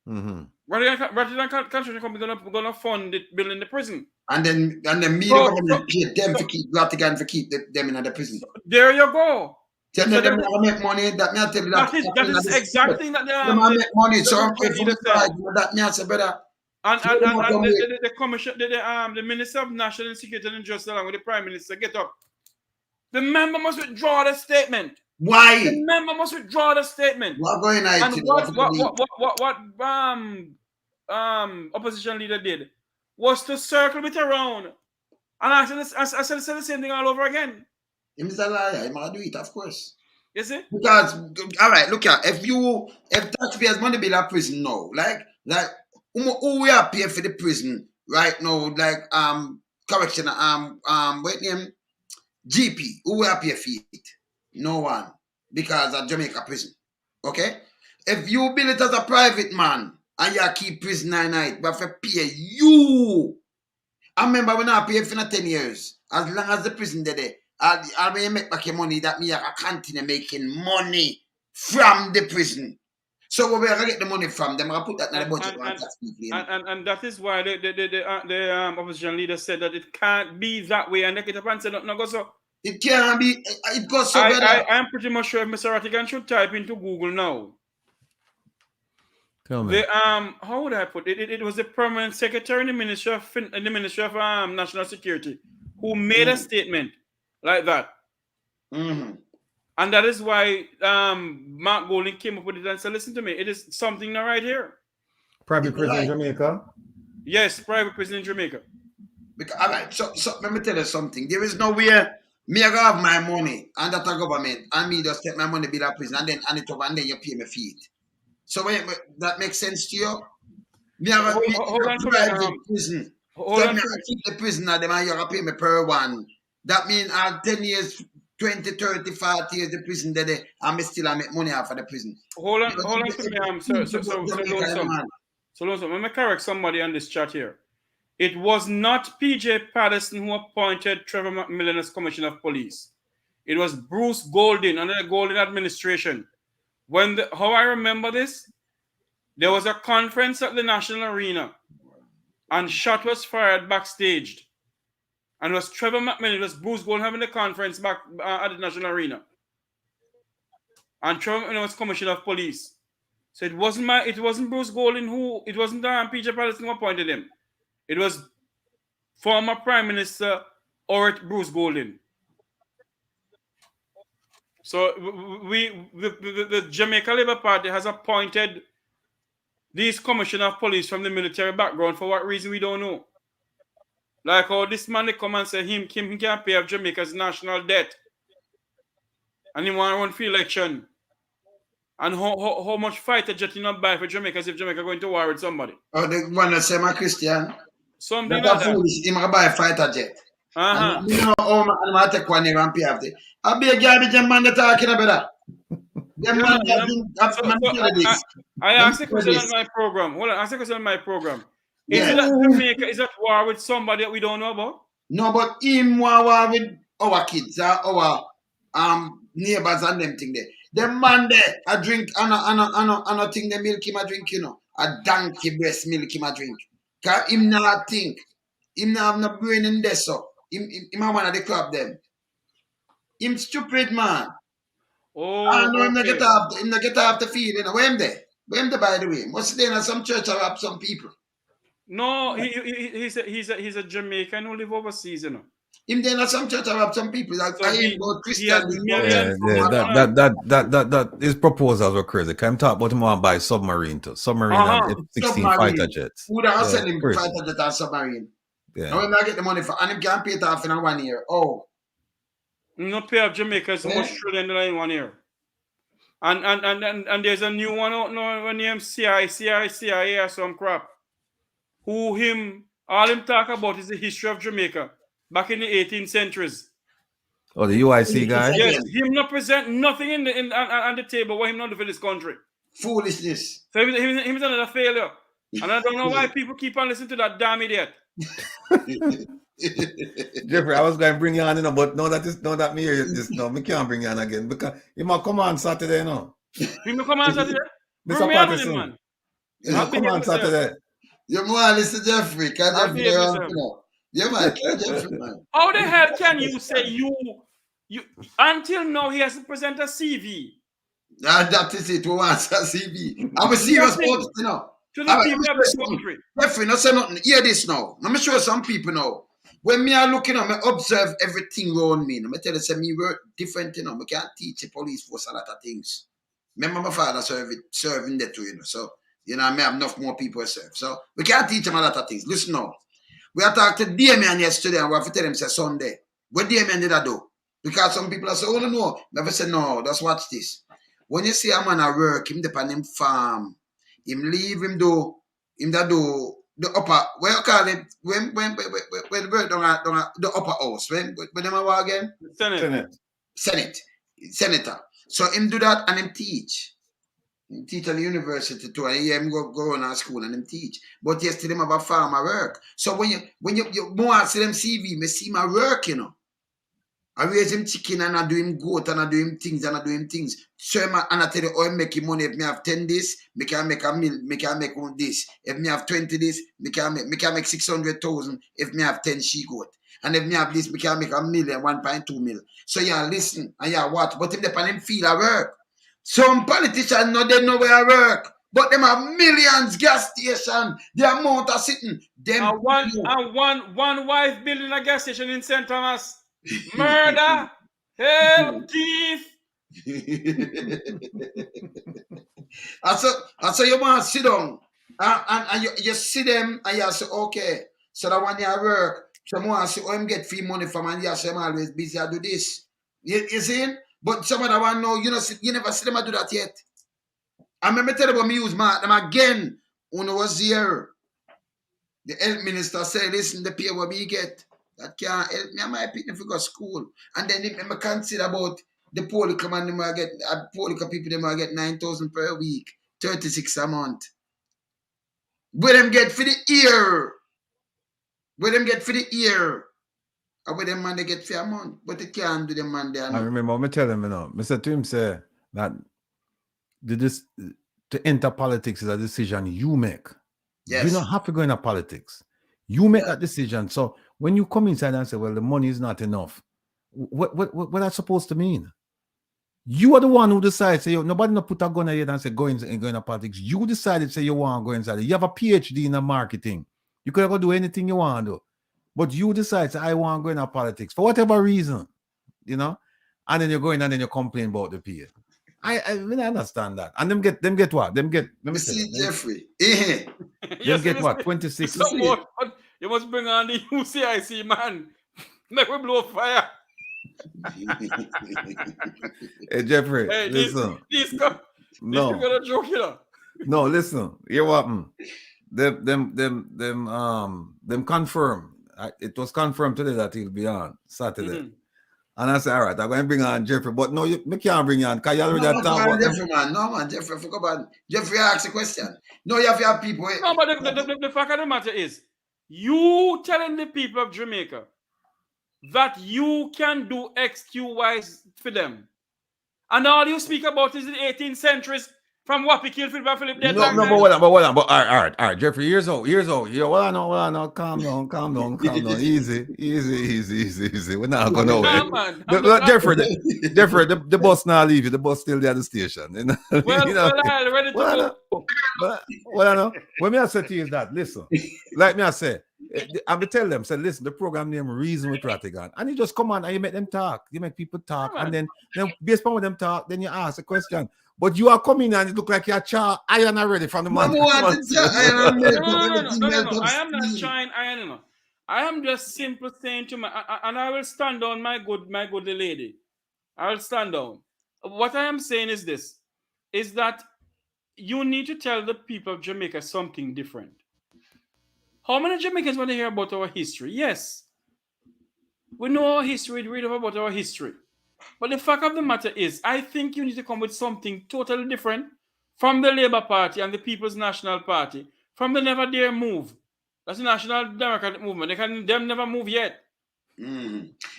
Ratigan construction company going to fund it, building the prison. And then me government pay them to keep Ratigan to keep them in the prison. There you go. Tell them to make money. That me I tell you that is the exact thing that they make money. So that me I say, brother. And the commission, the Minister of National Security and Justice, along with the Prime Minister, get up. The member must withdraw the statement. Why? The member must withdraw the statement. What going on? And what opposition leader did was to circle it around. And I said the same thing all over again. He's a liar. He might do it, of course. You see? Because, all right, look at if taxpayers money bill a prison now, like who we are paying for the prison right now, like correction, what name? GP, who we are paying for it? No one, because of Jamaica prison. Okay, if you build it as a private man and you keep prison 9 nights, but for pay you. I remember when I pay for 10 years, as long as the prison there, I'll make back your money, that me I continue making money from the prison. So where we are get the money from, them I put that in the budget. And that is why the opposition leader said that it can't be that way, and they get up and say no go so. It can't be. It goes so better. I am pretty much sure Mr. Rattigan should type into Google now. Tell me. How would I put it? It was the permanent secretary in the Ministry of National Security who made a statement like that. And that is why Mark Golding came up with it and said, listen to me, it is something not right here. Private prison in Jamaica? Yes, private prison in Jamaica. Because, all right, so let me tell you something. There is nowhere me I have my money under the government and me just take my money bill at prison and then hand it over and then you pay me feet. So that makes sense to you? Me have a private prison. So me I keep the prisoner, them and you pay me per one. That means 10 years, 20, 30, 40 years the prison there, and me still make money off of the prison. Hold on to me, So let me correct somebody on this chat here. It was not PJ Patterson who appointed Trevor McMillan as Commissioner of Police. It was Bruce Golding under the Golding administration. How I remember this, there was a conference at the National Arena and shot was fired backstage. And it was Trevor McMillan, it was Bruce Golding having the conference back at the National Arena. And Trevor McMillan was Commissioner of Police. So it wasn't Bruce Golding it wasn't PJ Patterson who appointed him. It was former Prime Minister Bruce Golding. So the Jamaica Labour Party has appointed these commissioner of police from the military background for what reason we don't know. Like how this man they come and say him can't pay off Jamaica's national debt. And he want to run for election. And how much fighter jet you not buy for Jamaica if Jamaica going to war with somebody? Oh, the one that say my Christian. Something that like that. Foolish. He might buy a fighter jet. And you know, I take one here and pay off it. I'll be a garbage man that talking about that. I asked a question on my program. Hold on, I asked a question on my program. Is it that Jamaica is at war with somebody that we don't know about? No, but him war with our kids, our neighbors and them thing there. The man there, I drink, I think the milk him a drink, you know. A donkey breast milk him a drink. Cause him not think. Him not have no brain in there, so. Him a one of the club them. Him stupid man. Oh, I know him not get off the field, you know. Where him there? Where him there, by the way? Must there in some church or have some people? No, he's a Jamaican who live overseas, you know. Him there in some church or have some people. Like So him go Christian. That his proposals were crazy. Can him talk about him want to buy submarine too? Submarine and F-16 fighter jets. Who that sell him fighter jet and submarine? Yeah. Now when I get the money for, and him can't pay it off in 1 year. Oh. Not pay off Jamaica so much trillion in 1 year. And there's a new one out now named CIA or some crap. All him talk about is the history of Jamaica back in the 18th centuries. Oh, the UIC guy? Yes, him not present nothing on the table what him not do for this country. Foolishness. So him is another failure. And I don't know why people keep on listening to that damn idiot. Jeffrey, I was going to bring you on, you know, but now that me hear this, no, me can't bring you on again because you might come on Saturday, you know. You come on Saturday? Mr. Patterson, man. You come on Saturday. You want to listen to Jeffrey? Can Jeffrey you might Jeffrey, man. How the hell can you say you until now he hasn't presented a CV? That is it. Who wants a CV? I'm a serious person, you know. To the people of the country. Jeffrey, not say nothing. Hear this now. Let me show some people now. When me are looking at me, observe everything around me. Let me tell you, say me work different, you know. Me can't teach the police force a lot of things. Remember my father serving there too, you know. So, you know, I may have enough more people to serve. So, we can't teach them a lot of things. Listen now. We are talking to Damien yesterday and we have to tell him say Sunday. What Damien did I do? Because some people are saying, oh no. Never say no, just watch this. When you see a man at work, him depend him farm, him leave him do the upper, what you call it, when the work down the upper house, when them are again? Senator. So him do that and him teach. Him teach at the university too, and him go on a school and him teach. But yesterday him have a farm at work. So when you more see them CV, me see my work, you know. I raise him chicken and I do him goat and I do him things and I do him things. So and I tell you, oh, I'm making money. If me have 10 this, me can make a meal, me can make one this. If me have 20 this, me can make 600,000 if me have 10 she goat. And if me have this, me can make a million, 1.2 mil. So yeah, listen and yeah, watch. But if they pan him feel I work. Some politicians know they know where I work. But them have millions gas station. The amount of sitting. Them one wife building a gas station in St. Thomas. Murder, help, thief. And so you want to sit down and you see them and you say, okay, so that when you work, someone say, oh, him get free money from and you say, I'm always busy, I do this. You see? But some of them want to know, you never see them do that yet. I remember telling them, me use them again when I was here. The health minister said, listen, the pay what we get. That can't help me and my people if we go to school. And then if I consider about the political man, them get political people, them get 9,000 per week, 36 a month. Where them get for the year? Where them get for the year? Or where them man they get for a month? But they can't do them man there. I remember me tell him, Mr. to him say that to enter politics is a decision you make. Yes. You don't have to go into politics. You make that decision. So when you come inside and say, well, the money is not enough, what that's supposed to mean? You are the one who decides, say, nobody no put a gun ahead and say, go into politics. You decided, say, you want to go inside. You have a PhD in marketing. You could go do anything you want to do. But you decide, say, I want to go into politics for whatever reason, and then you go in and then you complain about the pay. I understand that. And them get what? Them get, let me see Jeffrey. Them get what? 26. You must bring on the UCIC, man. Make we blow fire. Hey, Jeffrey, listen. No. Gonna joke, No, listen. Hear what? Them confirm. It was confirmed today that he'll be on Saturday. Mm-hmm. And I said, all right, I'm going to bring on Jeffrey. But no, me can't bring you on because you already talked about Jeffrey, man. No, man, Jeffrey, forget about it. Jeffrey asked a question. No, you have to have people. No, but the fact of the matter is, you telling the people of Jamaica that you can do X, Q, Y for them. And all you speak about is the 18th centuries from Wappy kill Philip dead. But hold on. But all right, Jeffrey, here's out. Yo, well, no, calm down. Easy. We're not going nowhere. Jeffrey, the bus now leave you. The bus still there at the station. I'm ready to go. Well, what me I say to you is that, listen, like me I say, I will tell them, say, listen, the program name Reason with Ratigan. And you just come on and you make them talk. You make people talk. And then based upon what them talk, then you ask a question. But you are coming and it look like you're iron already from the man. No. I am not trying iron. I am just simply saying to and I will stand down, my good lady. I will stand down. What I am saying is this, is that you need to tell the people of Jamaica something different. How many Jamaicans want to hear about our history? Yes. We know our history, we read about our history. But the fact of the matter is, I think you need to come with something totally different from the Labour Party and the People's National Party, from the Never Dare move. That's the National Democratic Movement. Them never move yet. All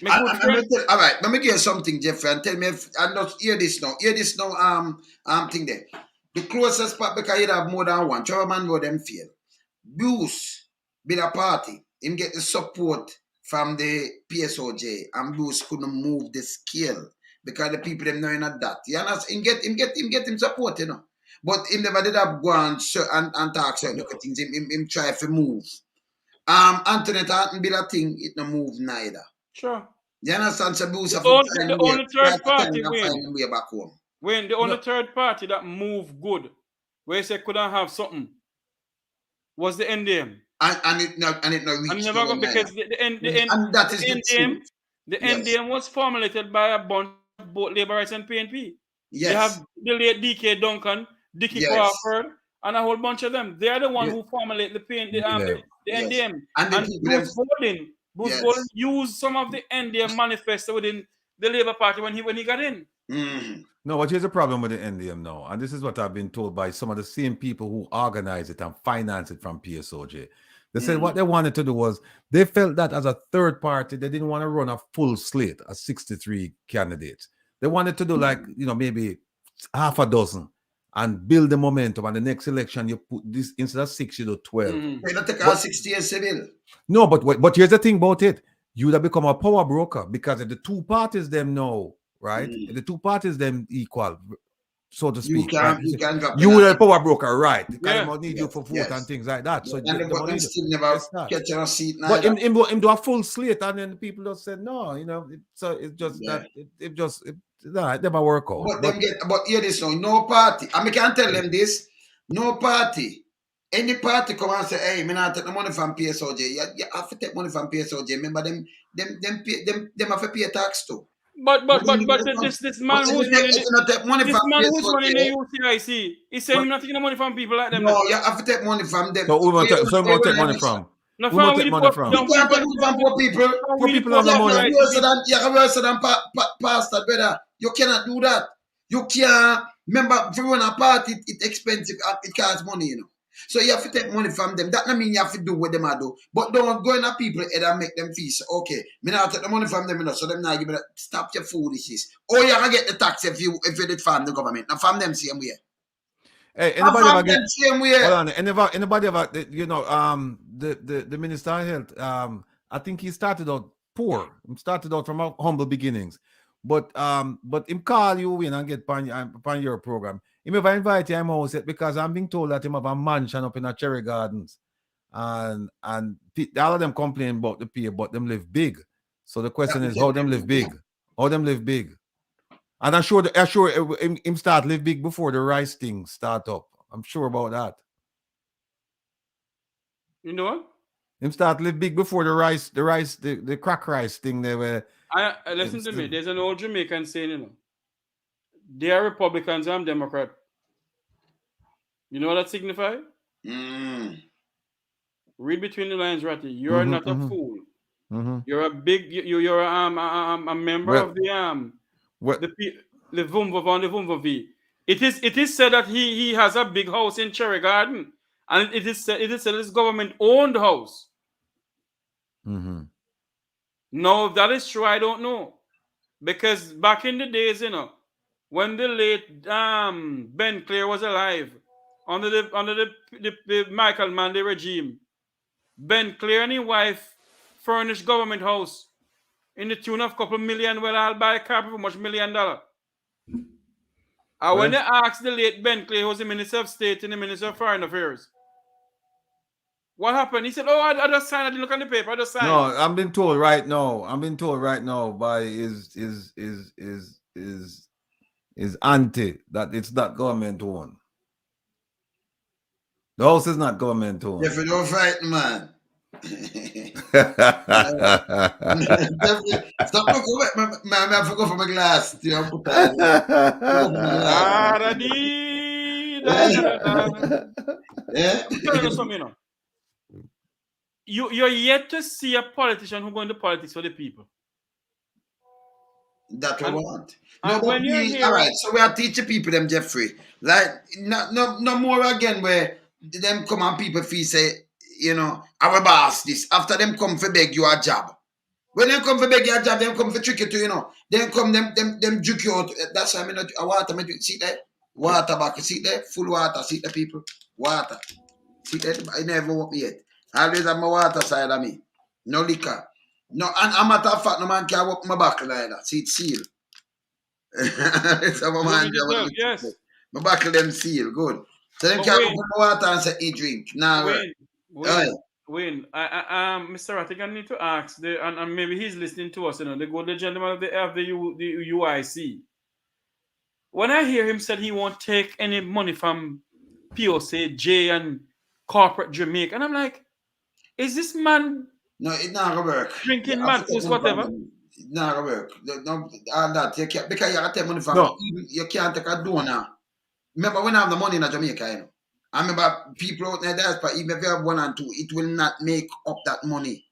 right, let me give you something, Jeffrey, and tell me if I not hear this now. Thing there. The closest part, because you have more than one. Trevor Man will them feel. Bruce be the party. Him get the support from the PSOJ, and Bruce couldn't move the scale because the people them knowing that. You understand? Him get him support, But him never did have go and talk certain things. Him try to move. Anthony Tartan be that thing, it no move neither. Sure. You understand? So Bruce the only third party win. Way back home. When the only third party that moved good, where you say couldn't have something, was the NDM. and it not And reached never to go them because either. And that is the truth. the Yes. NDM was formulated by a bunch of both Labour Rights and PNP. Yes. You have the late DK Duncan, Dickie Yes. Crawford, and a whole bunch of them. They are the one Yes. who formulate the Yes. NDM. And the And people Bruce them- Bowden Yes. used some of the NDM manifesto within the Labour Party when he got in. Mhm. No, but here's the problem with the NDM now, and this is what I've been told by some of the same people who organize it and finance it from PSOJ. They said what they wanted to do was they felt that as a third party, they didn't want to run a full slate of 63 candidates. They wanted to do like, maybe half a dozen and build the momentum. And the next election, you put this instead of 6, you do 12. They don't take all 60 years civil. No, but here's the thing about it. You would have become a power broker because if the two parties them know, right? If the two parties them equal, so to speak. You can drop You in would on a power broker, right? Because Yeah. they might need you for vote and things like that. So and the but money them still never get your seat now. but him do a full slate, and then people just said no, so it's just that it never work out. But hear this now, no party. I can tell them this, no party. Any party come and say, hey, me not take the money from PSOJ. You have to take money from PSOJ. Remember them have to pay tax too. But this man who's running the UCIC, he said he's not taking the money from people like them. No, you have to take money from them. So who want to take money from? No, Who want to take money from? You can't take money from poor people. Poor people have no money. You have worse than pastor, brother. You cannot do that. You can't. Remember, if you run a party, it's expensive. It costs money, So you have to take money from them. That doesn't mean you have to do what them are do. But don't go in a people head and make them feel, okay, me now take the money from them, so them now give me that. Stop your foolishness. Or you can get the tax if you did from the government. Now from them same way. Hey, anybody ever get same way. Hold on, anybody ever the Minister of Health, I think he started out poor. He started out from humble beginnings. But him call you in and get upon your program. He may invite you him house because I'm being told that him have a mansion up in a Cherry Gardens. And all of them complain about the pay, but them live big. So the question is how them live big? How them live big? And I'm sure him start live big before the rice thing start up. I'm sure about that. You know what? Him start live big before the crack rice thing they were. Listen to me. There's an old Jamaican saying, they are Republicans, I'm Democrat. You know what that signifies? Read between the lines, Ratty. You're not a fool. You're a big. You're a member of the the Vumvavi. It is said that he has a big house in Cherry Garden, and it is said it's government-owned house. Now, if that is true, I don't know. Because back in the days, when the late Ben Clare was alive, under the Michael Manley regime, Ben Clare and his wife furnished government house in the tune of a couple million. Well, I'll buy a car for much $1 million. And when they asked the late Ben Clare, who was the Minister of State and the Minister of Foreign Affairs, what happened? He said, I just signed. I didn't look on the paper. I just signed. No, I'm being told right now by his auntie that it's not government owned. The house is not government owned. If you don't fight, man. Stop looking at man. I forgot for my glass. You're yet to see a politician who go into politics for the people. That we want. No, but all right, so we are teaching people them, Jeffrey. Like no more again where them come and people feel say, our boss this. After them come for beg you a job. When them come for beg you a job, them come for trick you to, Then come them juke you out. That's why I water, see there? Water back, see there? Full water, see the people? Water. See there? I never want me yet. I always have my water side of me. No liquor. No, and a matter of fact, no man can walk my back like that. See it seal. So my man, yes. My back of them seal, good. So them can open my water and say, he drink. Now, Wayne, Mr. I think I need to ask, and maybe he's listening to us, the good gentleman of the UIC. When I hear him said he won't take any money from POC, J and corporate Jamaica, and I'm like, Is this man No, it's not gonna work. drinking You have to take Madness, money from whatever? them. It's not gonna work. No, all that you can't, because you have to take money from No. you can't take a donor. Remember, we don't have the money in Jamaica, you know. I remember people out there, diaspora, even if you have 1 and 2, it will not make up that money.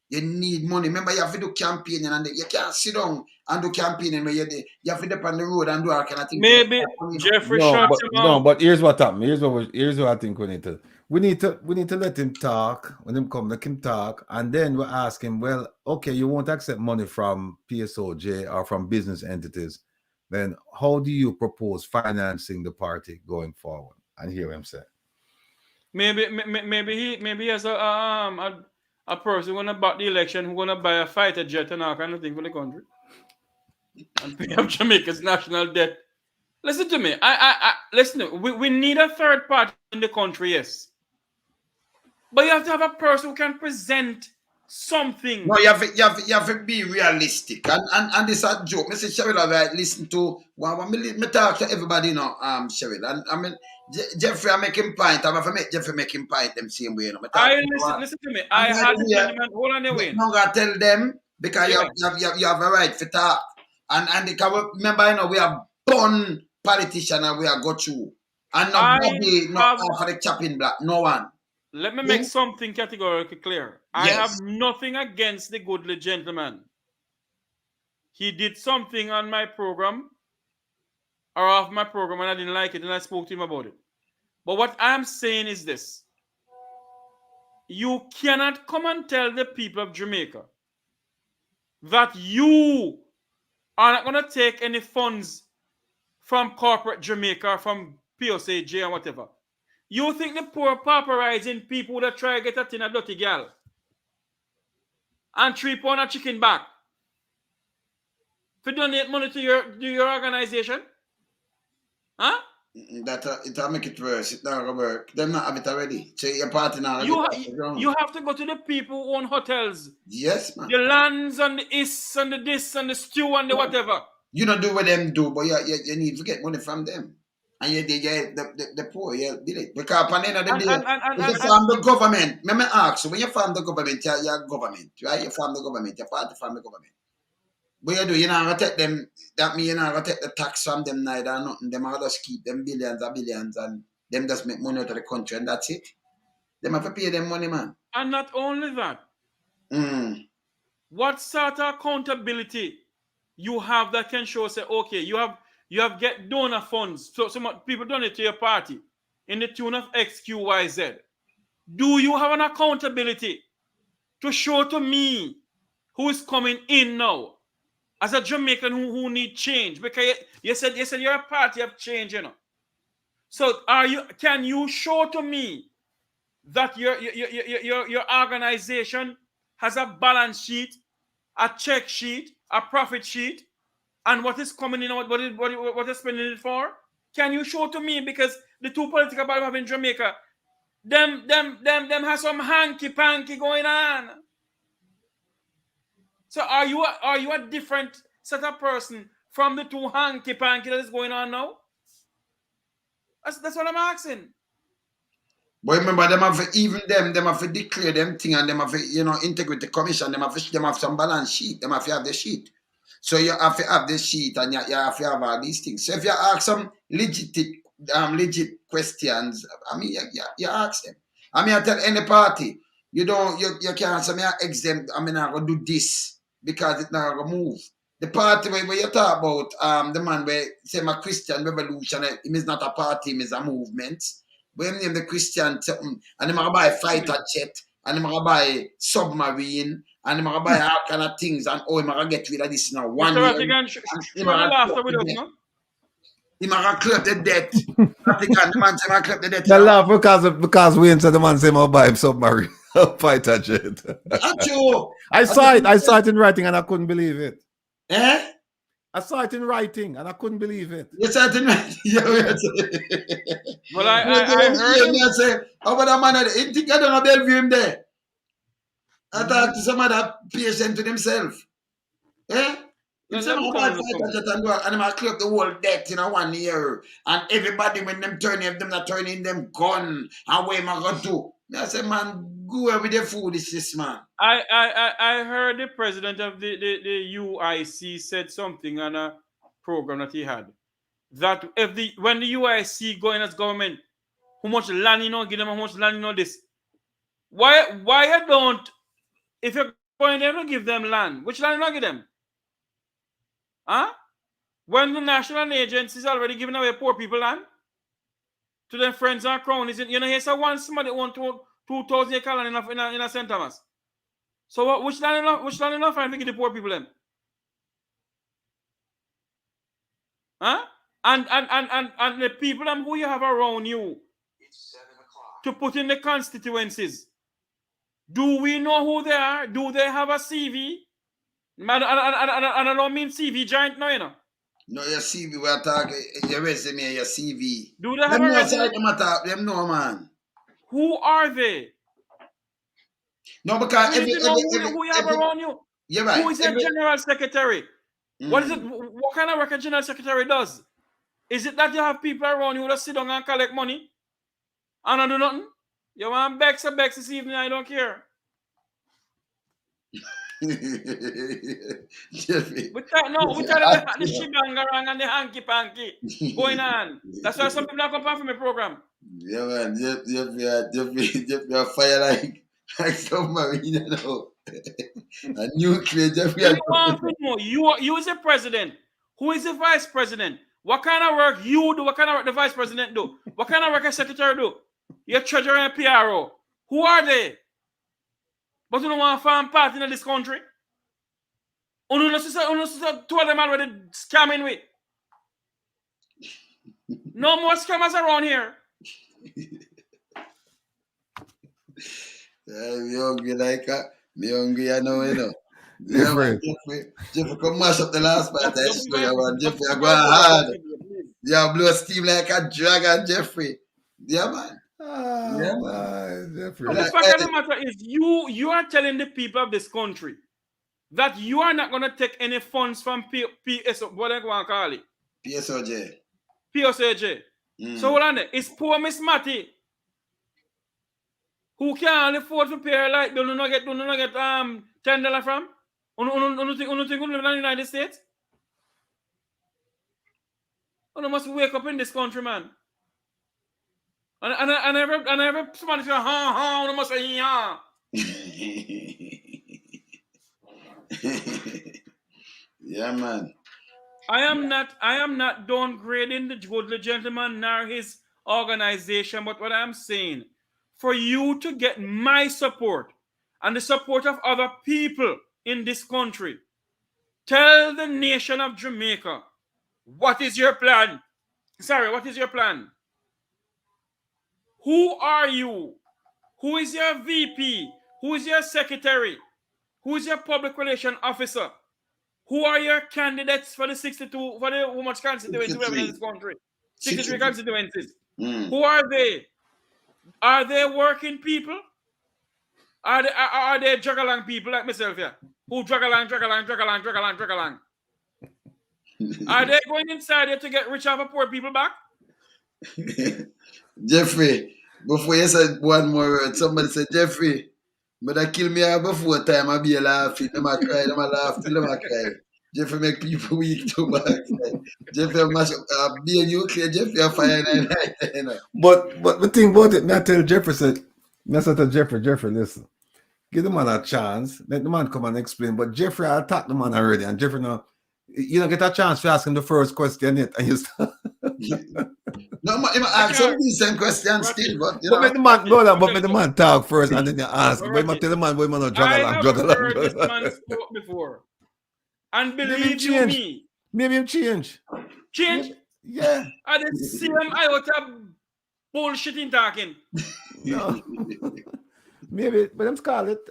You need money. Remember, you have to do campaigning, and you can't sit down and do campaigning where you have to dip on the road and do all kind of things. Maybe You know. Jeffrey shut him out. But here's what happened. Here's what I think we need to let him talk. When him come, let him talk, and then we ask him, well, okay, you won't accept money from PSOJ or from business entities. Then how do you propose financing the party going forward? And hear him say. Maybe he has a person gonna back the election who gonna buy a fighter jet and all kind of thing for the country and pay up Jamaica's national debt. Listen to me. Listen. We need a third party in the country, yes, but you have to have a person who can present something. No, you have to be realistic. And this is a joke. Mr. Cheryl, I listen to me talk to everybody, you know, Cheryl. And I mean, Jeffrey, I make him point. I'm make Jeffrey make him point them same way. You know, Listen to me. I had the gentleman. Hold on the way. I'm not gonna tell them because you have a right to talk. And they can remember, you know, we are born politician and we are go through. And nobody not for the chopping block. No one. Let me make something categorically clear. I have nothing against the goodly gentleman. He did something on my program or off my program and I didn't like it and I spoke to him about it. But what I'm saying is this. You cannot come and tell the people of Jamaica that you are not going to take any funds from corporate Jamaica, from PSAJ and whatever. You think the poor pauperizing people that try to get a tin of dirty gal and 3 pound of chicken back to donate money to your organization? Huh? It'll make it worse. It's not gonna work. Them not have it already. So your party now. You have to go to the people who own hotels. Yes, man. The lands and the is and the this and the stew and the whatever. You don't do what them do, but you need to get money from them. And the poor, did it. Because at the end of the day, if you form the government, let me ask you, when you form the government, you're government, right? You form the government, you're part of the government. What you do, you're not going to take them, that means you're not going to take the tax from them neither or nothing. Them are just keep them billions and billions and them just make money out of the country and that's it. Them have to pay them money, man. And not only that, what sort of accountability you have that can show, say, okay, you have get donor funds, so some people donate to your party in the tune of X, Q, Y, Z. Do you have an accountability to show to me who is coming in now as a Jamaican who need change? Because you said you're a party of change, you know. So can you show to me that your organization has a balance sheet, a check sheet, a profit sheet, and what is coming in, what is spending it for? Can you show to me? Because the two political parties we have in Jamaica, them has some hanky-panky going on. So are you a different set of person from the two hanky-panky that is going on now? That's what I'm asking. But remember, them have to declare them thing, and them have to, integrity commission, them have some balance sheet, them have to have the sheet. So you have to have the sheet and you have to have all these things. So if you ask some legit questions, I mean, you ask them. I mean, I tell any party, you can't say, I exempt, I mean, I'm going to do this because it's not going to move. The party where you talk about, the man where say my Christian revolution, it is not a party, it is a movement. But him name the Christian something, and them going to buy fighter jet, and them going to buy submarine, and them going to buy all kind of things, and him going to get rid of this now. One year. He going to clear the debt. The man say clear the debt. I laugh because we said the man say my buy submarine fighter jet. I saw it in writing and I couldn't believe it. Eh? I saw it in writing and I couldn't believe it. You saw it in writing? Well, I heard him say, oh, but that man, he think I don't know him there. I thought some other patient to himself. Eh? And I clear up the whole debt in 1 year. And everybody, when them turning them gun. And what am I going to do? I say, man, go with the foolishness, man. I heard the president of the UIC said something on a program that he had. That when the UIC go in as government, how much land you know, give them how much land you know this. Why you don't, if you're going there to give them land, which land you not give them? Huh? When the national agencies already giving away poor people land to their friends and cronies, you know, here's one somebody want 2,000 acre land in a St. Thomas. So which land enough find to give the poor people them? Huh? And the people them who you have around you to put in the constituencies. Do we know who they are? Do they have a CV? And I don't mean CV giant, no, you know. No, your CV, we're talking your resume, your CV. Do they have a resume? Them know, man. Who are they? No, because who you have around you? You're right. Who is your general secretary? What is it? What kind of work a general secretary does? Is it that you have people around you who just sit down and collect money and not do nothing? You want Bex this evening? I don't care. We tell the shibangarang and the hanky panky going on. That's why some people are coming from my program. Yeah, man. You're fire like submarine, you know. A nuclear, You is a president. Who is the vice president? What kind of work you do? What kind of work the vice president do? What kind of work a secretary do? Your treasurer and PRO. Who are they? But you don't want to farm part in this country? Two of them already scamming with. No more scammers around here. Me hungry like me hungry, I know, you know. Jeffrey, come mash up the last part. I swear, man. Jeffrey, I go hard. Yeah, blow steam like a dragon, Jeffrey. Yeah, man. Jeffrey. The fact of the matter is, you are telling the people of this country that you are not going to take any funds from PSO, what I want to call it? PSOJ. So hold on there. It's poor Miss Matty who can't afford to pay her light bill, do not get $10 from? You think you live in the United States? You must wake up in this country, man. And every somebody say, you must say, yeah. Yeah, man. I am not downgrading the good gentleman nor his organization, but what I'm saying, for you to get my support and the support of other people in this country, tell the nation of Jamaica, what is your plan? Sorry, what is your plan? Who are you? Who is your VP? Who is your secretary? Who is your public relation officer? Who are your candidates for the 62, for the how much constituencies we have in this country? 63 constituencies. Who are they? Are they working people? Are they drag along people like myself here? Who drag along? Are they going inside here to get rich off of poor people back? Jeffrey, before you said one more word, somebody said, Jeffrey, but I kill me before time, I be laughing, them I cry, them I laugh, till them I cry. Jeffrey make people weak too much. Jeffrey mash up, be a nuclear, Jeffrey a fire night. You know. But the thing about it, me I tell Jeffrey, Jeffrey, listen, give the man a chance, let the man come and explain. But Jeffrey, I attacked the man already, and Jeffrey now, you don't get a chance to ask him the first question yet, and you start. No, I ask some decent questions still, but you know. But let the man talk first, and then you ask. But you tell the man, we man not drag along. This man spoke before, and believe you me, maybe him change. Change? Yeah. I didn't see him iota bullshitting talking. No. Maybe, but I'm call it.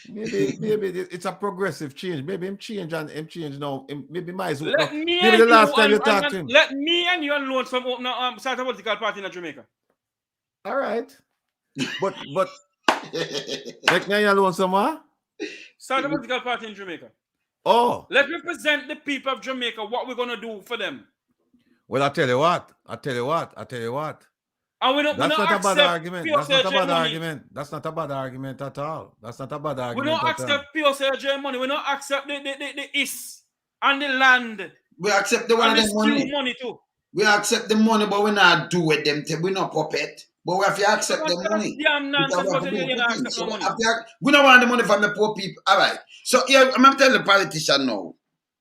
Maybe it's a progressive change. Maybe him change and him change now. Maybe my maybe the last time you talked to him. Let me and you alone from open start a political party in Jamaica. All right, but let me alone somewhere. Start a political party in Jamaica. Oh, let me present the people of Jamaica what we're gonna do for them. Well, I tell you what. And we don't That's not a bad accept argument. pure That's not a surgery bad money. argument. That's not a bad argument at all. That's not a bad We argument don't at all. accept pure surgery money. We don't accept the is and the land. We accept the one And of the them stew money. money too. We accept the money, but we not do with them. We not puppet. But we have to accept the money. Damn nonsense, Because but we you have to do don't good things. accept no So money. we don't want the money from the poor people. All right. So yeah, I'm telling the politician now.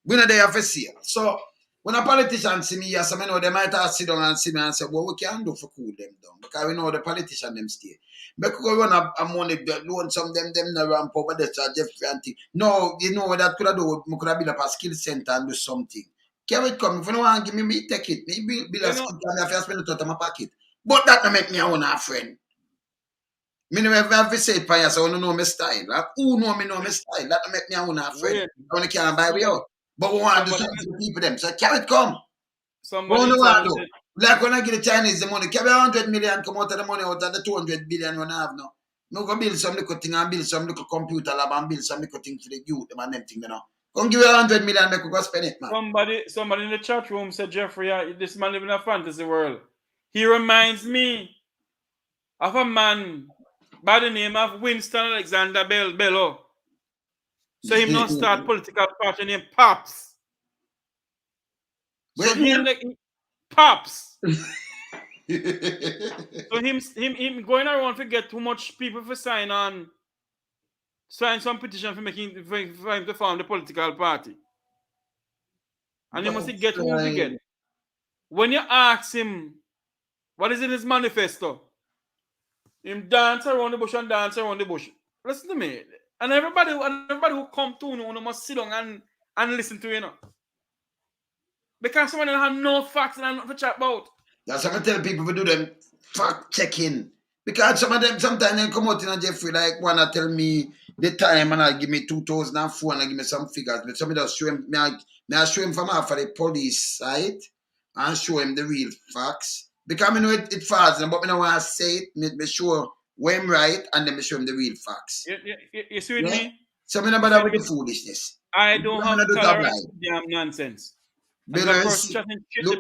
We not there for sale. So when a politician see me, yes, I know they might have sit down and see me and say, what we can do for cool them down. Because we know the politician them stay. Because we run a money, loan some them not ramp up, but that's a different thing. No, you know what that could have do? We could have built up a skill center and do something. Can it come? If you don't want to give me, take it. Me build a skill center, I have to spend it out of my pocket. But that don't make me own a friend. Me never have to say it for you, so I don't know my style. Like, who know me style? That don't make me own a friend. I only can buy way out. But we want to do something for people them. So can it come? Somebody do. Like when I give the Chinese the money, can 100 million come out of the money out of the 200 billion we have now. No go build some little thing and build some little computer lab and build some little thing for the youth them and them thing, you know. Come give you 100 million, make we go spend it, man. Somebody in the chat room said, Jeffrey, this man live in a fantasy world. He reminds me of a man by the name of Winston Alexander Bello. So him not start political party named Pops. So him like Pops. So him going around to get too much people for sign some petition for him to form the political party. And he must get who to get. When you ask him what is in his manifesto, him dance around the bush and dance around the bush. Listen to me. And everybody who come to you must sit down and listen to you know. Because someone don't have no facts and nothing to chat about. That's what I tell people to do them fact checking. Because some of them sometimes they come out in a Jeffrey like wanna tell me the time and I give me 2004 and I give me some figures. But somebody just show him I show him from half of the police side and show him the real facts. Because I know it falls, but I don't want to say it, me show where I'm right and then me show him the real facts. You see with me? So I don't bother with the foolishness. I don't have tolerance for damn nonsense. The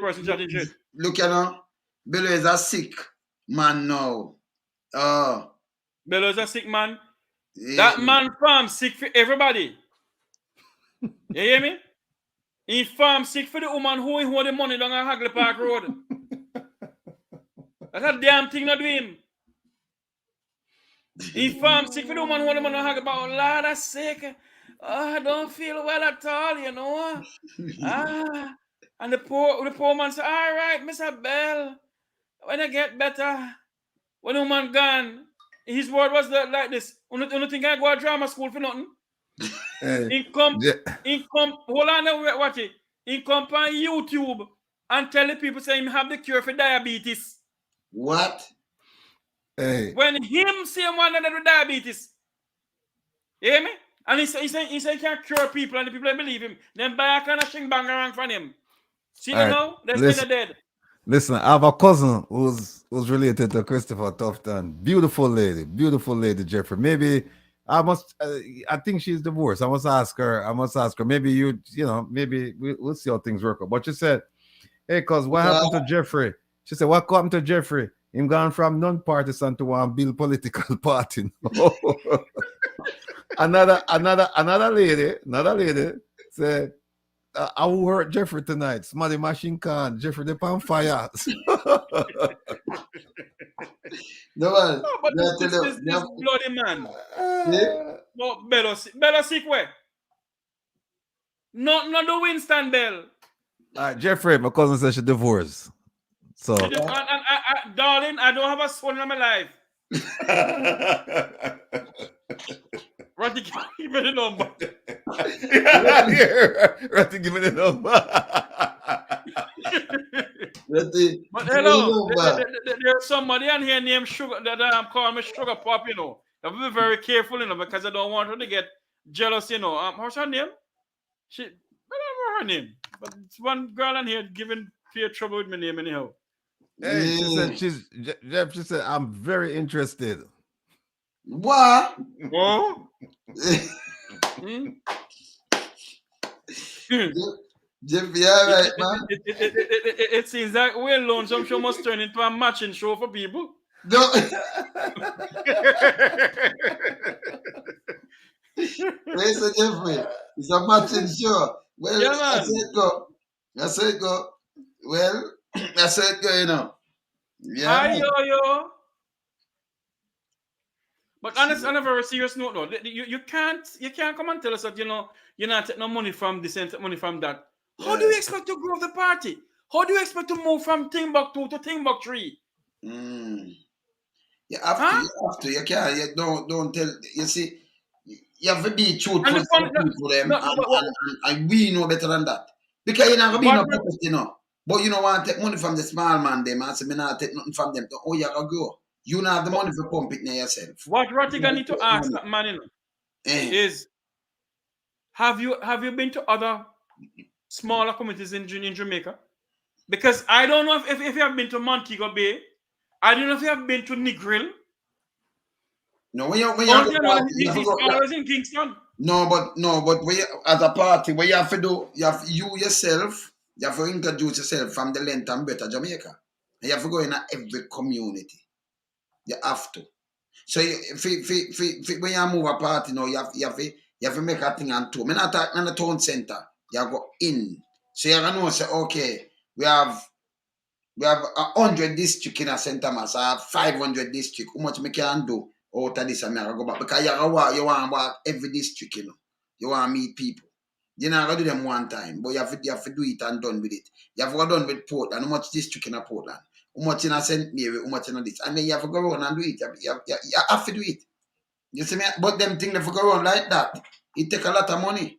person chatting shit. Look, you know, Bello is a sick man now. Bello is a sick man. Yeah. That man farm sick for everybody. You hear me? He farm sick for the woman who hold the money down on Hagley Park Road. That's a damn thing not do him. He farm sick for the woman who hold the money on Hagley Park. Oh, Lord, that's sick. I don't feel well at all, you know. And the poor man said, all right, Mr. Bell, when I get better, when the woman gone, his word was like this. You don't think I go to drama school for nothing? He come, hold on, watch it. He come on YouTube and tell the people say him have the cure for diabetes. What? Hey. When him say him want with diabetes. You hear me? And he say he can't cure people and the people believe him. Then buy a kind of shing bang around from him. See them now? They're still dead. Listen, I have a cousin who's related to Christopher Tufton. Beautiful lady, Jeffrey. Maybe I think she's divorced. I must ask her. Maybe maybe we'll see how things work out. But she said, hey, cuz what happened to Jeffrey? She said, what happened to Jeffrey? Him gone from non-partisan to one build political party. another lady said, I will hurt Jeffrey tonight. Somebody machine can. Jeffrey, they on fire. No, but this bloody man. No, Bello sick way. Not the Winston Bell. Jeffrey, my cousin said she divorced. So, darling, I don't have a son in my life. Ratty, give me the number. Ratty, give me the number. But hello, there's somebody on here named Sugar that I'm calling me Sugar Pop, you know. I have to be very careful, you know, because I don't want her to get jealous, you know. What's her name? I don't know her name. But it's one girl on here giving fear trouble with my name anyhow. Hey, Jeff, she said, I'm very interested. What? Oh? Jeffrey, all right, man. It seems like Wayne Lonesome Show must turn into a matching show for people. No. Listen, Jeffrey, it's a matching show. Well, Yeah, man. I said go. I said go. Well, I said go, you know. Yeah. Hi, yo. But on a very serious note, though, you can't come and tell us that you're not taking no money from this and take money from that. How do you expect to grow the party? How do you expect to move from Timbuktu to Timbuktu? You have to. You can't. You don't tell. You see, you have to be truthful And to people, them, and we know better than that. Because you're not going to be no puppet, you know. But you don't want to take money from the small man, them, and say, me not take nothing from them. Oh, you're going to grow. You don't have the money for pump it near yourself. What Ratigan need to ask that man, you know, is, have you been to other smaller communities in Jamaica? Because I don't know if you have been to Montego Bay. I don't know if you have been to Negril. No, when you always in Kingston. No, but when you, as a party, what you have to do, you have to introduce yourself from the length and breadth of Jamaica. And you have to go in every community. You have to. So when you move a party now, you have to make a thing and two. I'm not talking in the town center. You go in. So you know say, okay, we have 100 districts in a center mass. I have 500 districts. How much me can do out of this and I go back? Because you want to walk every district, you know. You want to meet people. You're not going to do them one time, but you have to do it and done with it. You have to go done with Portland. How much district in a Portland? How much in a St. Mary? How much in a this? And then you have to go around and do it. You have to do it. You see me? But them things that go around like that, it take a lot of money.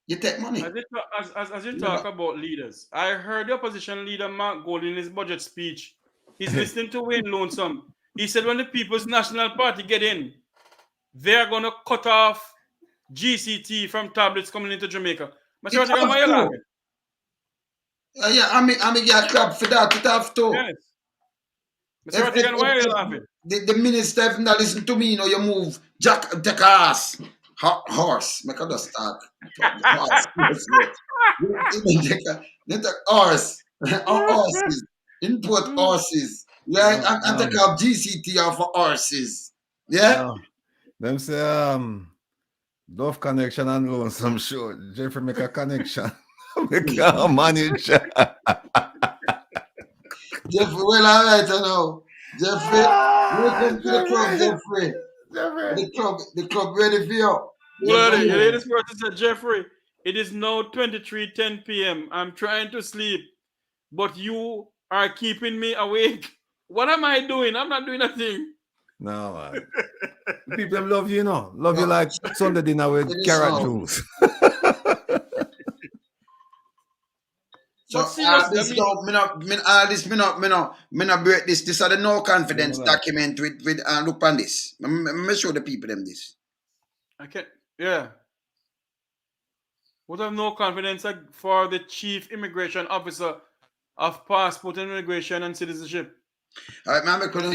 You take money. As you talk about leaders, I heard the opposition leader Mark Gold in his budget speech. He's listening to Wayne Lonesome. He said when the People's National Party get in, they're going to cut off GCT from tablets coming into Jamaica. Mr. Ratigan, why are you laughing? Yeah, I mean, get a clap for that. It have to. Yes. Mr. Ratigan, why are you laughing? The minister, if not listen to me, you know, you move, Jack, take a ass. Horse. Make a just talk. Horse. Take a horse. Horses. Import horses. Yeah, and take up GCT off for horses. Yeah? Them say, Dove connection and Lonesome Show. Jeffrey make a connection. Make a manager. Jeffrey, well, all right, I know. Jeffrey, welcome to the club, Jeffrey. The club ready for you. Well, the latest person said, Jeffrey, it is now 23:10 p.m. I'm trying to sleep, but you are keeping me awake. What am I doing? I'm not doing nothing. No, man. People love you, you know. Love you like Sunday dinner with carrot juice. So me not break this. This are the no confidence document with look on this. Me show the people them this. I can't. Yeah. What have no confidence for the chief immigration officer of passport and immigration and citizenship? All right, man, because I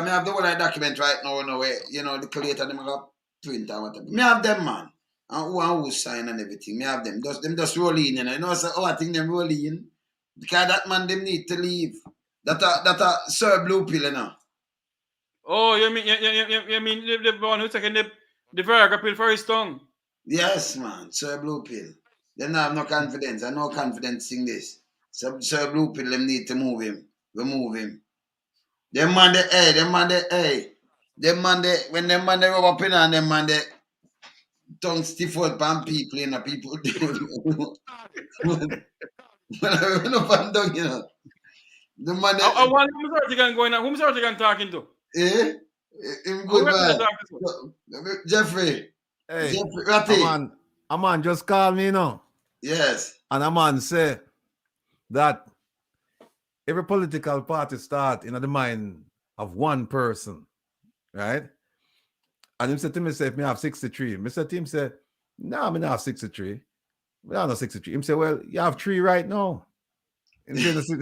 have the whole document right now, you know, the collator, them have print and whatever. Me have them, man. And who sign and everything. Me have them. Them just roll in, you know. You know, so, I think them roll in. Because that man, them need to leave. That a Sir Blue Pill, you know. Oh, you mean the one who's taking the Viagra pill for his tongue? Yes, man. Sir Blue Pill. They don't have no confidence. I no confidence in this. So, Sir Blue Pill, them need to move him. Remove him. Them man, when them man, they rub up in and them man, they tongue stiff out pan people, you know, people do. When I run up and down, you know. The man, I want who's Ratigan going on? Who's Ratigan talking to? Eh? Him good man. Jeffrey. Hey, Jeffrey Ratty. A man just called me, you know. Yes. And a man say that every political party start in the mind of one person, right? And him said to me, say, if me have 63. Mr. Tim said, no, me not have 63. Me not have 63. Him said, well, you have 3 right now. Him said, so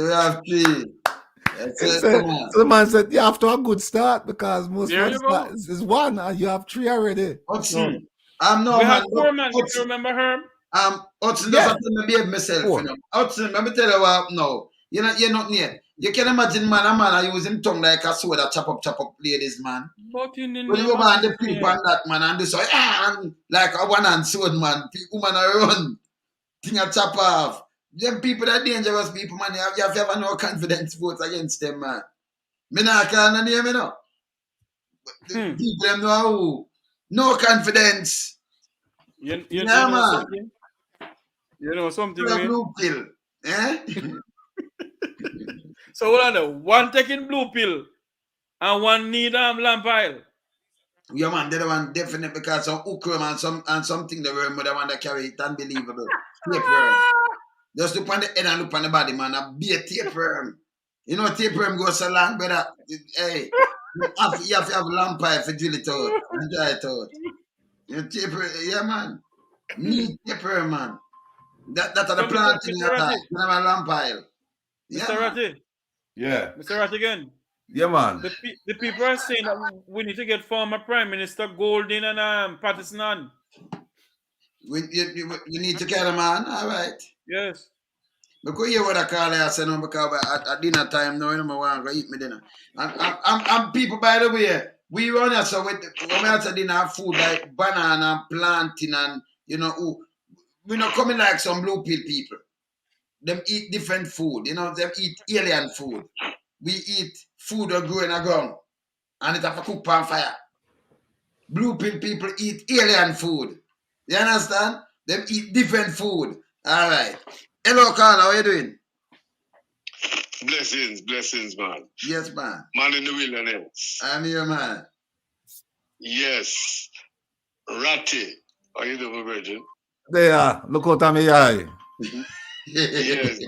we have 3. So the man said, you have to have a good start because most is 1 and you have 3 already. What's so, No, We man. have four Look, man. If you remember her. Hudson Yeah. doesn't tell me behave myself, Four. you know. Hudson, let me tell you what, no. You're not near. You can imagine, man, a man I use him tongue like a sword that chop up ladies, man. But in the When you name go and of the flip on that, man, and this and like a one-hand sword, man. Woman are run. Thing a chop off. Them people are dangerous people, man. You have to have no confidence vote against them, man. Me not call no name, you know. The people them know who. No confidence. You Yeah, know man. something? You know something, The man? blue pill. Eh? So hold on, one taking blue pill and one need lamp oil. Yeah, man, the other one definite because some ukram and something the worm with the one that carry it unbelievable. Tapeworm. Just look on the head and look on the body, man. A be a tapeworm. You know tapeworm goes so long, brother. Hey, you have to have lamp pipe for drill it out and dry it out. You tapeworm, yeah, man. Need tapeworm, man. That are the So, planting Mr. you have. Ratty. You have a lamp pile. Yeah, Mr. man. Ratty. Yeah. Mr. Ratty again. Yeah, man. The people are saying that we need to get former Prime Minister Golding and Patterson on. You need to carry, man. All right. Yes. Because you what I call it, I say no, because at dinner time now, you know, I want to eat me dinner. And people, by the way, we run here, so when we have to dinner food like banana, plantain, and you know, we're not coming like some blue pill people. Them eat different food, you know, them eat alien food. We eat food that grow in the ground, and it have to cook on fire. Blue pill people eat alien food. You understand? Them eat different food. All right. Hello, Carla, how you doing? Blessings, man. Yes, man. Man in the wilderness. I'm here, man. Yes. Ratty. How you doing, Virgin? There. Look out at me eye. Yes.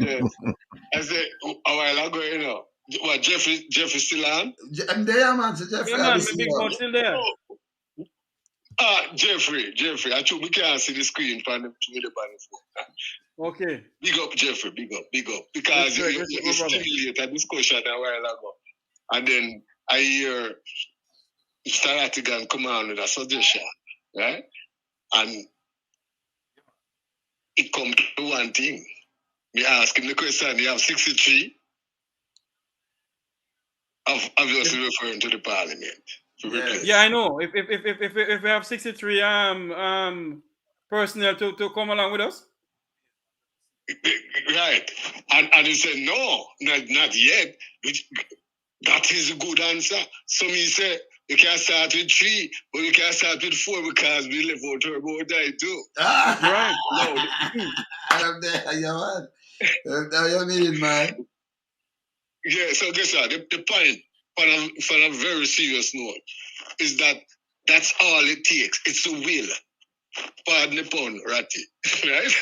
I said a while ago, you know. What, Jeffrey still on? I'm there, man. So Jeffrey, Yeah, man, my big boss still there. Jeffrey. I think we can't see the screen from the phone. Okay. Big up, Jeffrey. Big up. Because you stimulate a discussion a while ago. And then I hear Mr. Rattigan come on with a suggestion, right? And it comes to one thing. Me ask him the question, you have 63, obviously referring to the parliament. Yeah, I know. If we have 63 personnel to come along with us. Right. And he said, no, not yet. That is a good answer. So me say, you can start with 3, but you can start with 4 because we live out turbo die too. Right. No. I'm there, yeah, man. Now you mean it, man. Yeah, so guess what? The point, for a very serious note, is that that's all it takes. It's the will. Pardon the pun, Ratty. Right?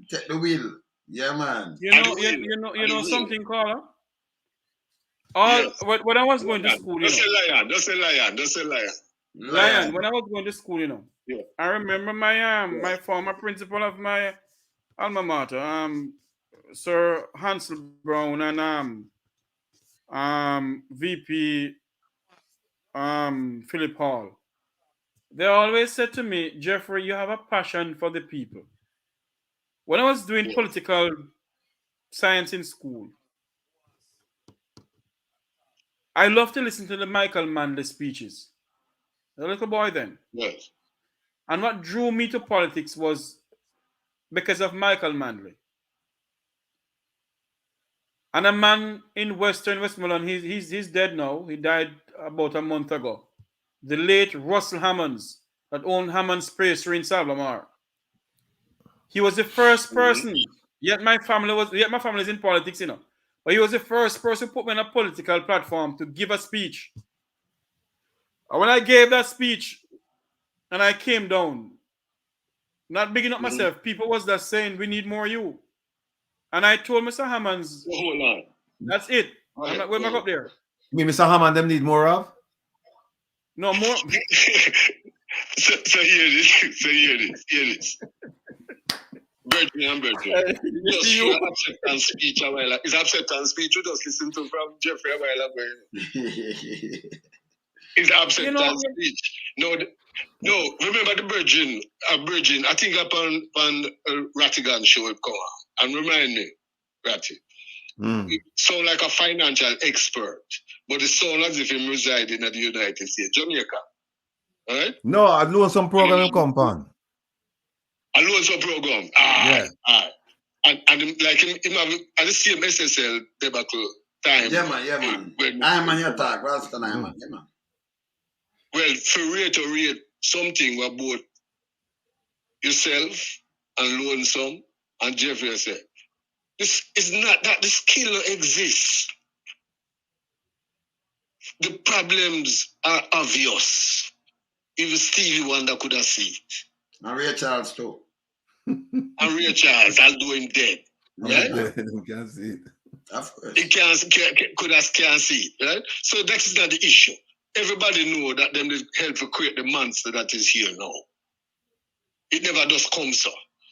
Take the wheel. Yeah, man. You know something, Carla? When I was going to school, Don't say lion. Lion, when I was going to school, you know, Yeah. I remember my former principal of my alma mater, Sir Hansel Brown, and VP Philip Hall. They always said to me, Jeffrey, you have a passion for the people. When I was doing political science in school, I loved to listen to the Michael Manley speeches. The little boy then. Yes. And what drew me to politics was because of Michael Manley. And a man in Western Westmoreland, he's dead now. He died about a month ago. The late Russell Hammonds, that owned Hammond's Pastry in Salvamar. He was the first person. Yet my family is in politics, you know. But he was the first person who put me on a political platform to give a speech. And when I gave that speech and I came down, not bigging up myself, people was just saying, we need more you. And I told Mr. Hammonds, hold on. That's it. I'm not going back up there. You mean Mr. Hammond them need more of? No, more. So hear this. Virgin. Just your acceptance speech a while ago. His acceptance speech you just listen to from Jeffrey a while ago. His acceptance speech. No, No, remember the Virgin, I think upon Rattigan show it come on. And remind me, Ratty. It sound like a financial expert, but it sounds as if he reside in the United States, Jamaica. All right? No, I know some program come on. I know some program. Yeah. And like him have at the same SSL debacle time. Yeah, man. I'm on your talk, Rasta, man. Yeah, man. Well, for rate something about yourself and Lonesome and Jeffrey said. This is not that the skill exists. The problems are obvious. Even Stevie Wonder could have seen it. And Ray Charles too. And Ray Charles, I'll do him dead. Right? You can't see it. Of course. He can't see it, right? So that is not the issue. Everybody know that them help to create the monster that is here now. It never does come, sir.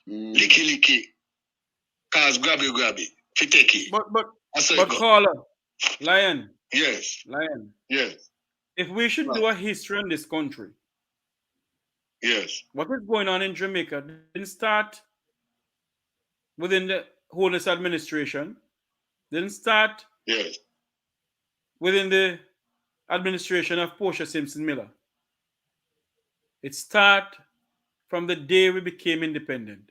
Licky. Cause grabby. Fiteki. But caller, Lion. Yes. Lion. Yes. If we should do a history in this country, yes, what is going on in Jamaica didn't start within the Holness administration, didn't start within the administration of Portia Simpson Miller. It started from the day we became independent.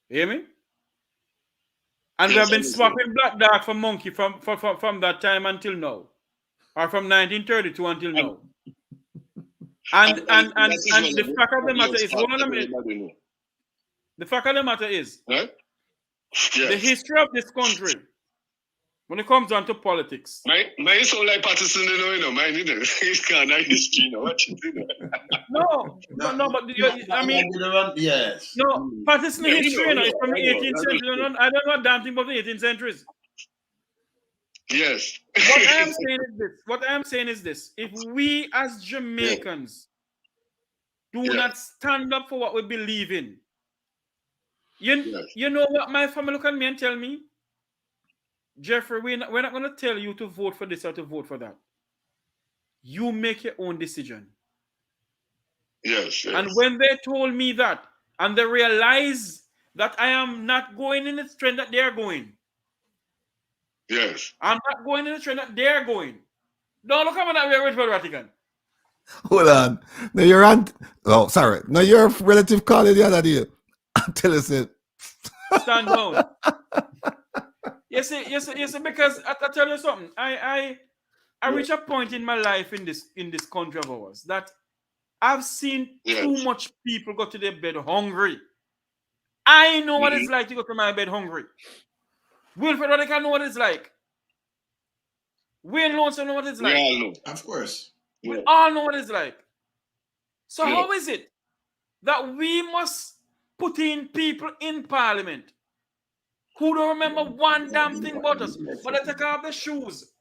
You hear me? And we have been swapping black dog for monkey from that time until now. Or from 1932 until now. And the fact of the matter is, hold on a minute. The fact of the matter is, the history of this country, when it comes down to politics. Mine sound like Patterson, you know, mine, you know. It's kind of history, you know, what you do. No, but I mean, yes. No, Patterson history, you know, it's from the 18th century. I don't know a damn thing about the 18th centuries. Yes. What I am saying is this. If we as Jamaicans do not stand up for what we believe in, you know what my family look at me and tell me? Jeffrey, we're not going to tell you to vote for this or to vote for that. You make your own decision. Yes. And when they told me that, and they realized that I am not going in the trend that they're going. Yes. I'm not going in the trend that they're going. Don't look at me that way, Rich Vatican. Hold on. No, your aunt. Oh, sorry. No, your relative called the other day. Tell us it. Stand down. Yes, because I tell you something. I reach a point in my life in this country of ours that I've seen too much people go to their bed hungry. I know what it's like to go to my bed hungry. Wilfred Radical know what it's like. Wayne Lonesome know what it's like. We all know. Of course. We all know what it's like. So how is it that we must put in people in parliament who don't remember one damn thing about us, but they take off the shoes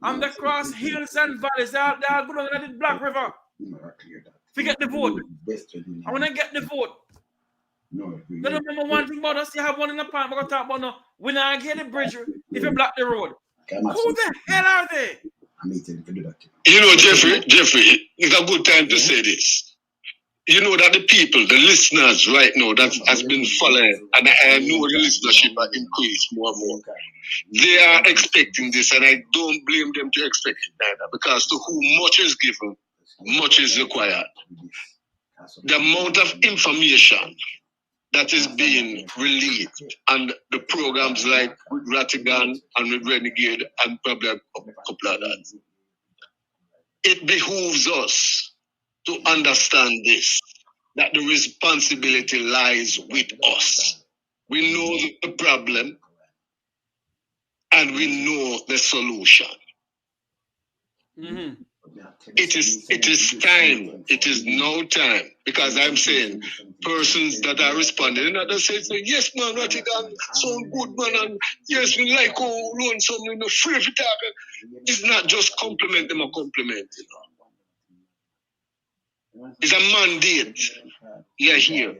and they cross hills and valleys, they all go down to the Black River. Forget the vote. And when I get the vote, they don't remember one thing about us. You have one in the pan, we're going to talk about now. When I get the bridge, if you block the road, who the hell are they? You know, Jeffrey, it's a good time to say this. You know that the people, the listeners right now that has been following, and I know the listenership has increased more and more. They are expecting this, and I don't blame them to expect it either, because to whom much is given, much is required. The amount of information that is being released, and the programs like with Rattigan and with Renegade and probably a couple of others, it behooves us to understand this, that the responsibility lies with us. We know the problem and we know the solution. Mm-hmm. It is time. It is no time. Because I'm saying persons that are responding, and others say, yes, man, Rattigan, sound good, man, and yes, we like Lonesome, you know, free to talk. It's not just compliment them or compliment, you know. It's a mandate. You're here.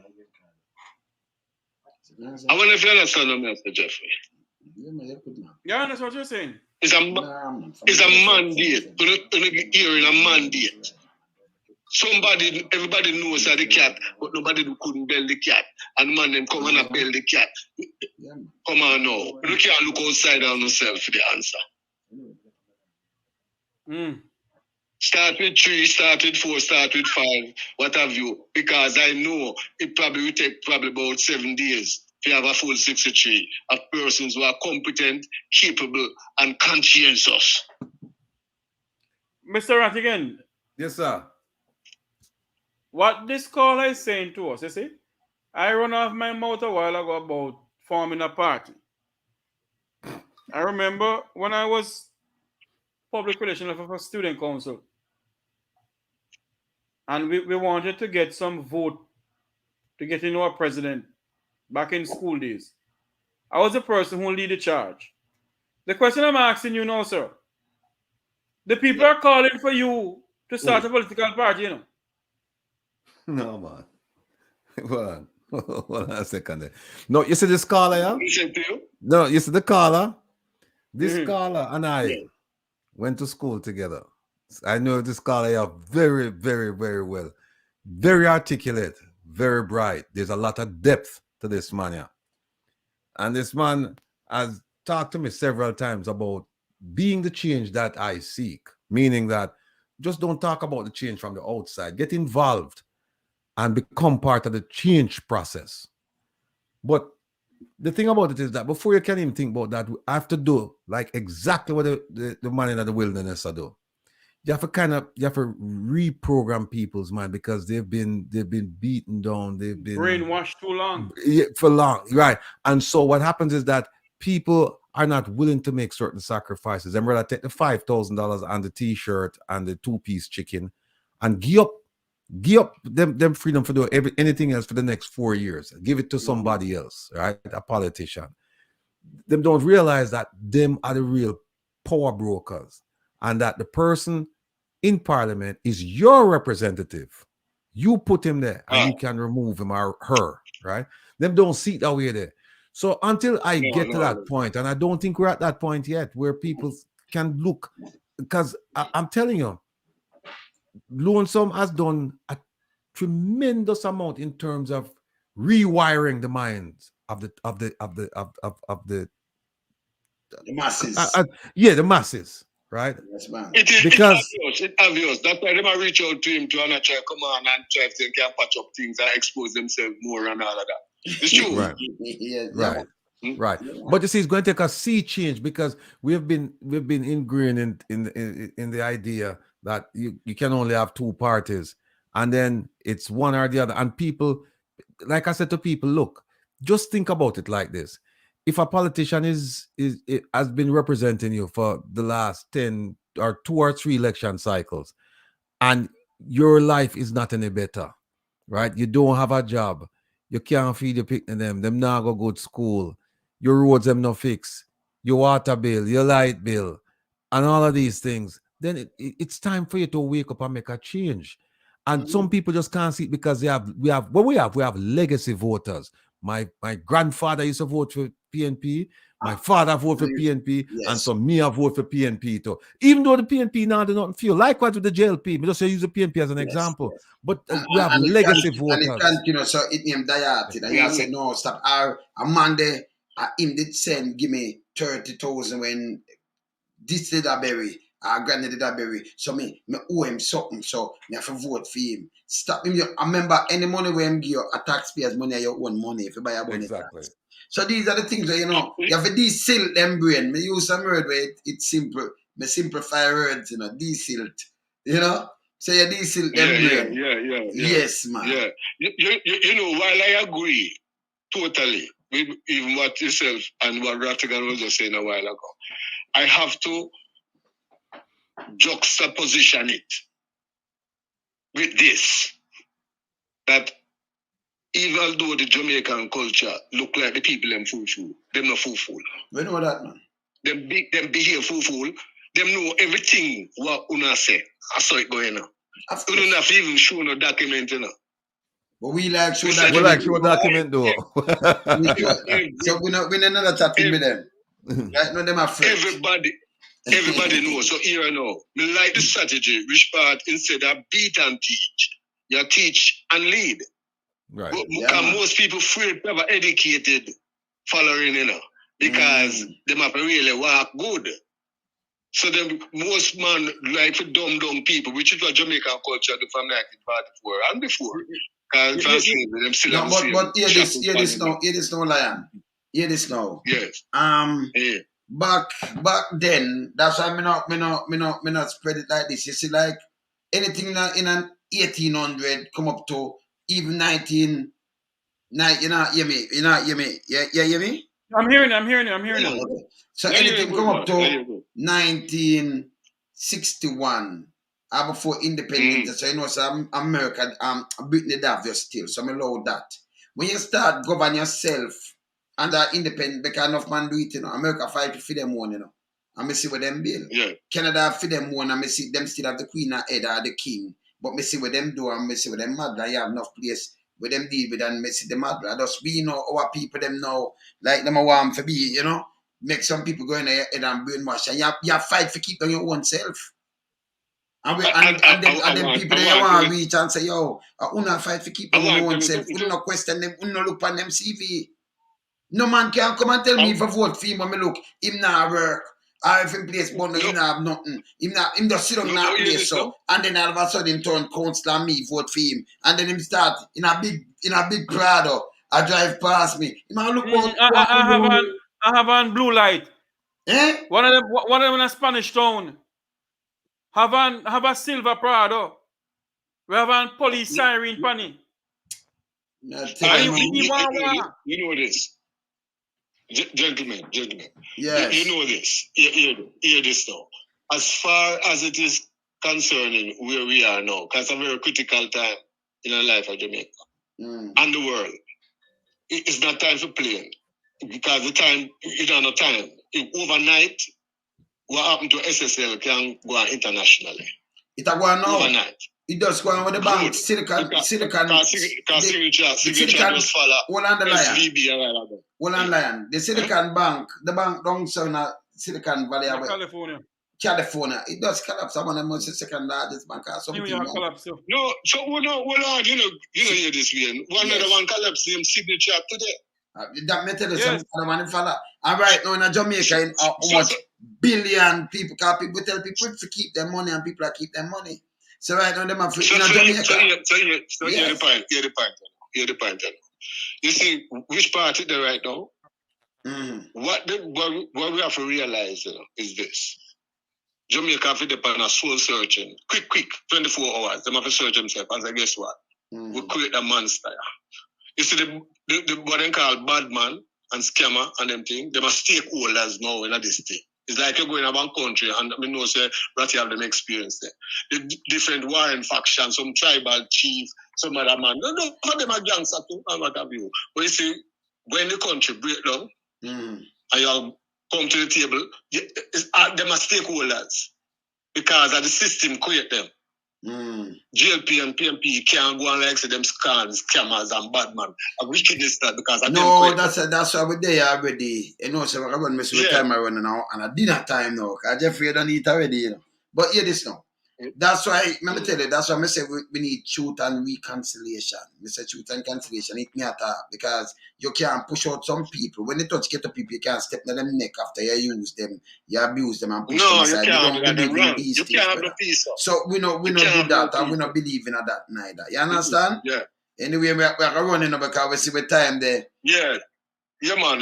I wonder if you understand what I'm saying, Jeffrey. Yeah, that's what you're saying. It's a mandate. You're hearing a mandate. everybody knows that the cat, but nobody couldn't bell the cat. And man, them come and bell the cat. Come on now. You can't look outside on yourself for the answer. Start with 3, start with 4, start with 5, what have you. Because I know it probably will take about 7 days to have a full 63 of persons who are competent, capable, and conscientious. Mr. Rattigan. Yes, sir. What this caller is saying to us, you see, I run off my mouth a while ago about forming a party. I remember when I was public relations officer for student council, and we wanted to get some vote to get into our president back in school days. I was the person who lead the charge. The question I'm asking you now, sir, the people are calling for you to start a political party, you know. No, man. Hold on a second there. No, you see this caller, yeah? Listen to you? No, you see the caller? This caller and I went to school together. I know this caller yeah, very, very, very well. Very articulate, very bright. There's a lot of depth to this man, yeah. And this man has talked to me several times about being the change that I seek, meaning that just don't talk about the change from the outside. Get involved and become part of the change process. But the thing about it is that before you can even think about that, I have to do like exactly what the man in the wilderness do. You have to reprogram people's mind because they've been beaten down, they've been brainwashed too long. For long, right? And so what happens is that people are not willing to make certain sacrifices. They'd rather take the $5,000 and the T-shirt and the 2-piece chicken and give up them freedom for doing anything else for the next 4 years. Give it to somebody else, right? A politician. Them don't realize that them are the real power brokers and that the person in parliament is your representative. You put him there and you can remove him or her, right? Them don't see it that way there. So until I get to that point, and I don't think we're at that point yet, where people can look, because I'm telling you, Lonesome has done a tremendous amount in terms of rewiring the minds of the masses. The masses, right? Yes, man. It's obvious. That's why they might reach out to him to try come on and try to can patch up things and expose themselves more and all of that. It's true. Right. Yes, Right. Right. But you see, it's going to take a sea change because we've been ingrained in the idea that you can only have 2 parties and then it's one or the other. And people, like I said to people, look, just think about it like this. If a politician has been representing you for the last 10 or 2 or 3 election cycles and your life is not any better, right? You don't have a job. You can't feed your picnic them not go good school. Your roads them no fix. Your water bill, your light bill, and all of these things. Then it's time for you to wake up and make a change. And some people just can't see it because we have legacy voters. My grandfather used to vote for PNP. My father voted for PNP, and so me I vote for PNP too. Even though the PNP now do not feel likewise with the JLP, we just use the PNP as an example. But we have legacy voters. And it continue, so it named Diaspora. And you said no, stop. Our Monday, him did send give me 30,000 when this did a berry. Our granddad did a berry. So me owe him something, so me have to vote for him. Stop him. I remember any money when him give you a taxpayer's money, your own money if you buy a money. Exactly. Tax. So these are the things that you have to de-silt them brain. Me use some word where it's simple. Me simplify words, de-silt. So you de-silt them brain. Yeah. Yes, man. Yeah. You while I agree totally with even what yourself and what Rattigan was just saying a while ago, I have to juxtaposition it with this. That even though the Jamaican culture look like the people them fool, them not fool. We know that, man. Them behave fool. Them know everything what Una say. I saw it going on. You don't have to even show no document, But we like show document. We like show document though. So we know another chatting with them. Right? No, them are friends. Everybody knows. So here I know. Me like the strategy, which part instead of beat and teach, you teach and lead. Right. Because most people afraid to have an educated following, you know, because them have to really work good. So then most man like for dumb people, which is what Jamaican culture do from 1944 and before. But hear this now, Lion. Hear this now. Yes. Yeah. Back then, that's why me not spread it like this. You see, like anything in an 1800 come up to even 19. You not hear me? Yeah, hear me? I'm hearing you. Okay. So anything come up to 1961 before independence. So you know, so America, Britain they have your still. So I'm allowed that. When you start govern yourself under independent, because enough man do it, you know. America fight for them one, you know. And me see what them build. Yeah. Canada for them one, and me see them still have the queen and head or the king. But me see what them do, and me see what them mad. You have enough place with them deal with, and me see them mad. Just we know our people them now, like them a want for be, you know. Make some people go in there head and brainwash, and you have fight for keep on your own self. And then people they want to reach and say, yo, I wanna fight for keep on your own self. We don't question them, we don't look on them CV. No man can come and tell me if I vote for him when me look, him not work. Or if him place but no, him not have nothing. Him just sit down in that place so, and then all of a sudden turn council and me vote for him. And then him start in a big Prado. I drive past me. Him a look I have on blue light. Eh? One of them in a Spanish town. Have a silver Prado. We have a police siren panny. You know this. Gentlemen. Yes. You know this. Hear this now. As far as it is concerning where we are now, because it's a very critical time in the life of Jamaica and the world. It's not time for playing. Because the time, you don't know time. Overnight, what happened to SSL can go on internationally. It a go on now. Overnight. It does go on with the bank. Silicon. Signature just follow. Hold on the Lion. SVB a while ago. Hold on, Lion. The Silicon Bank, the bank down south of Silicon Valley. California. It does collapse. I'm one of the most second largest bank. New York collapse. No, so you know hear this way. One of the one collapse named Signature today. That me tell you something, man, fella. And right now in Jamaica, in how much billion people, because people tell people to keep their money and people are keep their money. So right now, them are free in Jamaica. So hear the point. You see, which part is there right now? What we have to realize is this. Jamaica have to depend on soul searching. Quick, 24 hours. They have to search themselves. And guess what? We create a monster. You see, the what they call bad man and scammer and them thing, they are stakeholders now in this thing. It's like you're going around country and I know say Ratty have them experience there. The different warring factions, some tribal chief, some other man. No, them are gangster too, and what have you. But you see, when the country break down and you come to the table, them are stakeholders because of the system create them. GLP and PMP can't go and like say them scams, scammers and bad man. I wickedness that because of that's why we're there already. You know, so I run with time I run now and I dinner time now. Because Jeffrey don't eat already, you know. But hear this now. That's why, let me tell you, that's why I say we need truth and reconciliation. I say truth and reconciliation, it matter because you can't push out some people. When they touch get people, you can't step in them neck after you use them, you abuse them and push them aside. You don't believe in these things. Can't have the peace. So we don't do that and we don't believe in that neither. You understand? Yeah. Anyway, we're running because we see the time there. Yeah. Yeah, man.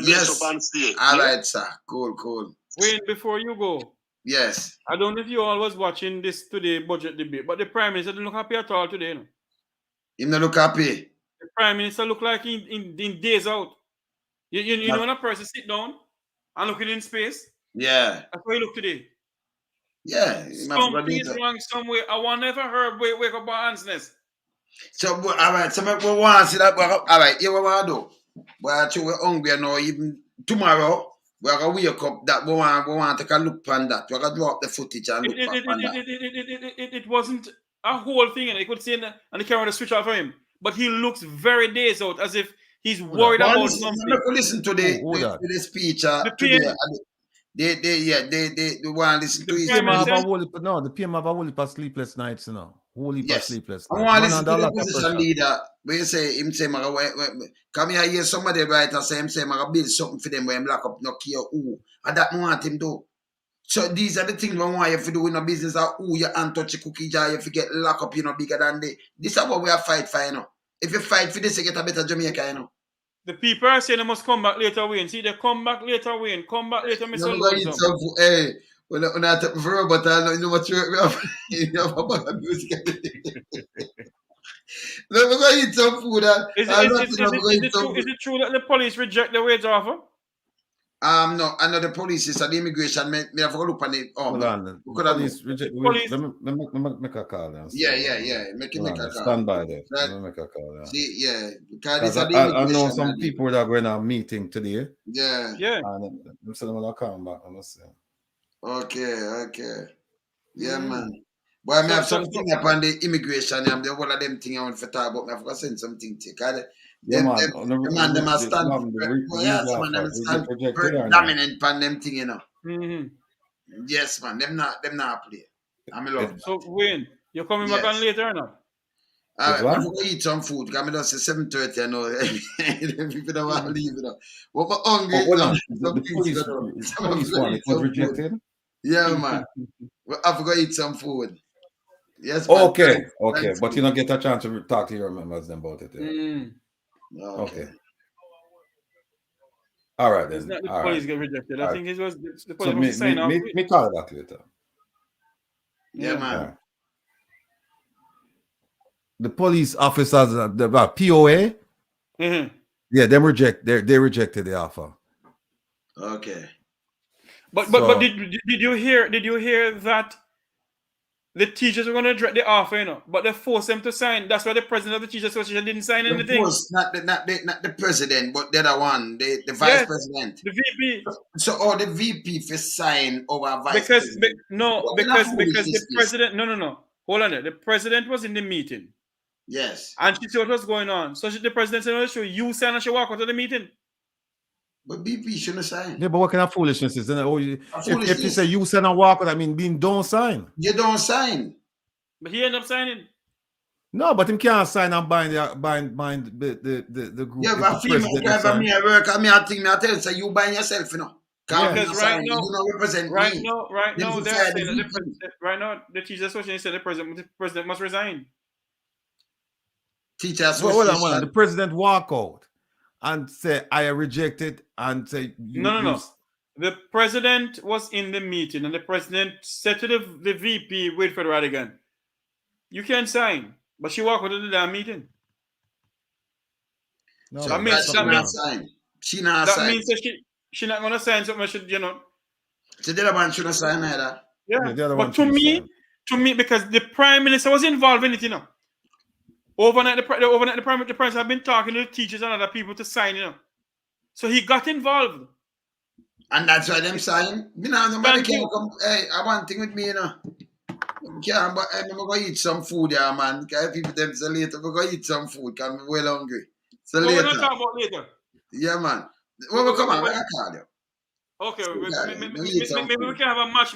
Yes. All right, sir. Cool. Wayne, before you go. Yes. I don't know if you all was watching this today budget debate, but the Prime Minister didn't look happy at all today. No? He don't look happy. The Prime Minister look like in days out. You know when a person sit down and looking in space? Yeah. That's how he look today. Yeah. Something is wrong somewhere. I want never heard wake up our answers. So, all right. So, we want to see that. All right. Here we want to do. We're hungry now. Even tomorrow. We're going to wake up that we want to take a look on that. We're going to drop the footage and look back on that. It wasn't a whole thing. And I could see and the camera switch off for him. But he looks very days out as if he's worried about something. Listen to the speech today. They want to listen to his Prime PM have Minister- a whole heap, no, the PM have a whole heap of sleepless nights, you know. Whole heap of Yes. sleepless I nights. want to Man listen under to a the lot of opposition pressure. leader. Where you say him say, come here, hear somebody write and say him say, "Maga build something for them where him lock up no care who." And that I want him do. So these are the things we want you to do in a business of who you untouch your cookie jar, you forget lock up, you know, bigger than they. This is what we are fight for, you know. If you fight for this, you get a better Jamaica, you know. The people are saying they must come back later, Wayne. See, they come back later, Wayne. Come back later, Mr. You're going to eat Lonesome. some food. Hey, when I take for but I know what you have. You have a bag of music. We're going to eat some food. Is it true that the police reject the wage offer? No, I know the police is the immigration. Me have a look on it. Hold on. we could have Police reject. Police- Let me make a call then. Yeah. Make Hold a on, call. stand by there. Right. Let me make a call. Yeah. See, yeah. Because this is the I know immigration. some people that are going to a meeting today. Yeah. Yeah. And I'm saying I'm going to come back. I'm see. Okay. Yeah, Mhm. man. But I So- have so- something upon the immigration. I'm the one of them thing I want to talk about. I have to send something to you. Yeah, man. Them are stand. Some of them stand very dominant upon them thing, you know. Mm-hmm. Yes, man. Them not play. I'm in love. So, Wayne, you're coming back on later or not? I'm going to eat some food. Because I'm just 7:30, I know. People don't want to leave it up. But I'm hungry. Hold on. The police one, it was rejected? Yeah, man. I forgot to eat some food. Yes, man. Okay. But you don't get a chance to talk to your members about it. Yeah. Okay. All right, then. It's not the All police right. get rejected. I think it was the police So must sign off. me call it back later. Yeah, man. Right. The police officers, the POA, Mm-hmm. yeah, they rejected the offer. Okay. But So- did you hear that the teachers were going to reject the offer, you know, but they forced them to sign. That's why the president of the Teachers Association didn't sign anything. Of course, not the president, but the other one, the vice president. The VP. So, the VP for sign over vice Because president. because the president. No. Hold on there. The president was in the meeting. Yes. And she saw what was going on. So the president said, "Oh, you sign and she walk out of the meeting." But BP shouldn't sign. Yeah, but what kind of foolishness is that? If you say you sign and walk out, I mean, don't sign. You don't sign. But he ended up signing. No, but him can't sign and bind the group. Yeah, but I tell you, say you bind yourself, you know. Because right now, you don't represent right me. now, they're saying that right now the Teachers Association said the president must resign. Teachers Hold on. The president walk out and say I reject it and say No. The president was in the meeting and the president said to the VP, wait for the Radigan, you can't sign. But she walked out of the damn meeting. No, so that means she not sign. She not that sign. means that she not gonna sign something. Should you know? So the other one shouldn't sign either. Yeah, the other but one to me, because the prime minister was involved in it, you know. Overnight, the prime minister have been talking to the teachers and other people to sign, you know. So he got involved. And that's why them sign. You know, nobody can come. Hey, I want thing with me, you know. Yeah, but I'm going to eat some food, yeah, man. Because people them say later, we're going to eat some food because I'm well hungry. So What later. we're going to talk about later? Yeah, man. When we come on, we're going to call you. Okay, maybe we can have a match